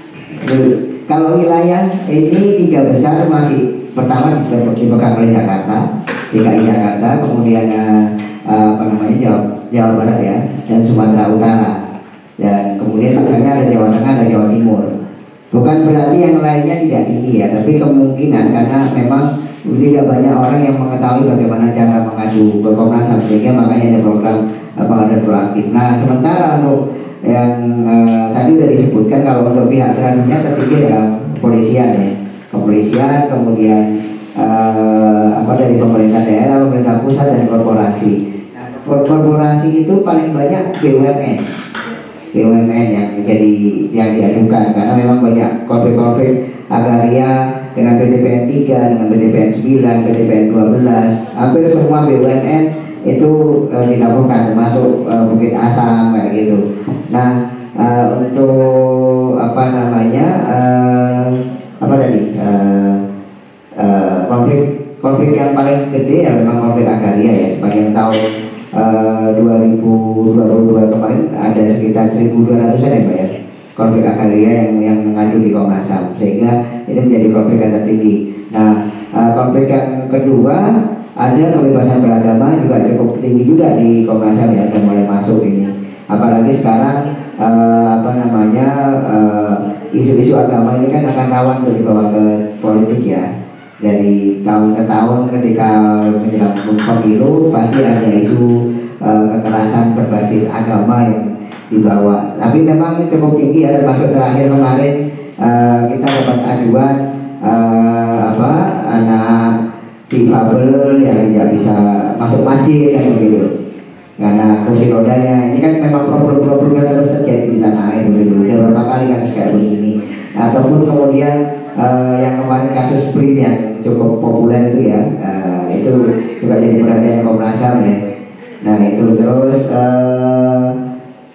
Kalau wilayah ini 3 besar masih pertama dipegang oleh Jakarta, DKI Jakarta, kemudian Jawa Barat ya, dan Sumatera Utara, dan kemudian misalnya ada Jawa Tengah, ada Jawa Timur. Bukan berarti yang lainnya tidak tinggi ya, tapi kemungkinan karena memang tidak banyak orang yang mengetahui bagaimana cara mengadu ke Komnas HAM, sehingga makanya ada program pengaduan proaktif. Nah sementara untuk yang tadi sudah disebutkan, kalau untuk pihak teradunya tertinggi adalah kepolisian ya, kepolisian, kemudian dari pemerintah daerah, pemerintah pusat, dan korporasi. Nah, korporasi itu paling banyak BUMN yang diadukan, karena memang banyak konflik agraria dengan PTPN 3, dengan PTPN 9, PTPN 12, hampir semua BUMN itu dilaporkan, termasuk Bukit Asam kayak gitu. Nah untuk konflik yang paling gede ya memang konflik agraria ya. Sepanjang tahun 2022 kemarin ada sekitar 1.200-an ya Pak ya, konflik agraria yang mengadu di Komnas HAM, sehingga ini menjadi konflik yang tertinggi. Nah konflik yang kedua, ada kebebasan beragama juga cukup tinggi juga di Komnas HAM ya, sudah mulai masuk ini. Apalagi sekarang isu-isu agama ini kan akan rawan untuk dibawa ke politik ya. Dari tahun ke tahun ketika menjelang pemilu pasti ada isu kekerasan berbasis agama yang dibawa. Tapi memang cukup tinggi ya, termasuk terakhir kemarin kita dapat aduan anak difabel yang tidak bisa masuk masjid kayak begitu karena kursi rodanya. Ini kan memang problem-problem yang terus terjadi di tanah air begitu. Udah beberapa kali kasus kayak begini. Ataupun kemudian yang kemarin kasus BRIN yang cukup populer itu ya, itu juga jadi perhatian Komnas HAM ya. Nah itu terus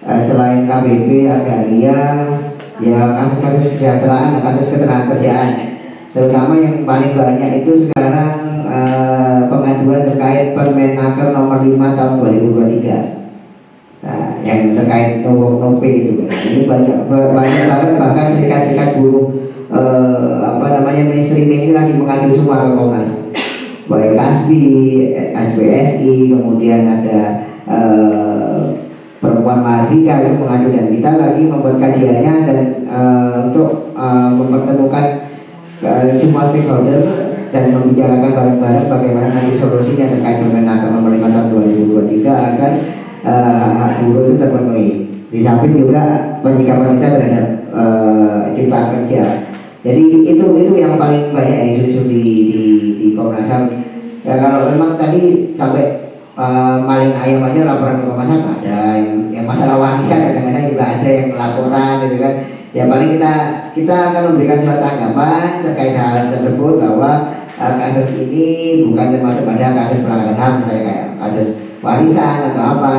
selain KBP, agraria, ya kasus-kasus kesejahteraan, kasus ketenagakerjaan, terutama yang paling banyak itu sekarang pengaduan terkait Permenaker nomor 5 tahun 2023. Nah, yang terkait Nope itu, ini banyak banget, bahkan serikat-serikat buruh mainstream ini lagi mengadu semua ke Komnas, baik KASBI, SBSI, kemudian ada perempuan Mahardika yang mengadu, dan kita lagi membuat kajiannya dan untuk mempertemukan semua stakeholder dan membicarakan bareng-bareng bagaimana nanti solusinya terkait Permenaker nomor 5 tahun 2023 agar hak buruh itu terpenuhi. Di samping juga penyikapan kita terhadap cipta kerja. Jadi itu yang paling banyak isu-isu di Komnas HAM. Ya kalau memang tadi sampai maling ayam aja laporan ke Komnas HAM ada, yang masalah warisan kadang-kadang juga ada yang laporan gitu kan. Ya paling kita akan memberikan surat tanggapan terkait hal tersebut, bahwa kasus ini bukan termasuk pada kasus pelanggaran HAM, misalnya kayak kasus warisan atau apa,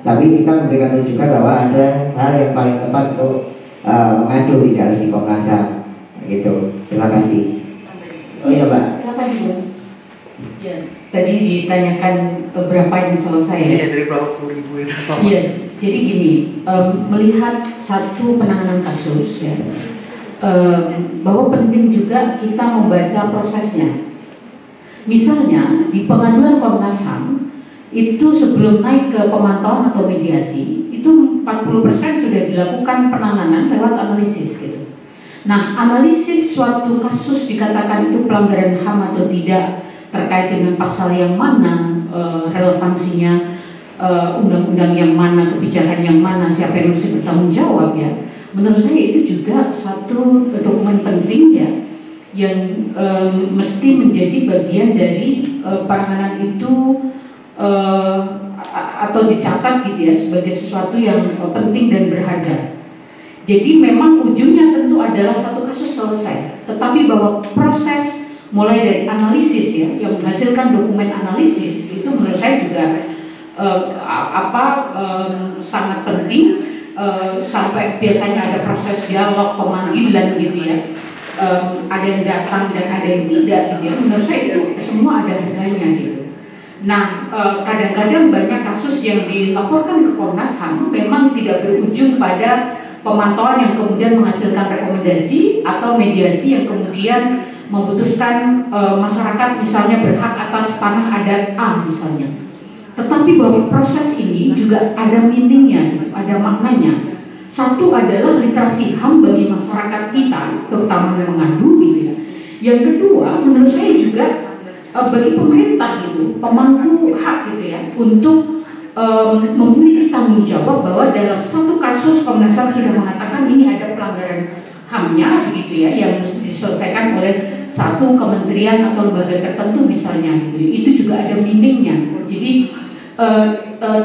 tapi kita memberikan rujukan bahwa ada hal yang paling tepat untuk mengadu di Komnas HAM gitu. Terima kasih. Oh iya Mbak. Silakan Mas. Ya, tadi ditanyakan berapa yang selesai ya? Iya, dari berapa puluh ribu itu sama. Iya, jadi gini, melihat satu penanganan kasus ya, bahwa penting juga kita membaca prosesnya. Misalnya di pengaduan Komnas HAM itu sebelum naik ke pemantauan atau mediasi itu 40% sudah dilakukan penanganan lewat analisis gitu. Nah, analisis suatu kasus dikatakan itu pelanggaran HAM atau tidak terkait dengan pasal yang mana, relevansinya, undang-undang yang mana, kebijakan yang mana, siapa yang mesti bertanggung jawab ya. Menurut saya itu juga satu dokumen penting ya, yang mesti menjadi bagian dari penanganan itu atau dicatat gitu ya sebagai sesuatu yang penting dan berharga. Jadi memang ujungnya tentu adalah satu kasus selesai, tetapi bahwa proses mulai dari analisis ya, yang menghasilkan dokumen analisis itu menurut saya juga sangat penting, sampai biasanya ada proses dialog pemanggilan gitu ya, ada yang datang dan ada yang tidak gitu ya. Menurut saya itu semua ada harganya gitu. Nah, kadang-kadang banyak kasus yang dilaporkan ke Komnas HAM memang tidak berujung pada pemantauan yang kemudian menghasilkan rekomendasi atau mediasi yang kemudian memutuskan masyarakat misalnya berhak atas tanah adat A misalnya. Tetapi bahwa proses ini juga ada meaningnya, ada maknanya. Satu adalah literasi HAM bagi masyarakat kita, terutama yang mengadu gitu ya. Yang kedua, menurut saya juga bagi pemerintah gitu, pemangku hak gitu ya, untuk memiliki tanggung jawab bahwa dalam satu kasus Komnas HAM sudah mengatakan ini ada pelanggaran HAM-nya begitu ya, yang diselesaikan oleh satu kementerian atau lembaga tertentu misalnya gitu. Itu juga ada meaningnya. Jadi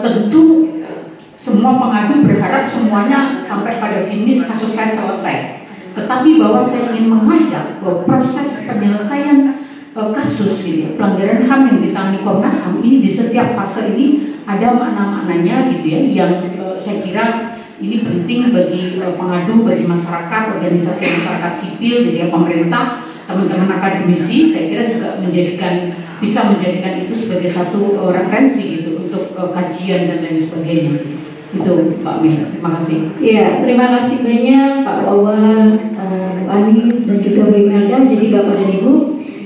tentu semua pengadu berharap semuanya sampai pada finish kasus saya selesai. Tetapi bahwa saya ingin mengajak bahwa proses penyelesaian kasus gitu ya, pelanggaran HAM yang ditangani Komnas HAM ini di setiap fase ini ada makna-maknanya gitu ya, yang saya kira ini penting bagi pengadu, bagi masyarakat, organisasi masyarakat sipil, jadi ya, pemerintah, teman-teman akademisi, saya kira juga bisa menjadikan itu sebagai satu referensi gitu untuk kajian dan lain sebagainya. Itu Pak Mir, terima kasih. Ya, terima kasih banyak Pak Wawan, Bu Anis dan juga Bu Imelda. Jadi Bapak dan Ibu,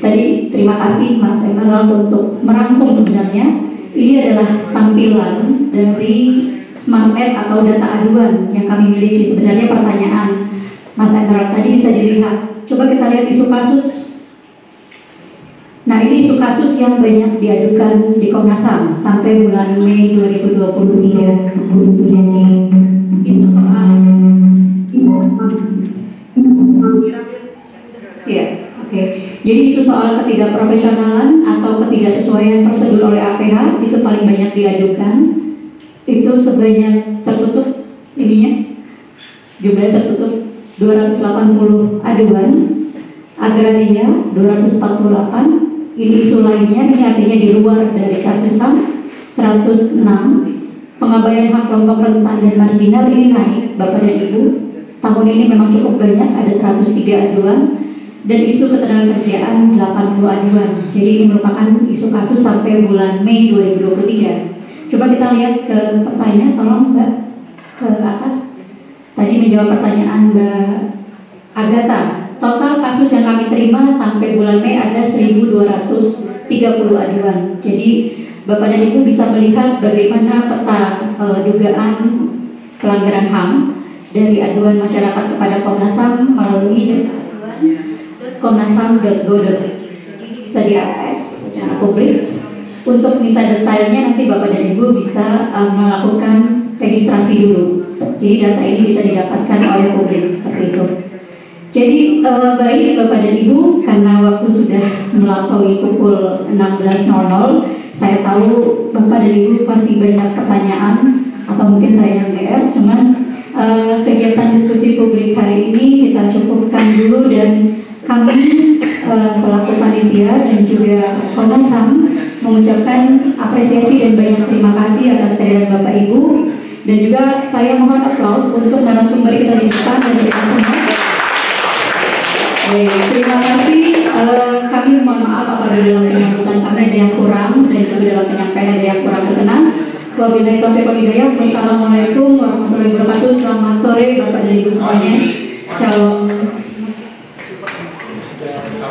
tadi terima kasih Mas Emerald untuk merangkum sebenarnya. Ini adalah tampilan dari SmartMed atau data aduan yang kami miliki. Sebenarnya pertanyaan Mas Emerald tadi bisa dilihat. Coba kita lihat isu kasus. Nah, ini isu kasus yang banyak diadukan di Komnas HAM sampai bulan Mei 2023. Jadi isu soal ya, oke. Jadi isu soal ketidakprofesionalan atau ketidaksesuaian prosedur oleh APH itu paling banyak diadukan. Itu sebanyak tertutup ininya, jumlahnya tertutup 280 aduan, agraria 248. Ini isu lainnya, ini artinya di luar dari kasus HAM 106. Pengabaian hak kelompok rentan dan marginal ini naik Bapak dan Ibu. Tahun ini memang cukup banyak, ada 103 aduan. Dan isu ketenagakerjaan 80 aduan. Jadi ini merupakan isu kasus sampai bulan Mei 2023. Coba kita lihat ke petanya, tolong Mbak, ke atas. Tadi menjawab pertanyaan Mbak Agatha. Total kasus yang kami terima sampai bulan Mei ada 1.230 aduan. Jadi Bapak dan Ibu bisa melihat bagaimana peta dugaan pelanggaran HAM dari aduan masyarakat kepada Komnas HAM melalui komnasham.go.id. Bisa diakses secara publik. Untuk minta detailnya nanti Bapak dan Ibu bisa melakukan registrasi dulu. Jadi data ini bisa didapatkan oleh publik seperti itu. Jadi baik Bapak dan Ibu, karena waktu sudah melampaui pukul 16.00, saya tahu Bapak dan Ibu pasti banyak pertanyaan atau mungkin saya yang GR, cuman kegiatan diskusi publik hari ini kita cukupkan dulu dan kami selaku panitia dan juga Komnas HAM mengucapkan apresiasi dan banyak terima kasih atas kehadiran Bapak Ibu, dan juga saya mohon aplaus untuk narasumber kita di depan dan kita semua. Terima kasih. Kami mohon maaf apabila dalam penyambutan kami ada yang kurang dan juga dalam penyampaian ada yang kurang berkenan. Wabillahi taufiq wal hidayah. Wassalamualaikum warahmatullahi wabarakatuh. Selamat sore Bapak dan Ibu semuanya. Shalom.